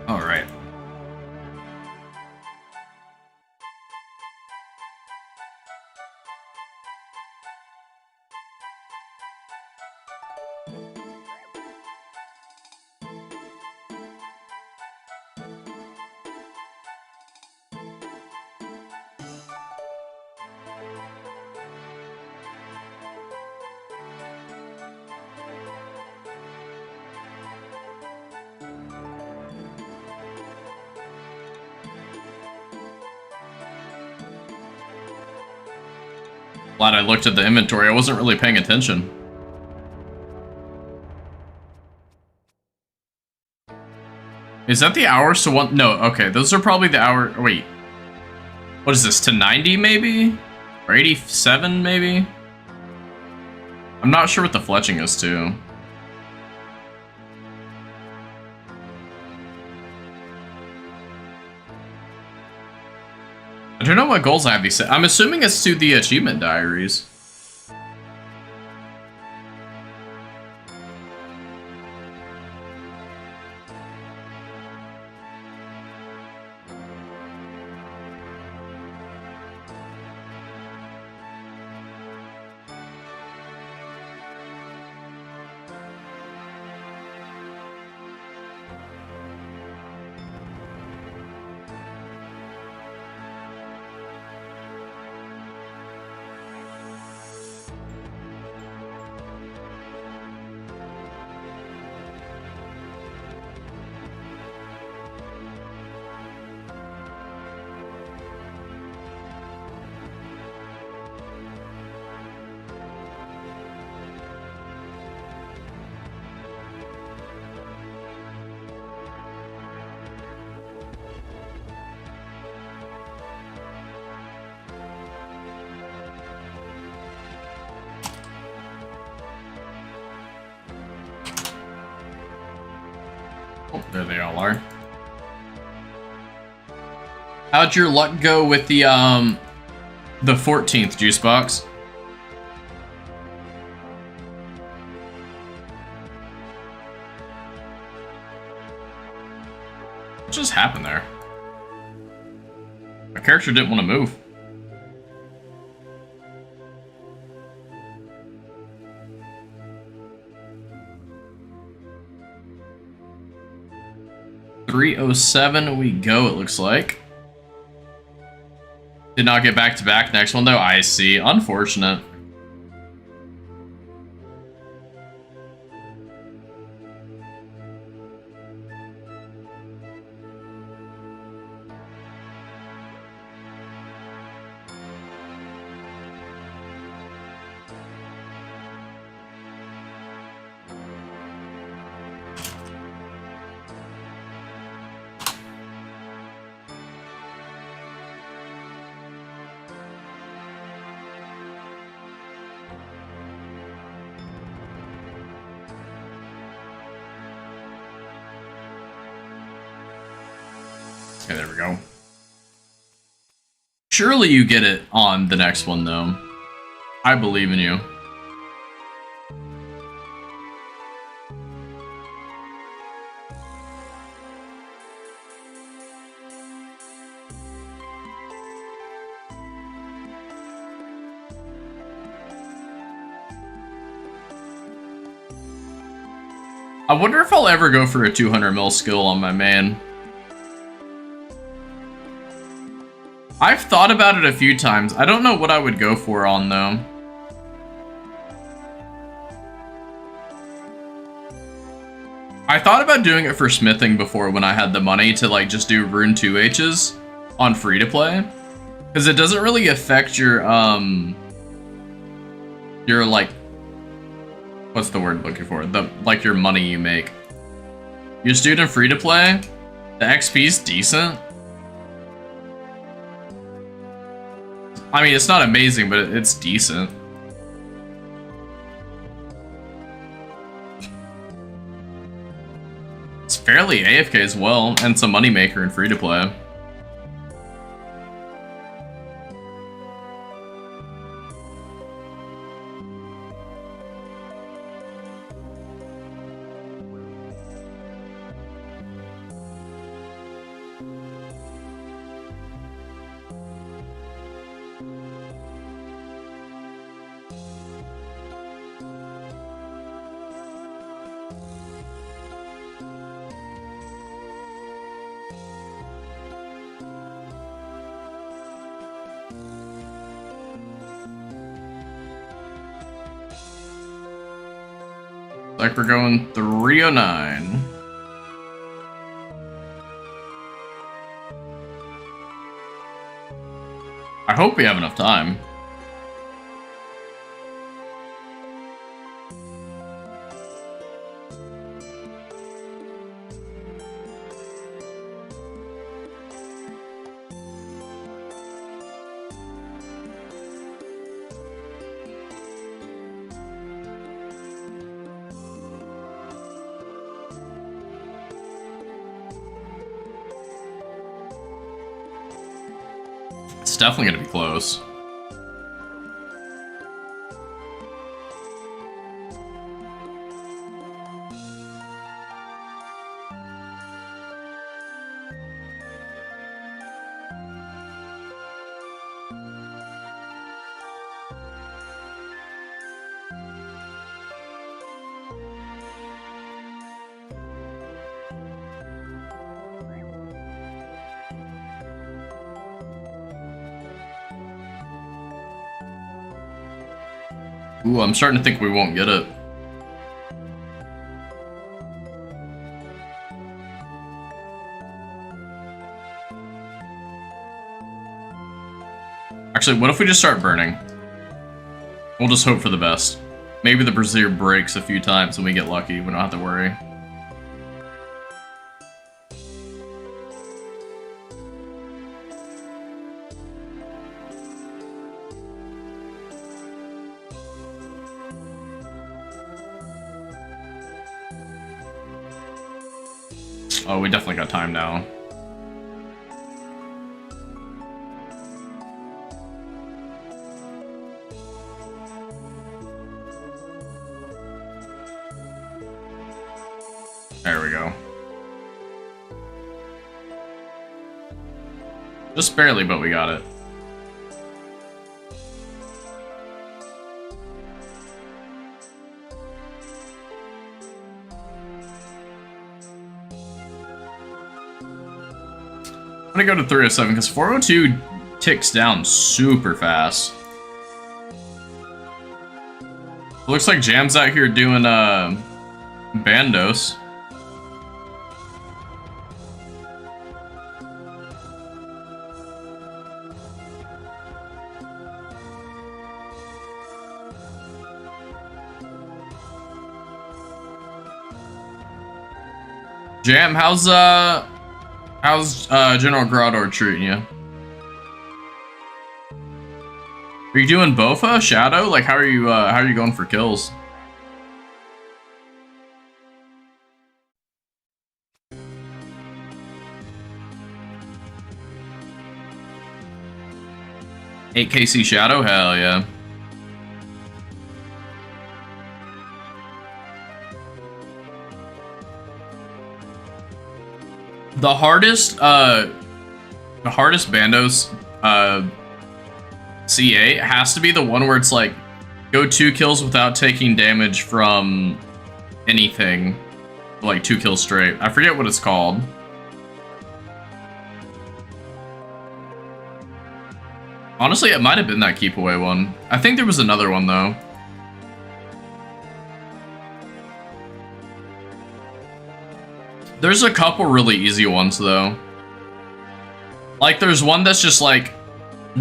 All right. Glad I looked at the inventory. I wasn't really paying attention. Is that the hours to one? No, okay. Those are probably the hour. Wait. What is this? To 90 maybe? Or 87 maybe? I'm not sure what the fletching is to. I don't know what goals I have these set. I'm assuming it's to the achievement diaries. Oh, there they all are. How'd your luck go with the 14th juice box? What just happened there? My character didn't want to move. $307 we go, it looks like. Did not get back-to-back next one, though. I see. Unfortunate. Okay, there we go. Surely you get it on the next one, though. I believe in you. I wonder if I'll ever go for a 200 mil skill on my main. I've thought about it a few times. I don't know what I would go for on, though. I thought about doing it for smithing before when I had the money to, like, just do rune 2Hs on free-to-play. Because it doesn't really affect your, like, what's the word I'm looking for? Like, your money you make. You just do it in free-to-play, the XP's decent. I mean, it's not amazing, but it's decent. It's fairly AFK as well, and it's a moneymaker in free-to-play. Like we're going 309. I hope we have enough time. It's definitely gonna be close. Ooh, I'm starting to think we won't get it. Actually, what if we just start burning? We'll just hope for the best. Maybe the Brazier breaks a few times and we get lucky. We don't have to worry. Oh, we definitely got time now. There we go. Just barely, but we got it. I'm gonna go to 307 because 402 ticks down super fast. Looks like Jam's out here doing Bandos. Jam, how's General Grottor treating you? Are you doing Bofa, Shadow? Like, how are you going for kills? KC Shadow? Hell yeah. The hardest Bandos CA has to be the one where it's like go 2 kills without taking damage from anything, like 2 kills straight. I forget what it's called. Honestly, it might have been that keep away one. I think there was another one though. There's a couple really easy ones, though. Like, there's one that's just, like,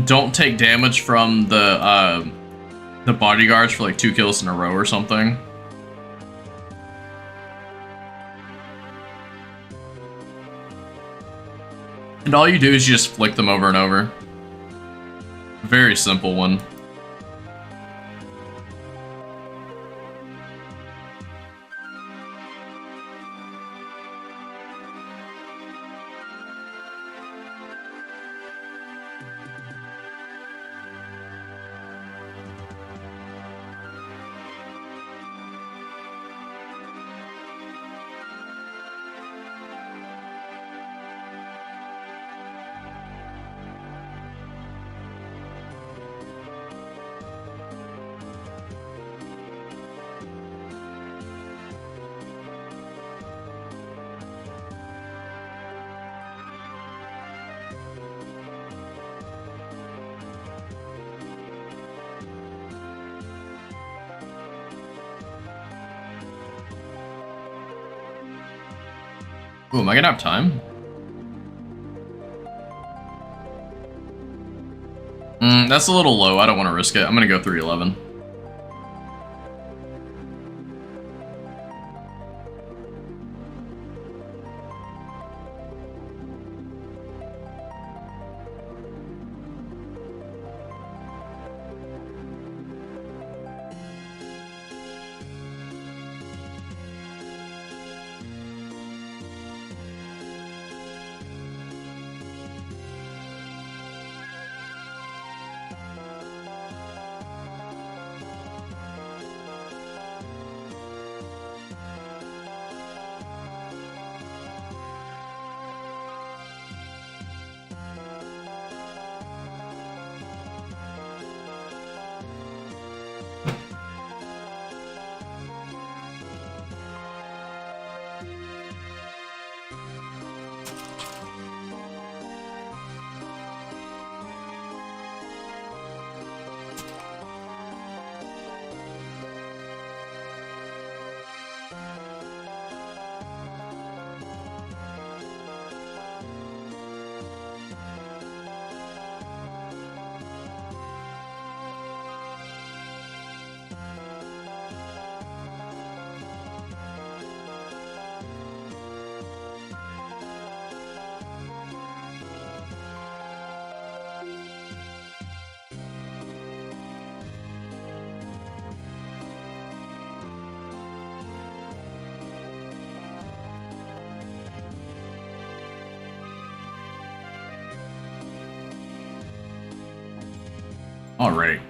don't take damage from the bodyguards for, like, 2 kills in a row or something. And all you do is you just flick them over and over. Very simple one. Ooh, am I gonna have time? That's a little low. I don't want to risk it. I'm gonna go 311. All right.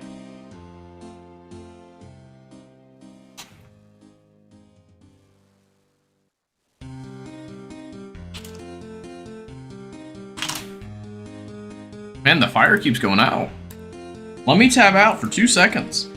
Man, the fire keeps going out. Let me tab out for 2 seconds.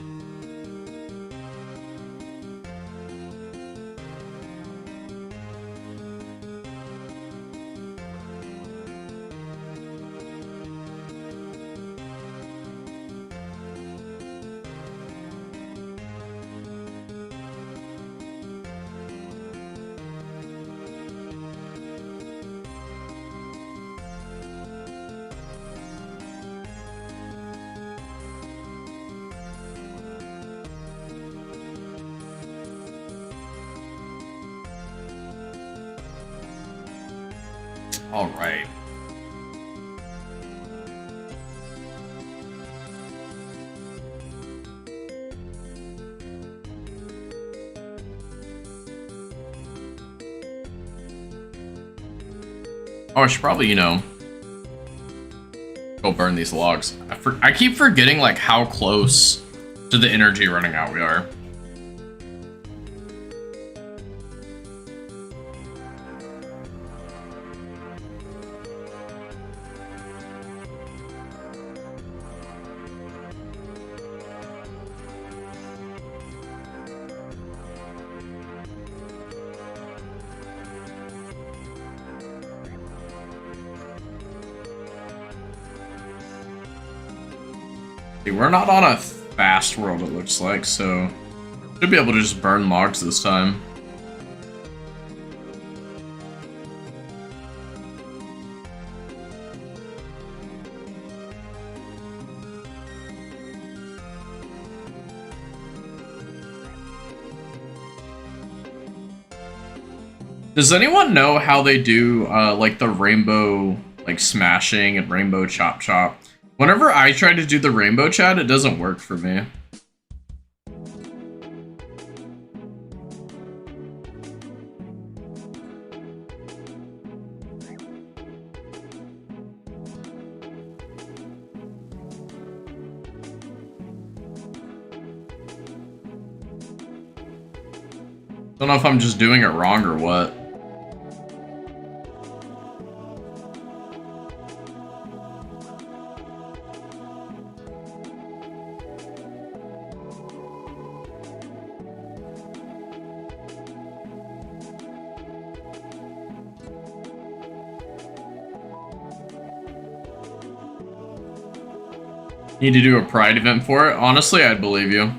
All right. Oh, I should probably, you know, go burn these logs. I keep forgetting, like, how close to the energy running out we are. We're not on a fast world, it looks like, so should be able to just burn logs this time. Does anyone know how they do like the rainbow like smashing and rainbow chop chop? Whenever I try to do the rainbow chat, it doesn't work for me. Don't know if I'm just doing it wrong or what. Need to do a pride event for it? Honestly, I'd believe you.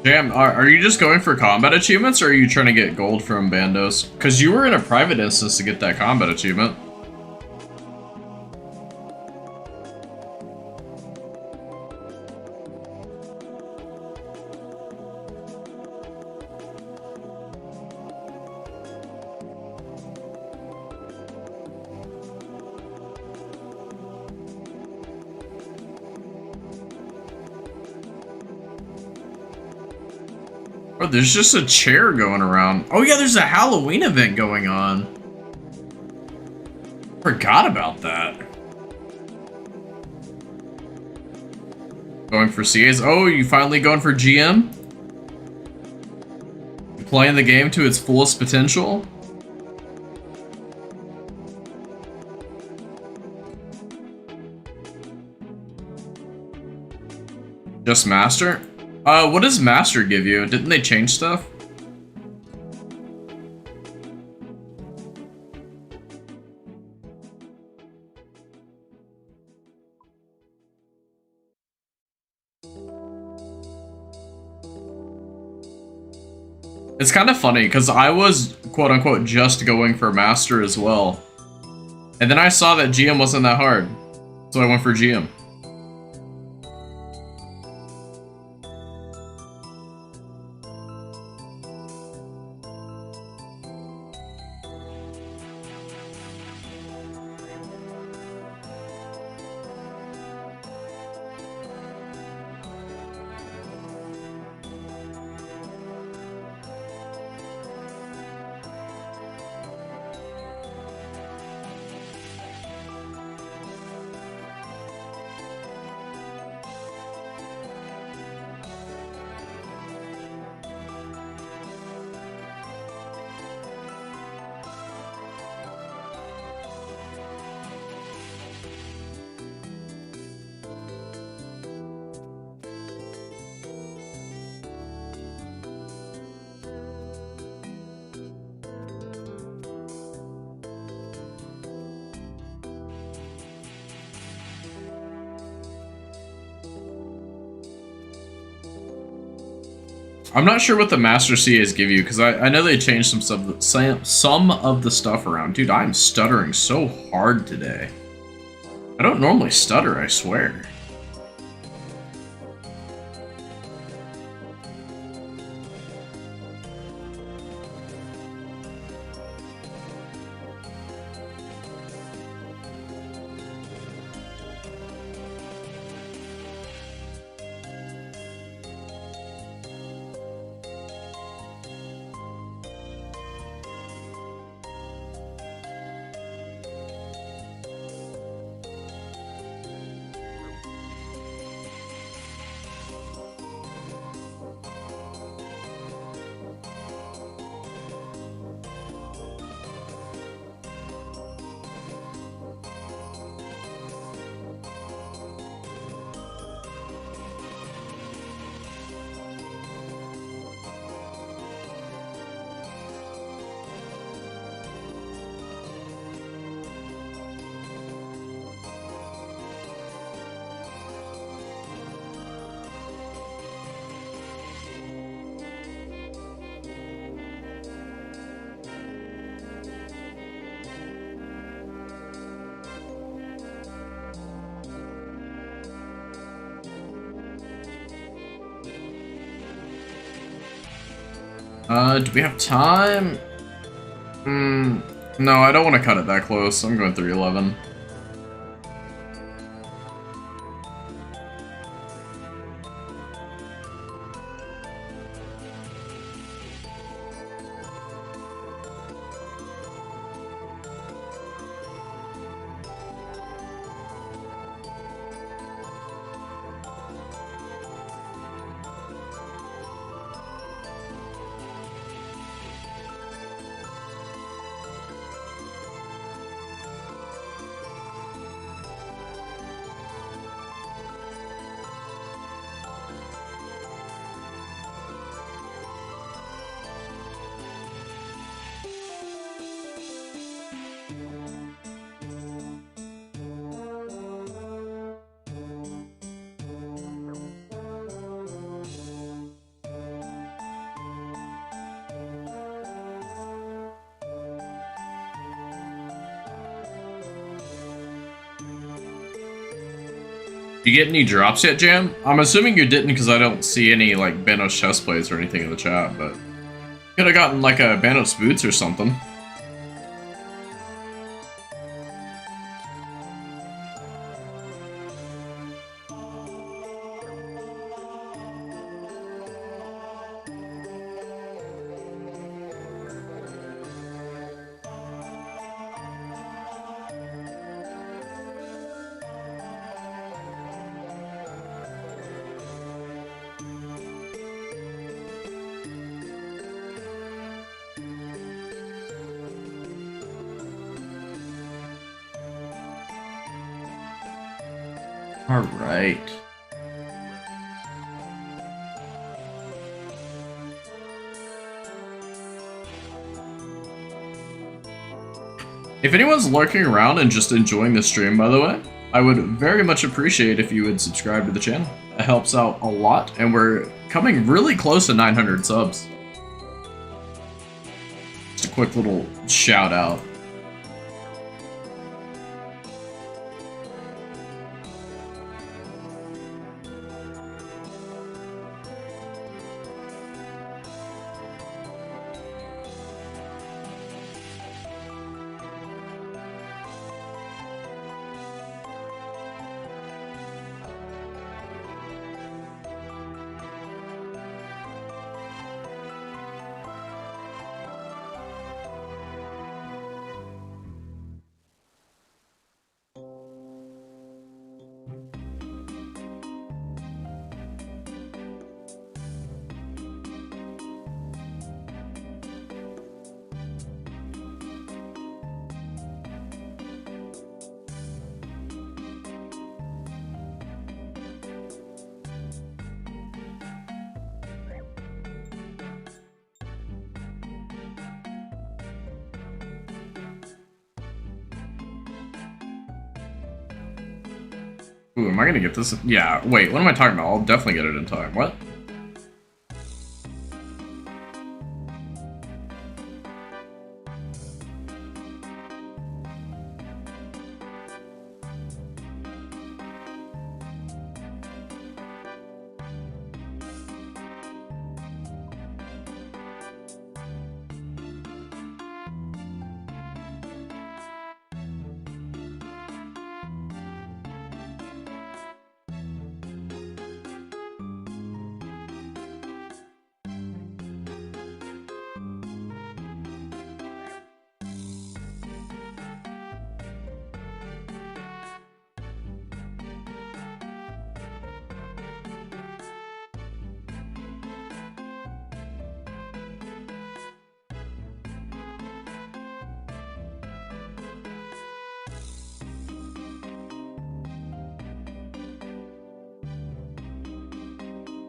Jam, are you just going for combat achievements, or are you trying to get gold from Bandos? Because you were in a private instance to get that combat achievement. Oh, there's just a chair going around. Oh yeah, there's a Halloween event going on. Forgot about that. Going for CAs. Oh, you finally going for GM? Playing the game to its fullest potential? Just Master? What does Master give you? Didn't they change stuff? It's kind of funny, because I was, quote-unquote, just going for Master as well. And then I saw that GM wasn't that hard, so I went for GM. I'm not sure what the Master CAs give you, because I know they changed some of the stuff around. Dude, I'm stuttering so hard today. I don't normally stutter, I swear. Do we have time? No, I don't want to cut it that close. I'm going 311. You get any drops yet, Jam? I'm assuming you didn't because I don't see any, like, Banos chest plates or anything in the chat, but... Could have gotten, like, a Banos boots or something. All right. If anyone's lurking around and just enjoying the stream, by the way, I would very much appreciate if you would subscribe to the channel. It helps out a lot, and we're coming really close to 900 subs. Just a quick little shout out. Ooh, am I gonna get this? Yeah, wait, what am I talking about? I'll definitely get it in time. What?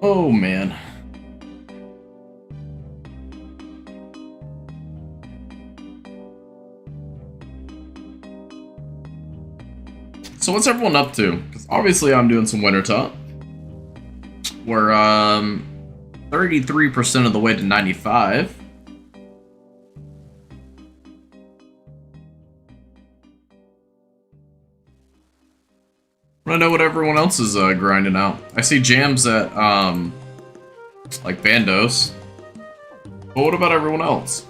Oh, man. So what's everyone up to? Because obviously I'm doing some winter top. We're 33% of the way to 95. I want to know what everyone else is grinding out. I see jams at like Bandos. But what about everyone else?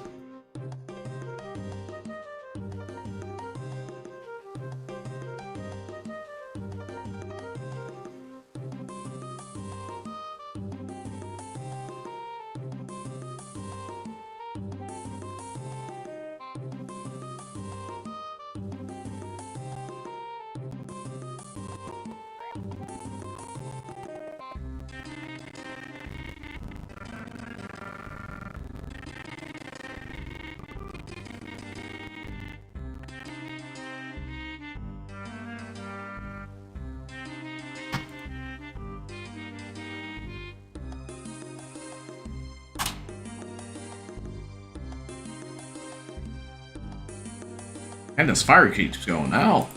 And this fire keeps going out.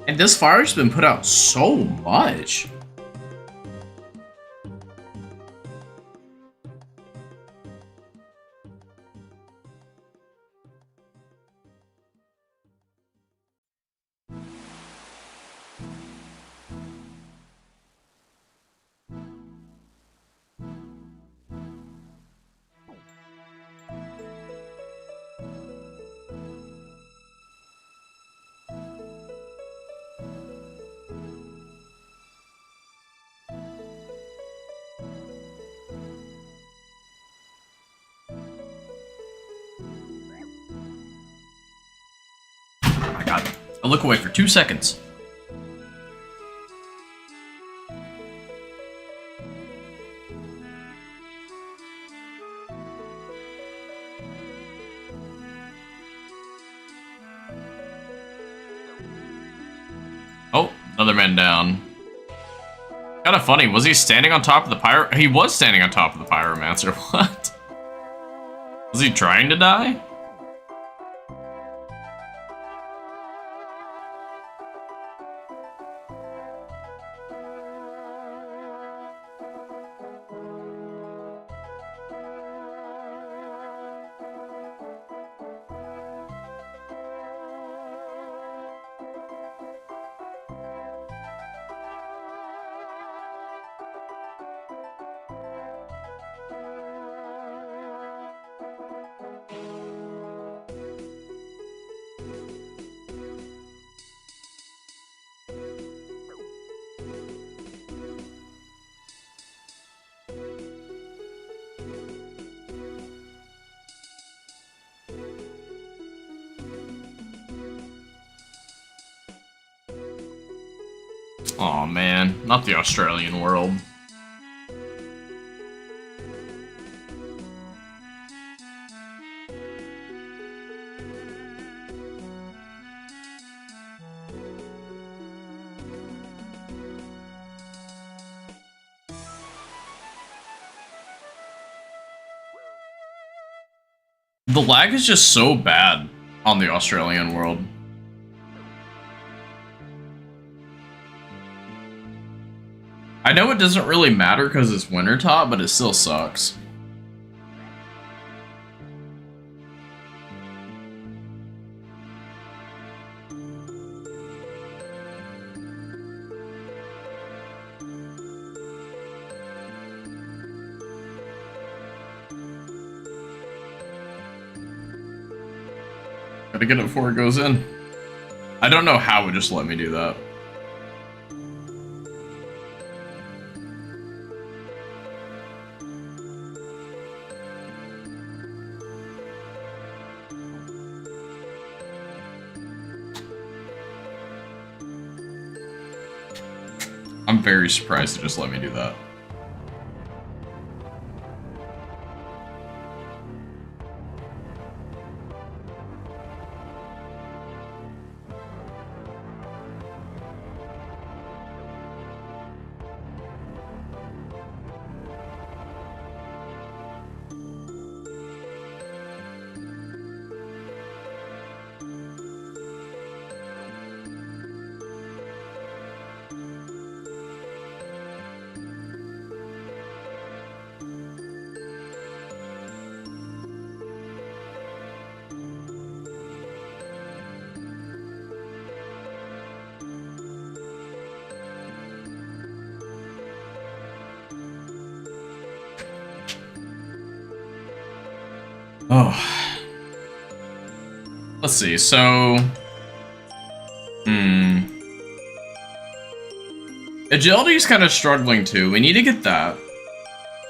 And this fire's been put out so much. god. I look away for 2 seconds. Oh, another man down. Kinda funny, was he standing on top of the pyro? He was standing on top of the pyromancer, what? Was he trying to die? Aw, man. Not the Australian world. The lag is just so bad on the Australian world. I know it doesn't really matter because it's wintertop, but it still sucks. Gotta get it before it goes in. I don't know how it just let me do that. I'm very surprised it just let me do that. Oh. Let's see, so... Agility's kind of struggling too. We need to get that.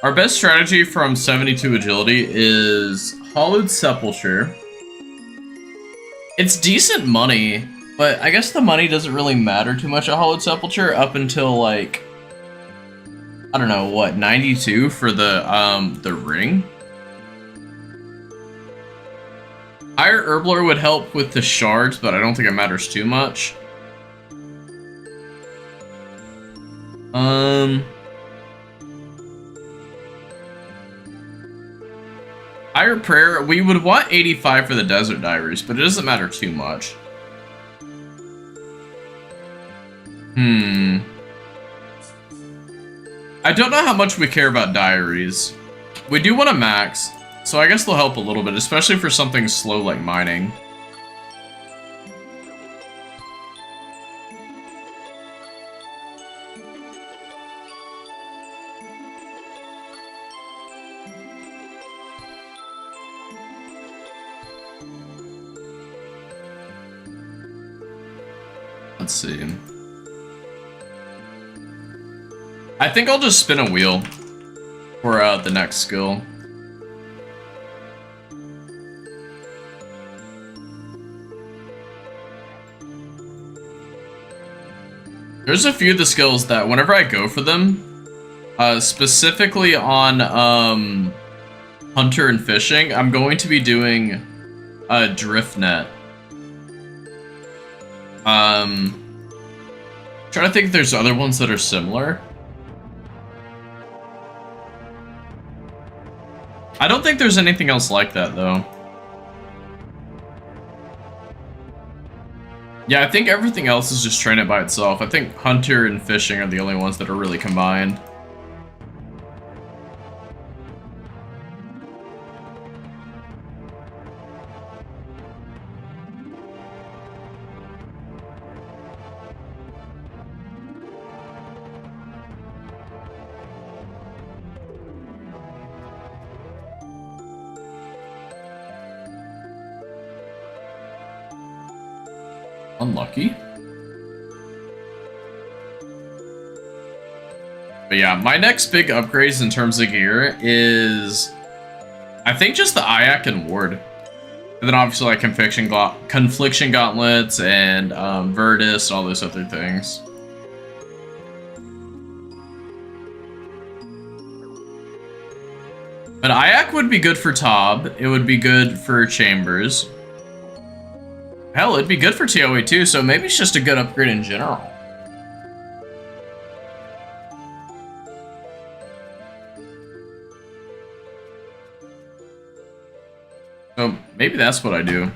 Our best strategy from 72 agility is Hollowed Sepulture. It's decent money, but I guess the money doesn't really matter too much at Hollowed Sepulture up until like... I don't know, what, 92 for the ring? Higher Herblore would help with the shards, but I don't think it matters too much. Higher Prayer, we would want 85 for the Desert Diaries, but it doesn't matter too much. I don't know how much we care about diaries. We do want to max, so I guess they'll help a little bit, especially for something slow like mining. Let's see. I think I'll just spin a wheel for the next skill. There's a few of the skills that whenever I go for them, specifically on hunter and fishing, I'm going to be doing a drift net. Trying to think if there's other ones that are similar. I don't think there's anything else like that, though. Yeah, I think everything else is just train it by itself. I think hunter and fishing are the only ones that are really combined. Unlucky. But yeah, my next big upgrades in terms of gear is, I think, just the Ayak and Ward. And then obviously like Confliction Gauntlets and Virtus, all those other things. But Ayak would be good for Tob. It would be good for Chambers. Hell, it'd be good for TOA too, so maybe it's just a good upgrade in general. So maybe that's what I do.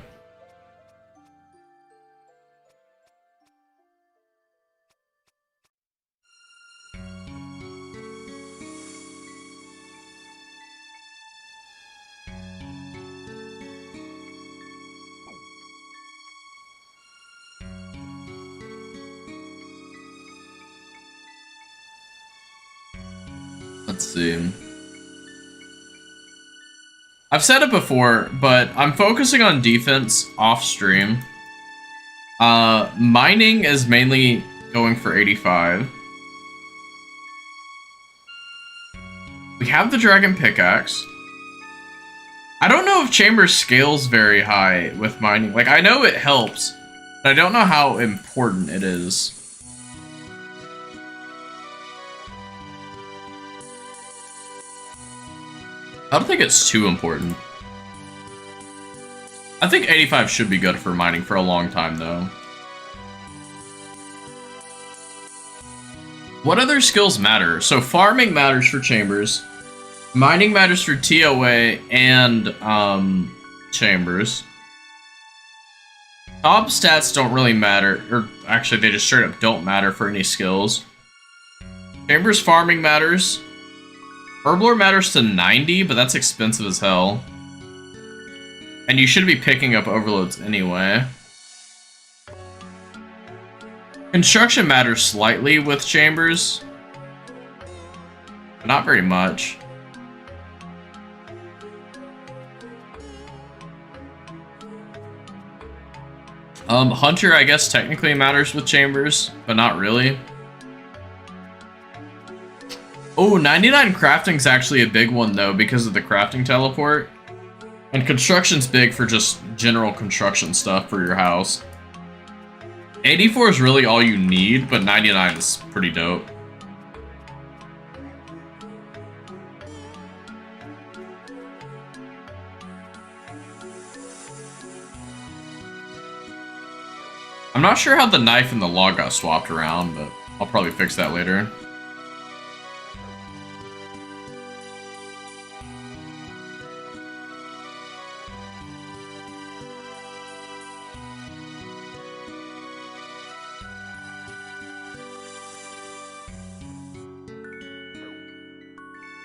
Let's see. I've said it before, but I'm focusing on defense off stream. Mining is mainly going for 85. We have the Dragon Pickaxe. I don't know if Chambers scales very high with mining. Like, I know it helps, but I don't know how important it is. I don't think it's too important. I think 85 should be good for mining for a long time, though. What other skills matter? So farming matters for Chambers. Mining matters for TOA and Chambers. Top stats don't really matter, or actually they just straight up don't matter for any skills. Chambers farming matters. Herblore matters to 90, but that's expensive as hell. And you should be picking up overloads anyway. Construction matters slightly with Chambers, but not very much. Hunter, I guess, technically matters with Chambers, but not really. Oh, 99 crafting's actually a big one, though, because of the crafting teleport. And construction's big for just general construction stuff for your house. 84 is really all you need, but 99 is pretty dope. I'm not sure how the knife and the log got swapped around, but I'll probably fix that later.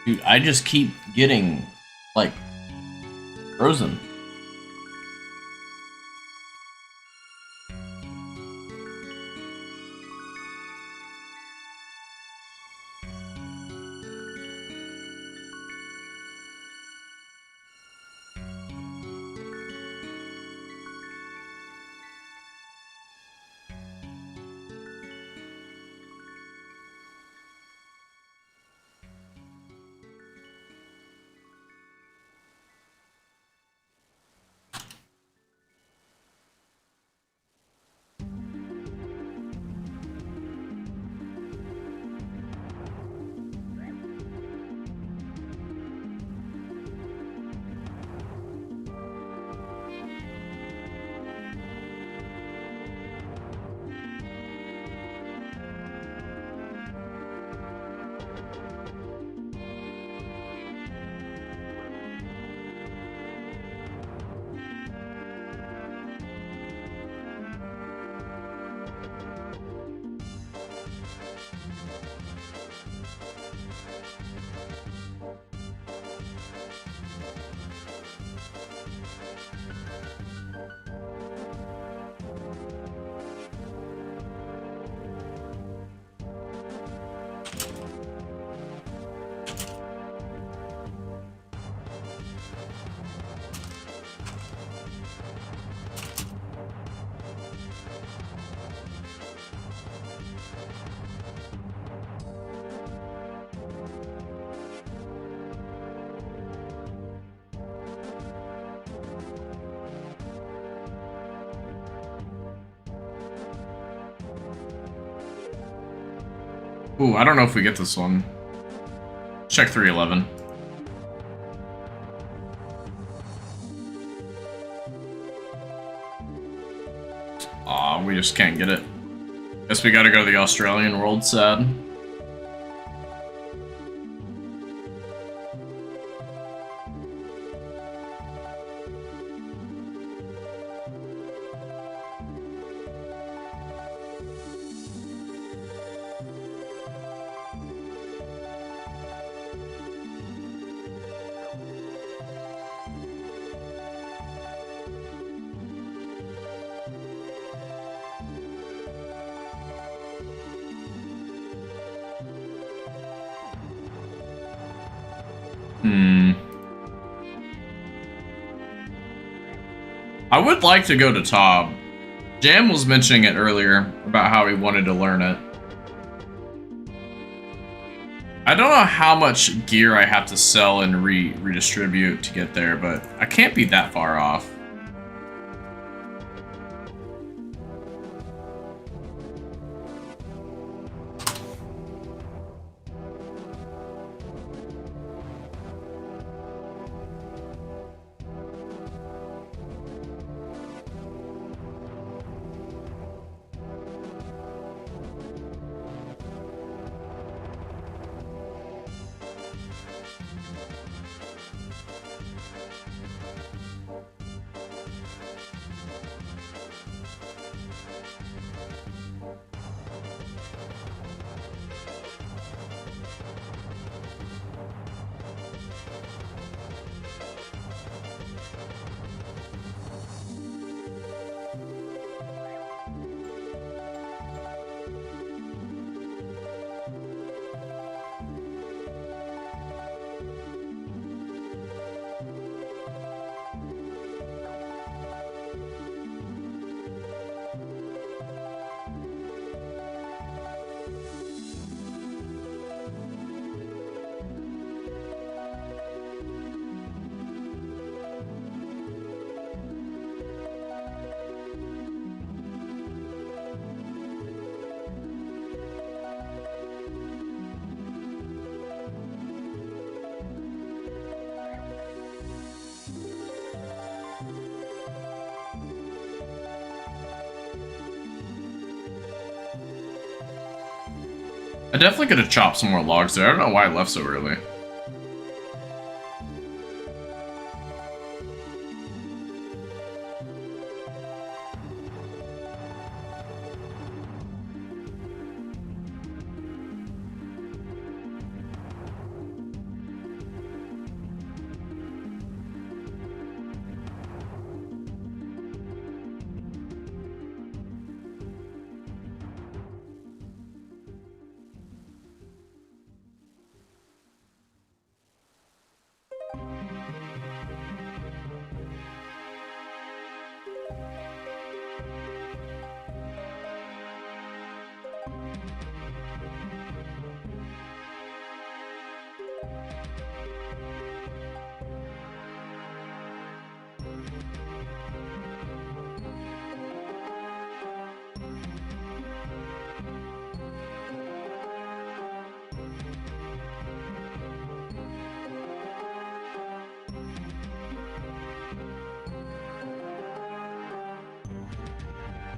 Dude, I just keep getting, like, frozen. Ooh, I don't know if we get this one. Check 311. Aw, we just can't get it. Guess we gotta go to the Australian world, sad. I would like to go to Tob. Jam was mentioning it earlier about how he wanted to learn it. I don't know how much gear I have to sell and redistribute to get there, but I can't be that far off. I definitely could have chopped some more logs there. I don't know why I left so early.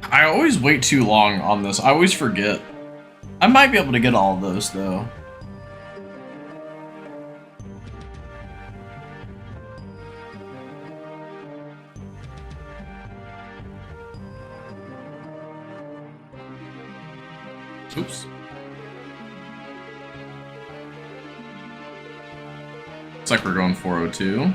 I always wait too long on this. I always forget. I might be able to get all of those, though. Oops. Looks like we're going 402.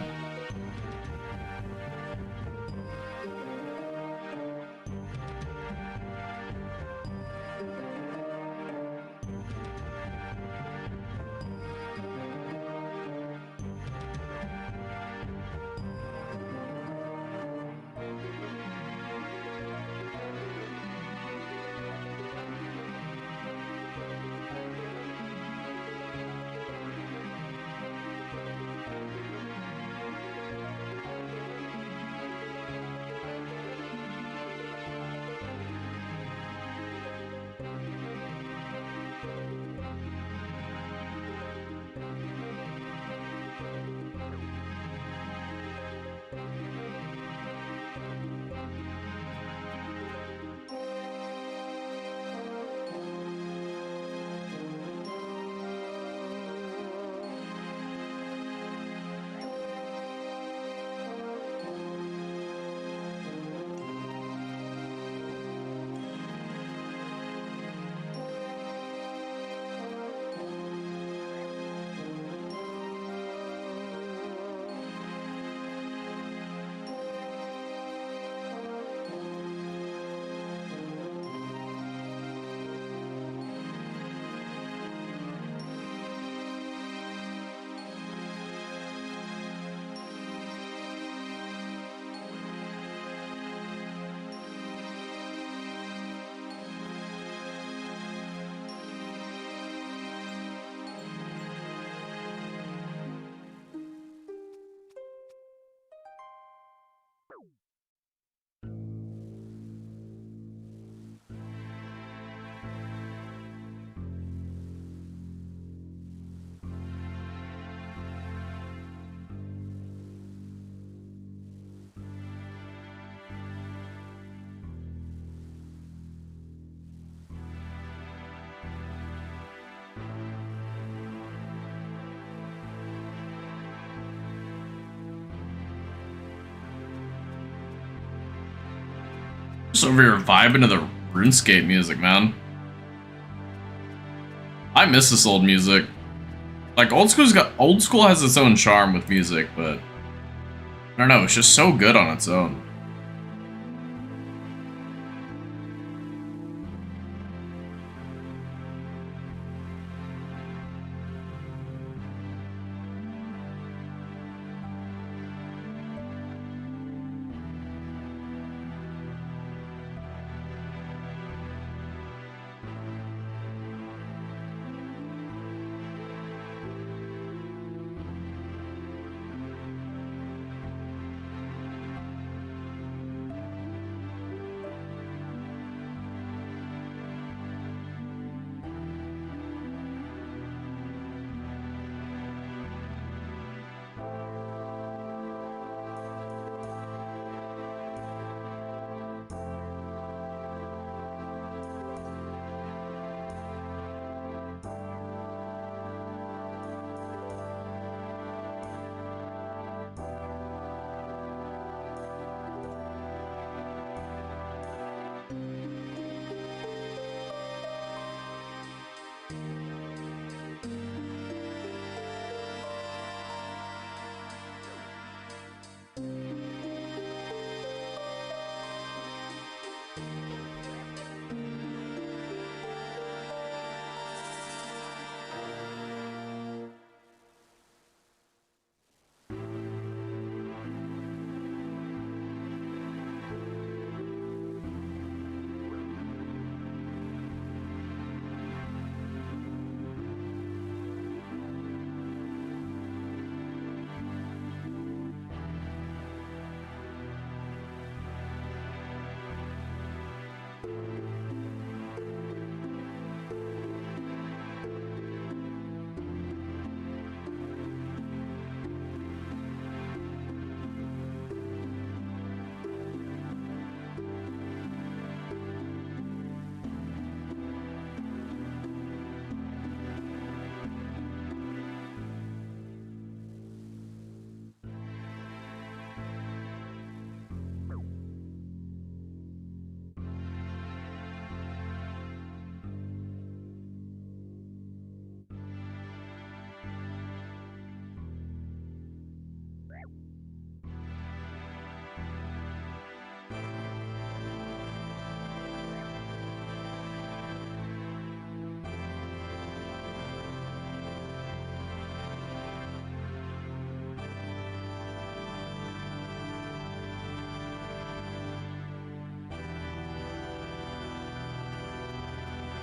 Just over here vibing to the RuneScape music, man. I miss this old music. Like old school has its own charm with music, but I don't know, it's just so good on its own.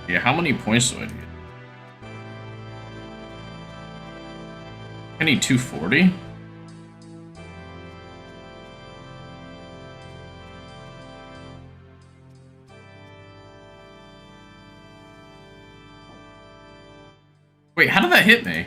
Yeah, how many points do I need? I need 240? Wait, how did that hit me?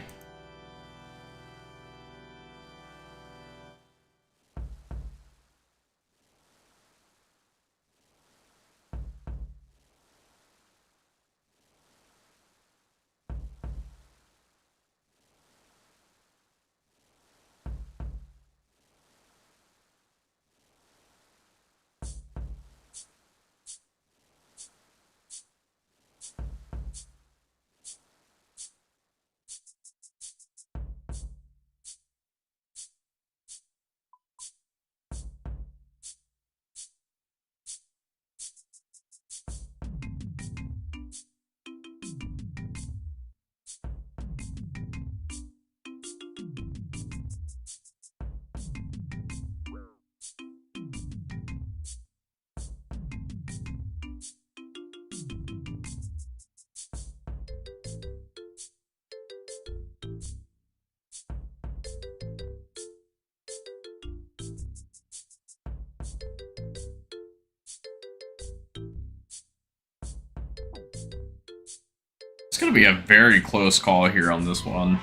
It's gonna be a very close call here on this one.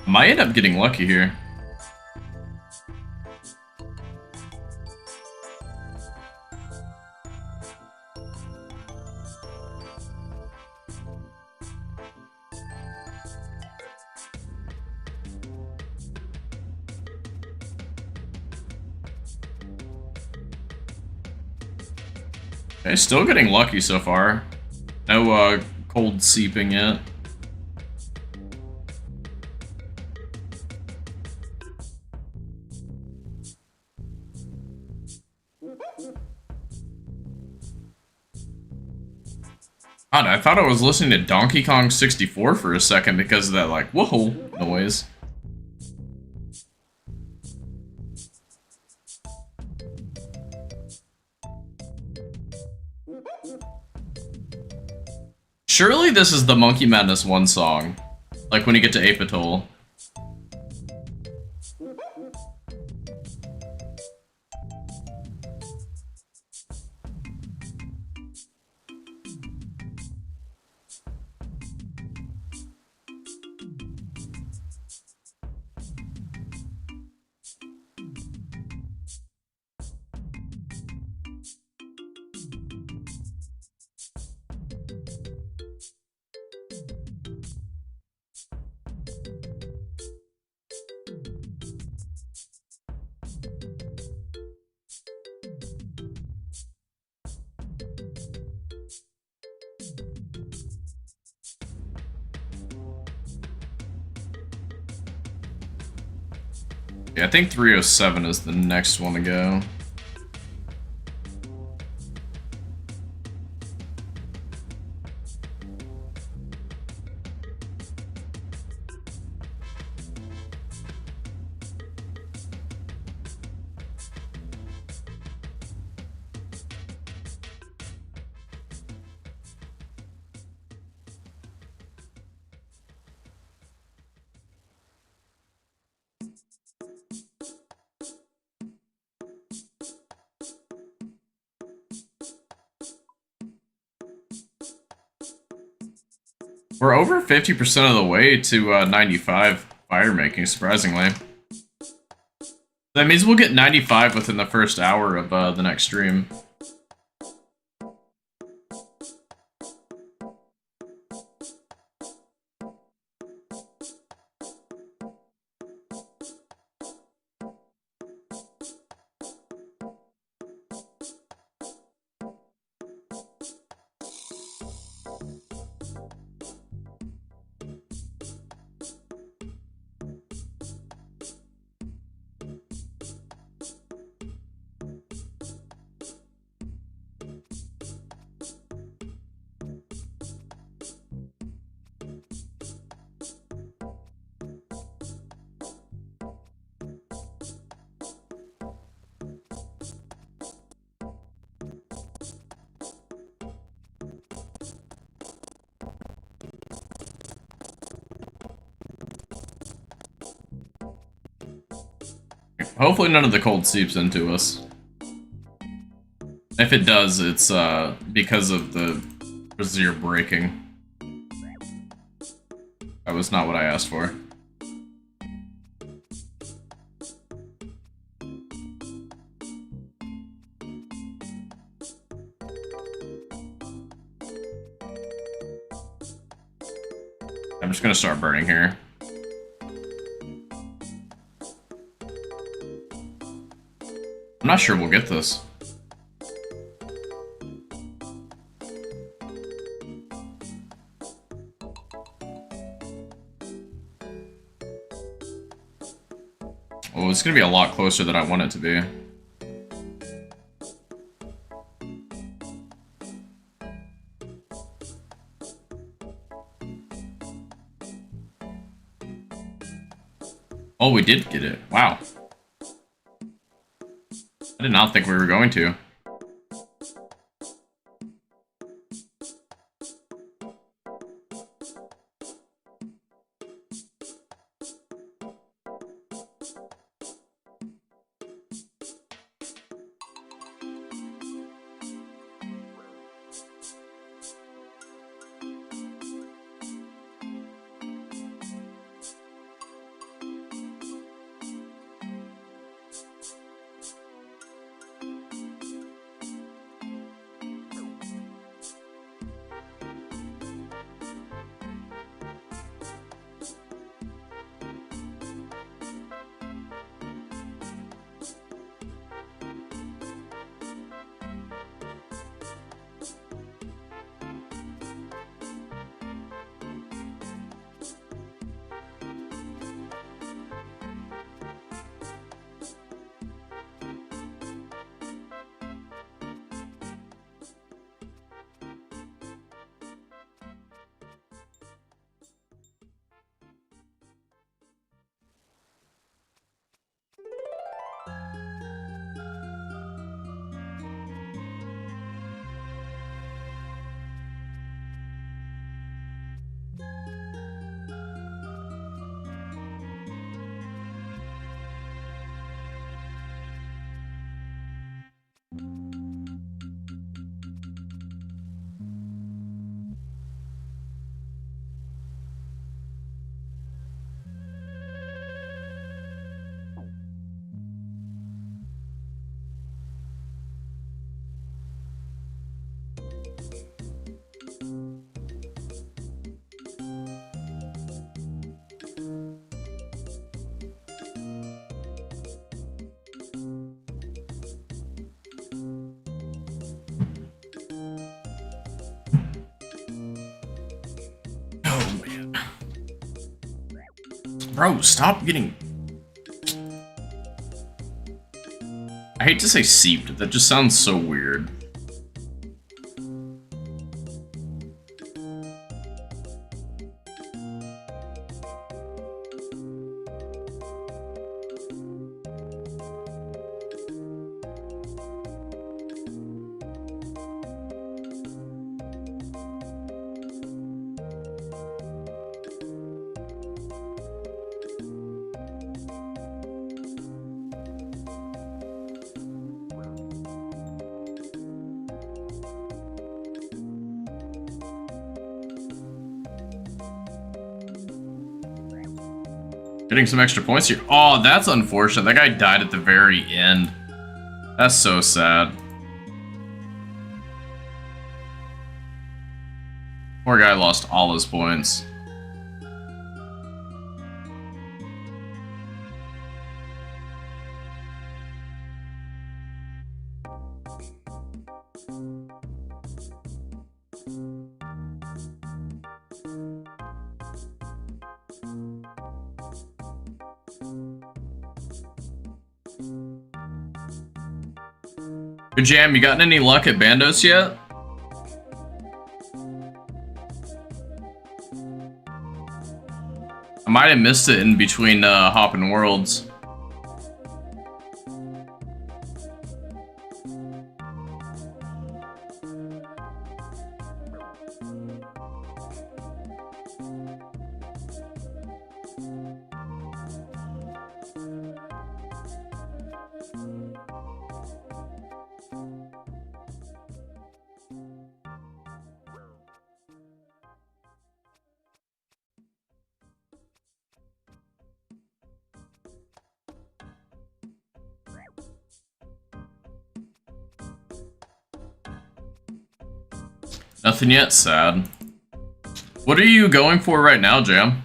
Might end up getting lucky here. Okay, still getting lucky so far. No cold seeping yet. God, I thought I was listening to Donkey Kong 64 for a second because of that, like, whoa noise. Surely this is the Monkey Madness 1 song. Like when you get to Apatow. Yeah, I think 307 is the next one to go. We're over 50% of the way to 95 fire making, surprisingly. That means we'll get 95 within the first hour of the next stream. Hopefully none of the cold seeps into us. If it does, it's because of the brazier breaking. That was not what I asked for. I'm just gonna start burning here. I'm not sure we'll get this. Oh, it's gonna be a lot closer than I want it to be. Oh, we did get it. Wow. I did not think we were going to. Bro, stop getting... I hate to say seeped. That just sounds so weird. Getting some extra points here. Oh, that's unfortunate. That guy died at the very end. That's so sad. Poor guy lost all his points. Good Jam, you gotten any luck at Bandos yet? I might have missed it in between hopping worlds. Nothing yet, sad. What are you going for right now, Jam?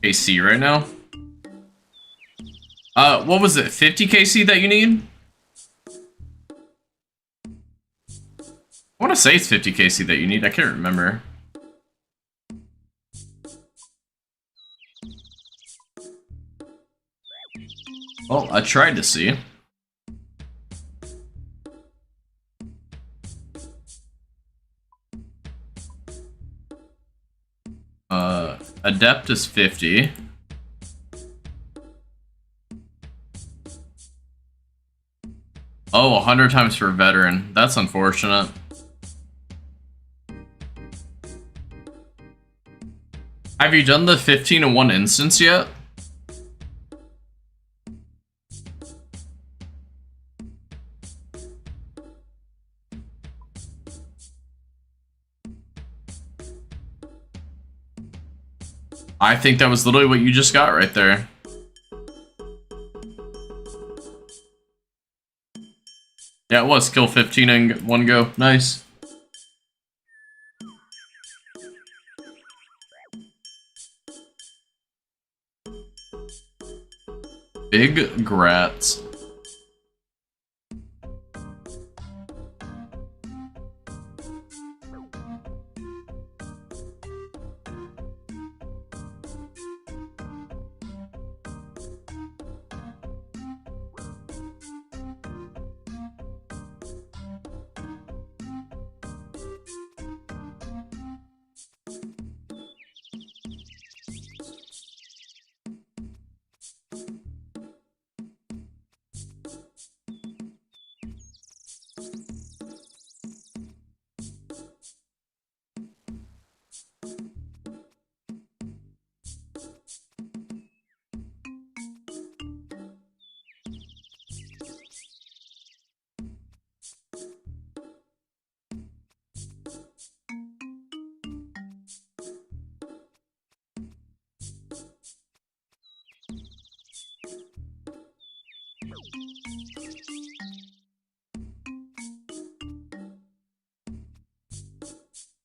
KC right now. What was it? 50 KC that you need? I want to say it's 50 KC that you need. I can't remember. Well, I tried to see. Adept is 50. Oh, 100 times for veteran. That's unfortunate. Have you done the 15 in one instance yet? I think that was literally what you just got right there. Yeah, it was. Kill 15 in one go. Nice. Big grats.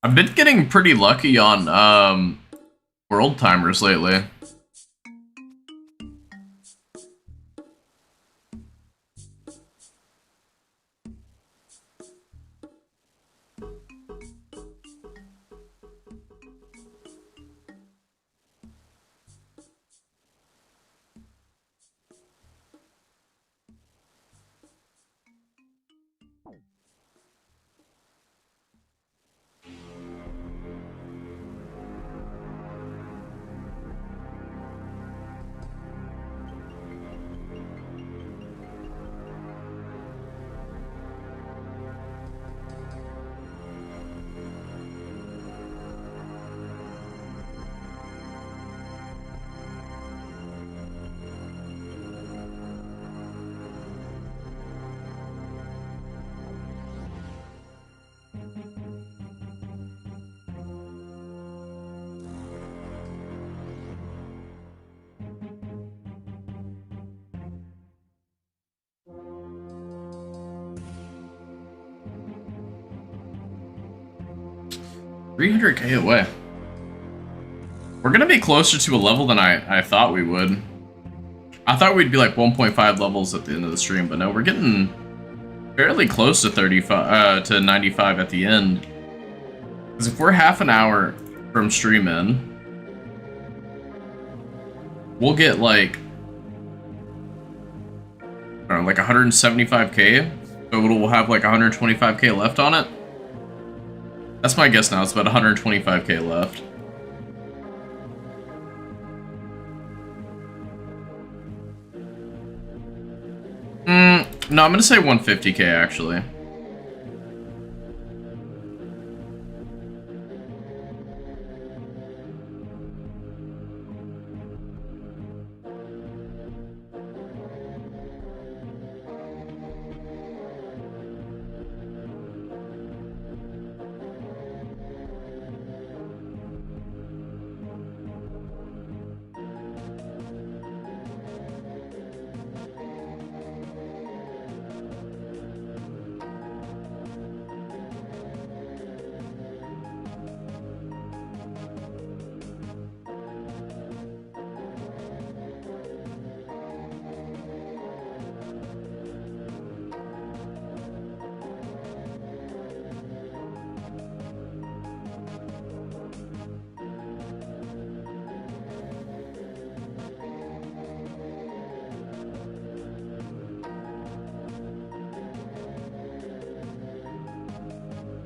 I've been getting pretty lucky on world timers lately. $300K away. We're gonna be closer to a level than I thought we would. I thought we'd be like 1.5 levels at the end of the stream, but no, we're getting fairly close to 35 to 95 at the end. Because if we're half an hour from stream in, we'll get like, I don't know, like 175K. So we'll have like 125K left on it. That's my guess now. It's about 125K left. No, I'm gonna say 150K actually.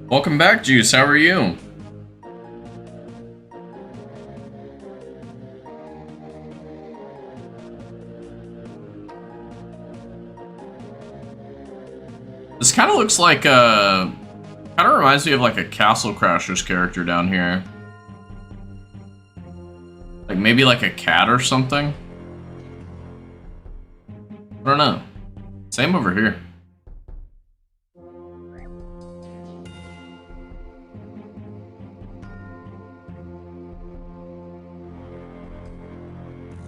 Welcome back, Juice. How are you? This kind of looks like kind of reminds me of like a Castle Crashers character down here. Like maybe like a cat or something. I don't know. Same over here.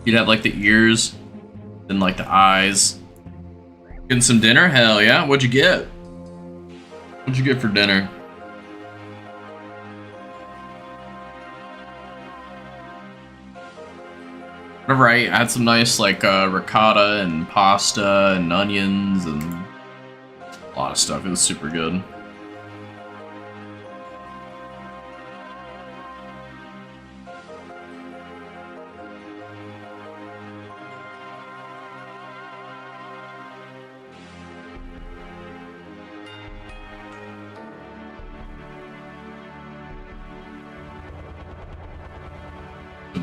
You'd have like the ears and like the eyes. Getting some dinner? Hell yeah. What'd you get? What'd you get for dinner? Whenever I had some nice like ricotta and pasta and onions and a lot of stuff. It was super good.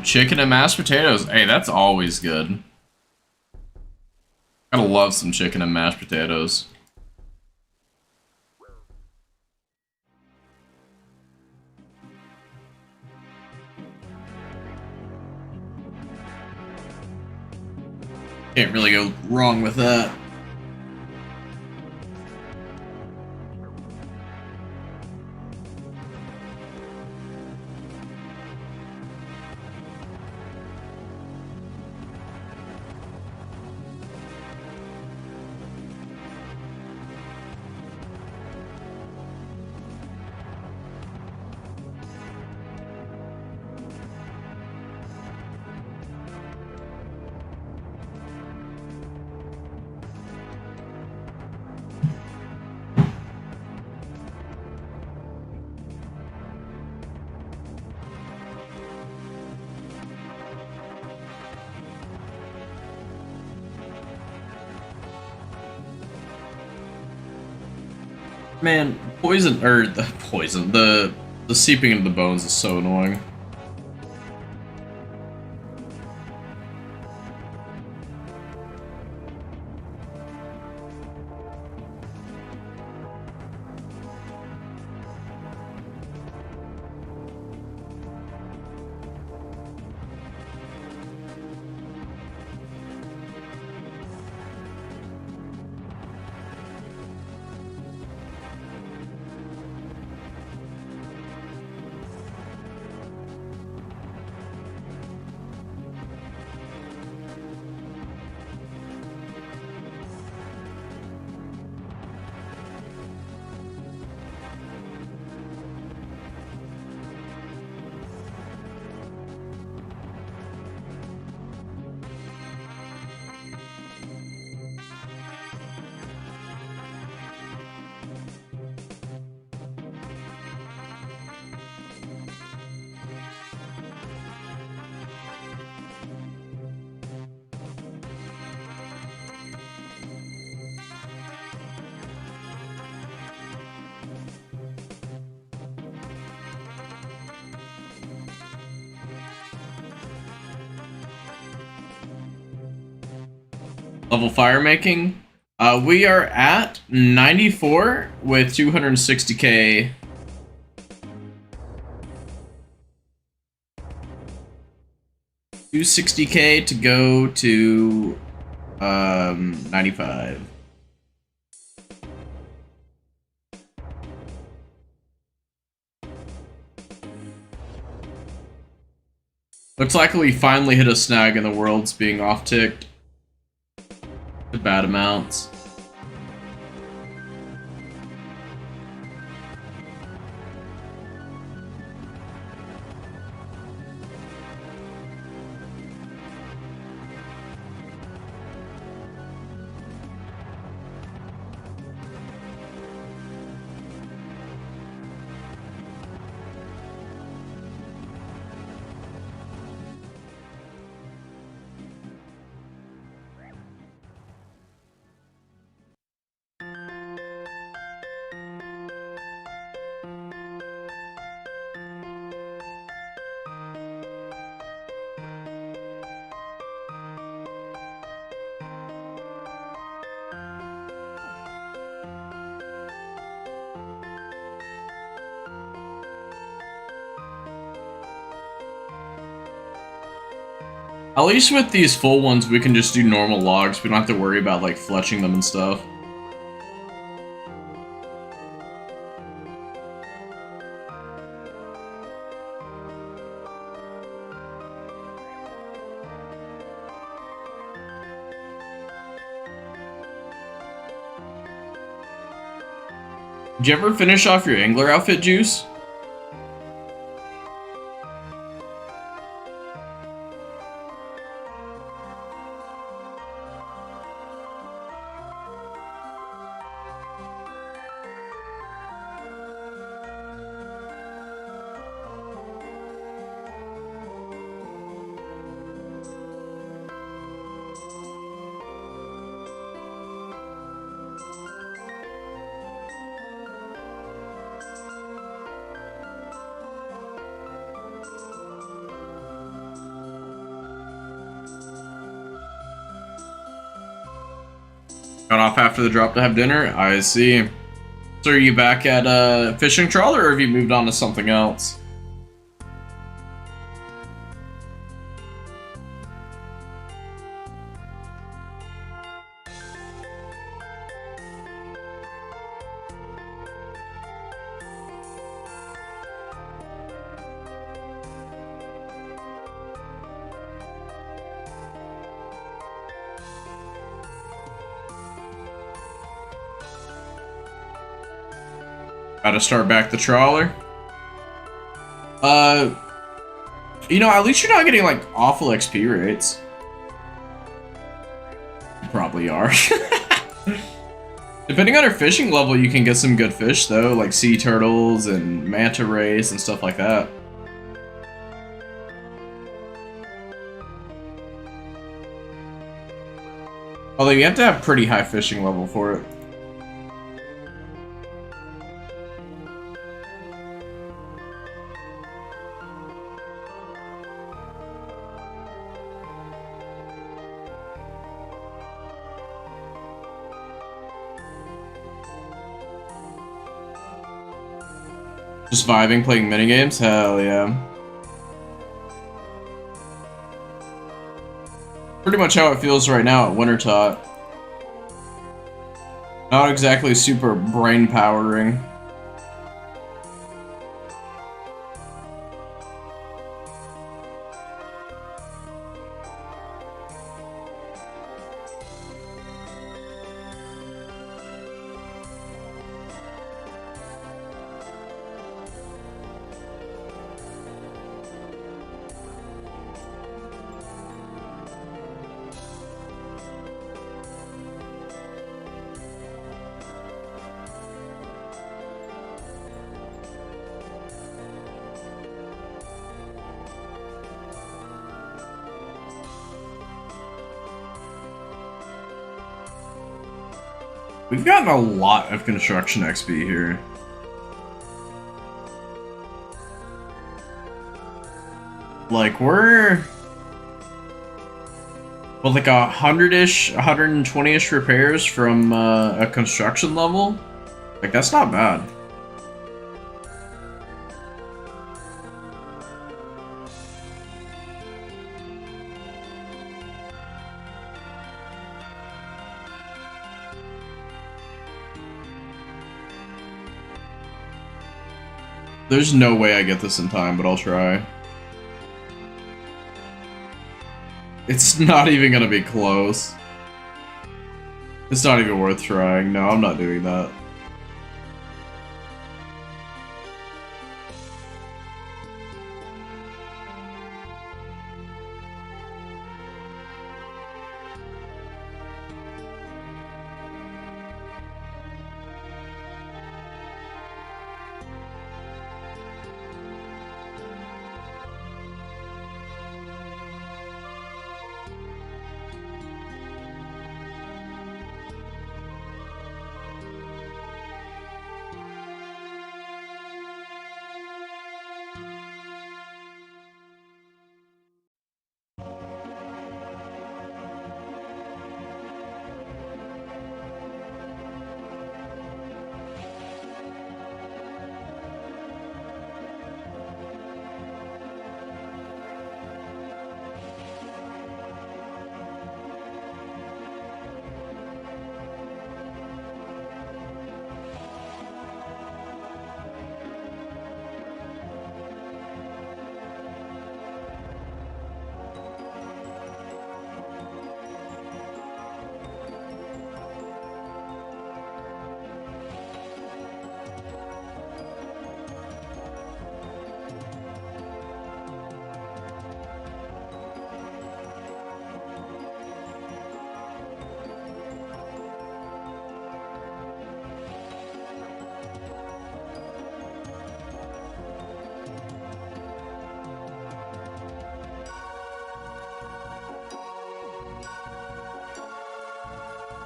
Chicken and mashed potatoes. Hey, that's always good. Gotta love some chicken and mashed potatoes. Can't really go wrong with that. Man, the seeping into the bones is so annoying. Level fire making. We are at 94 with 260k. $260k to go to 95. Looks like we finally hit a snag in the world's being off-ticked. Bad amounts. At least with these full ones, we can just do normal logs. We don't have to worry about, like, fletching them and stuff. Did you ever finish off your angler outfit, Juice? Got off after the drop to have dinner? I see. So are you back at fishing trawler, or have you moved on to something else? Gotta start back the trawler. You know, at least you're not getting, like, awful XP rates. You probably are. Depending on your fishing level, you can get some good fish, though, like sea turtles and manta rays and stuff like that. Although you have to have pretty high fishing level for it. Just vibing, playing minigames? Hell yeah. Pretty much how it feels right now at Wintertot. Not exactly super brain powering. We've gotten a lot of construction XP here. Like, we're... well, like 100-ish, 120-ish repairs from a construction level. Like, that's not bad. There's no way I get this in time, but I'll try. It's not even gonna be close. It's not even worth trying. No, I'm not doing that.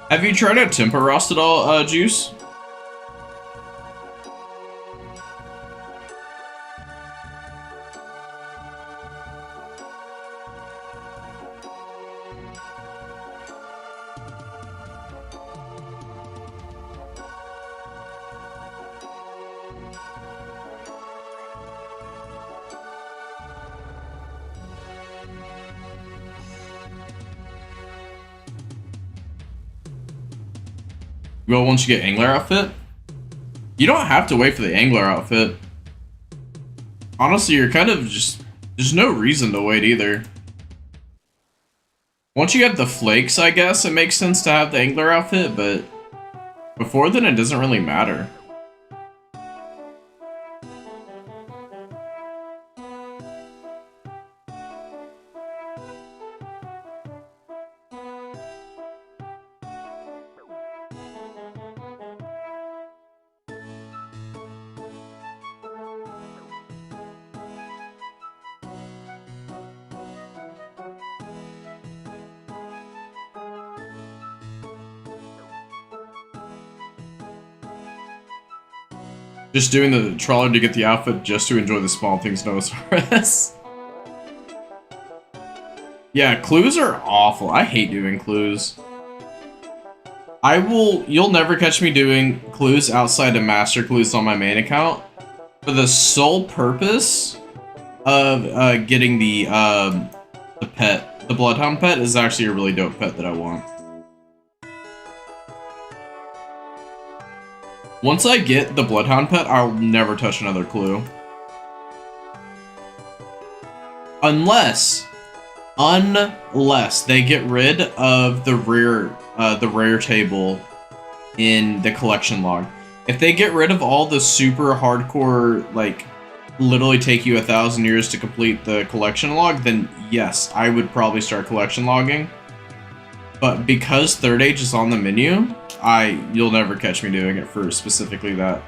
Have you tried out Temper Rust at all, Juice? Well, once you get Angler outfit, you don't have to wait for the Angler outfit. Honestly, you're kind of just... There's no reason to wait either. Once you get the flakes, I guess, it makes sense to have the Angler outfit, but before then, it doesn't really matter. Just doing the trawler to get the outfit just to enjoy the small things, no SRS. Yeah, clues are awful. I hate doing clues. You'll never catch me doing clues outside of master clues on my main account for the sole purpose of getting the pet. The Bloodhound pet is actually a really dope pet that I want. Once I get the Bloodhound pet, I'll never touch another clue. Unless they get rid of the rare table in the collection log. If they get rid of all the super hardcore, like, literally take you 1,000 years to complete the collection log, then yes, I would probably start collection logging. But because Third Age is on the menu, you'll never catch me doing it for specifically that.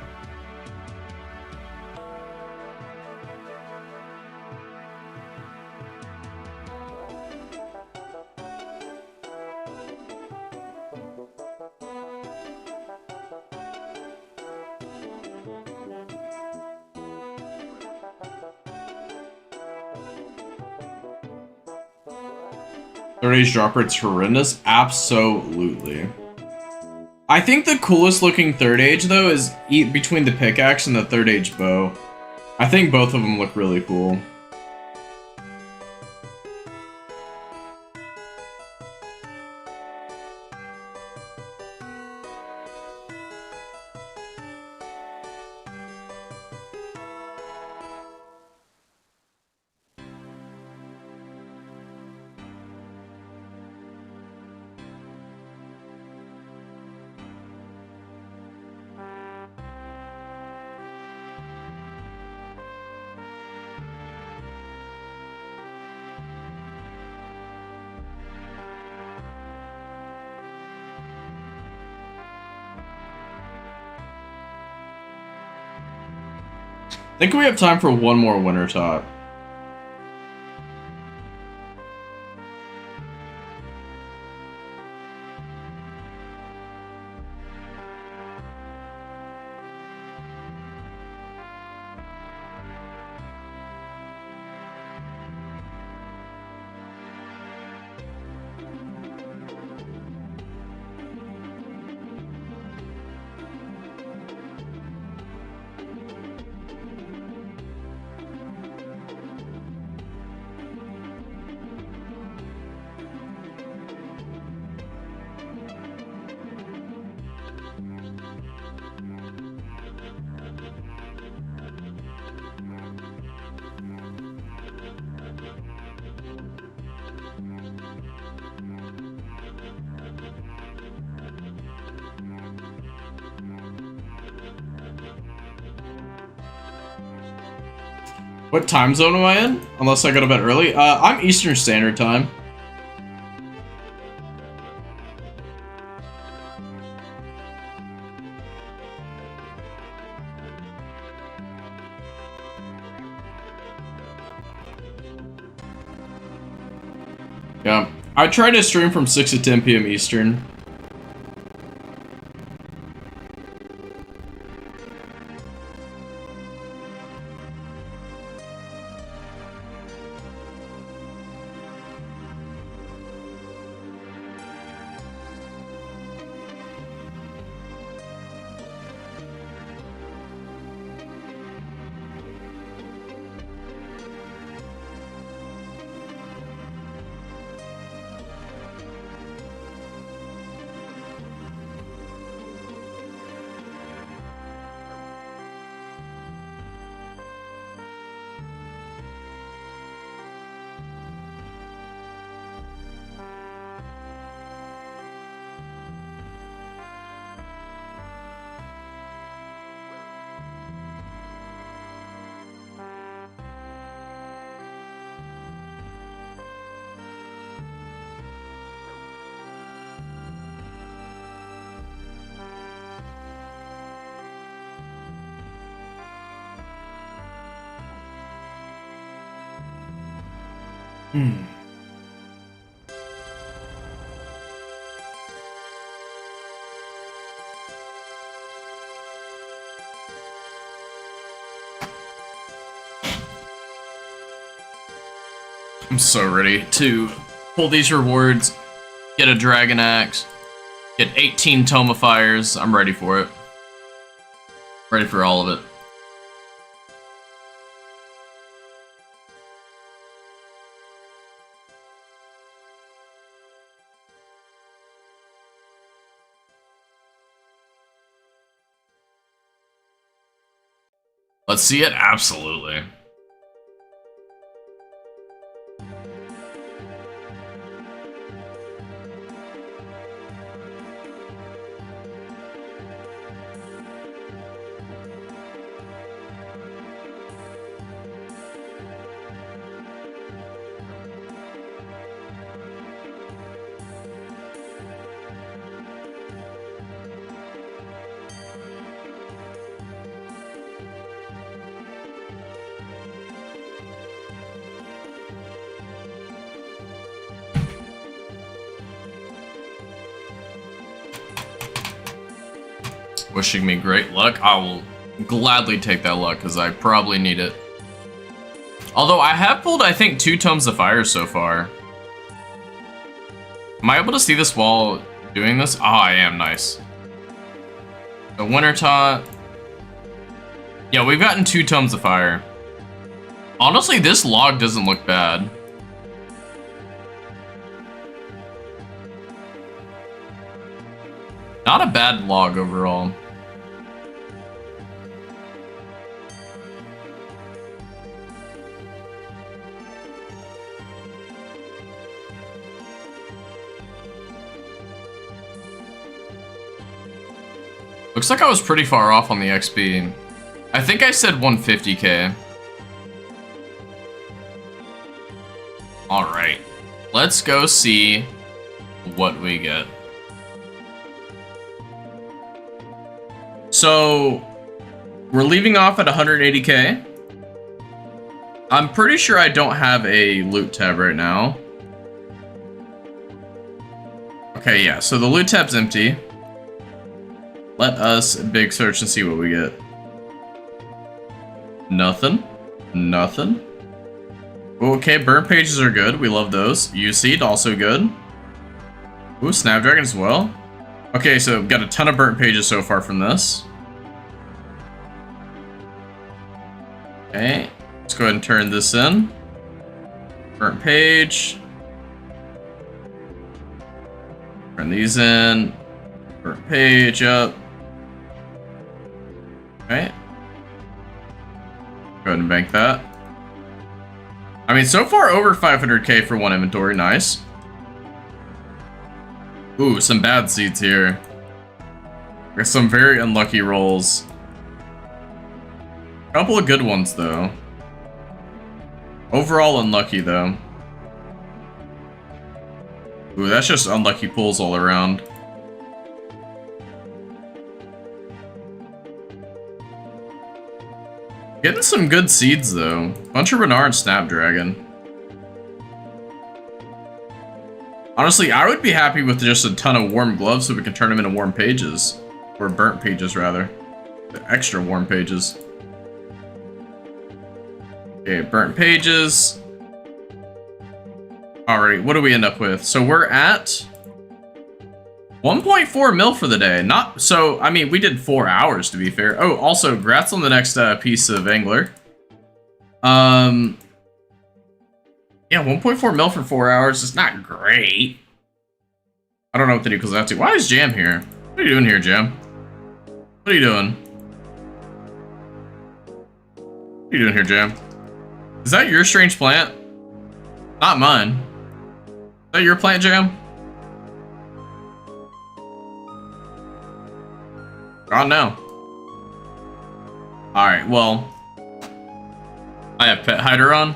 Third Age drop rate's horrendous? Absolutely. I think the coolest looking Third Age, though, is between the pickaxe and the Third Age bow. I think both of them look really cool. I think we have time for one more winter top. What time zone am I in? Unless I go to bed early? I'm Eastern Standard Time. Yeah, I try to stream from 6 to 10 p.m. Eastern. Hmm. I'm so ready to pull these rewards, get a Dragon Axe, get 18 Tome of Fires. I'm ready for it. Ready for all of it. Let's see it? Absolutely. Wishing me great luck. I will gladly take that luck because I probably need it. Although I have pulled, I think, 2 Tomes of Fire so far. Am I able to see this while doing this? Oh, I am. Nice. The Winter Tot. Yeah, we've gotten 2 Tomes of Fire. Honestly, this log doesn't look bad. Not a bad log overall. Looks like I was pretty far off on the XP. I think I said 150k. Alright. Let's go see what we get. So, we're leaving off at 180k. I'm pretty sure I don't have a loot tab right now. Okay, yeah, so the loot tab's empty. Let us big search and see what we get. Nothing. Nothing. Okay, burnt pages are good. We love those. U-Seed, also good. Ooh, Snapdragon as well. Okay, so we've got a ton of burnt pages so far from this. Okay, let's go ahead and turn this in. Burnt page. Turn these in. Burnt page up. Okay. Go ahead and bank that. I mean, so far over 500k for one inventory. Nice. Ooh, some bad seeds here. There's some very unlucky rolls. Couple of good ones, though. Overall unlucky, though. Ooh, that's just unlucky pulls all around. Getting some good seeds, though. Bunch of Renard and Snapdragon. Honestly, I would be happy with just a ton of warm gloves so we can turn them into warm pages. Or burnt pages, rather. The extra warm pages. Okay, burnt pages. Alright, what do we end up with? So we're at 1.4 mil for the day. Not so, I mean, we did 4 hours to be fair. Oh, also, congrats on the next piece of Angler. Yeah, 1.4 mil for 4 hours is not great. I don't know what that equals out to. Why is Jam here? What are you doing here, Jam? What are you doing? What are you doing here, Jam? Is that your strange plant? Not mine. Is that your plant, Jam? Oh no. Alright, well. I have Pet Hider on.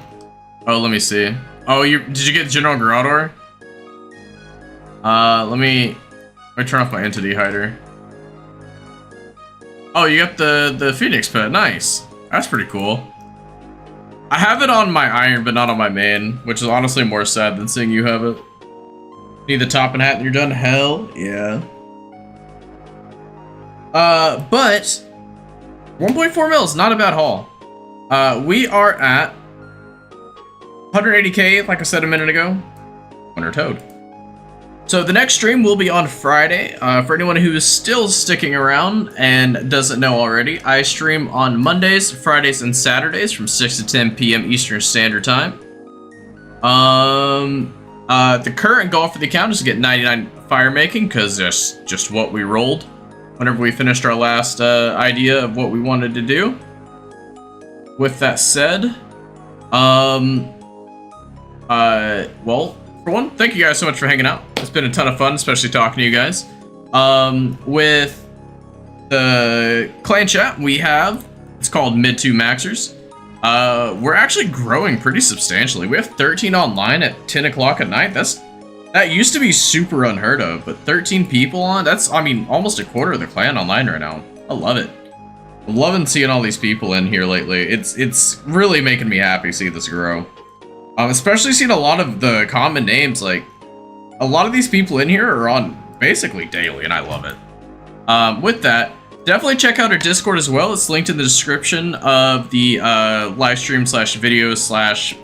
Oh, let me see. Oh, did you get General Grador? Let me turn off my Entity Hider. Oh, you got the Phoenix pet. Nice. That's pretty cool. I have it on my iron, but not on my main, which is honestly more sad than seeing you have it. Need the top and hat and you're done? Hell yeah. But 1.4 mils, not a bad haul. We are at 180k, like I said a minute ago. Winter Toad. So the next stream will be on Friday. For anyone who is still sticking around and doesn't know already, I stream on Mondays, Fridays, and Saturdays from 6 to 10 p.m. Eastern Standard Time. The current goal for the account is to get 99 fire making, because that's just what we rolled whenever we finished our last idea of what we wanted to do. With that said, well, for one, thank you guys so much for hanging out. It's been a ton of fun, especially talking to you guys. With the clan chat we have, it's called Mid-2 Maxers. We're actually growing pretty substantially. We have 13 online at 10 o'clock at night. That used to be super unheard of, but 13 people on, that's, I mean, almost a quarter of the clan online right now. I love it. I'm loving seeing all these people in here lately. It's really making me happy to see this grow. Especially seeing a lot of the common names, like, a lot of these people in here are on basically daily, and I love it. With that, definitely check out our Discord as well. It's linked in the description of the live stream slash video slash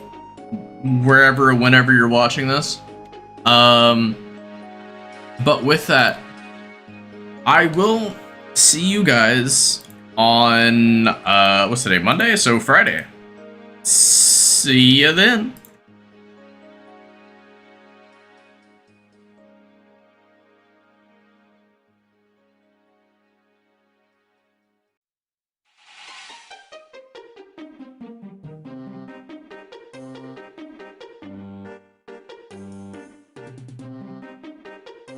wherever, whenever you're watching this. But with that, I will see you guys on, what's today, Monday? So Friday. See you then.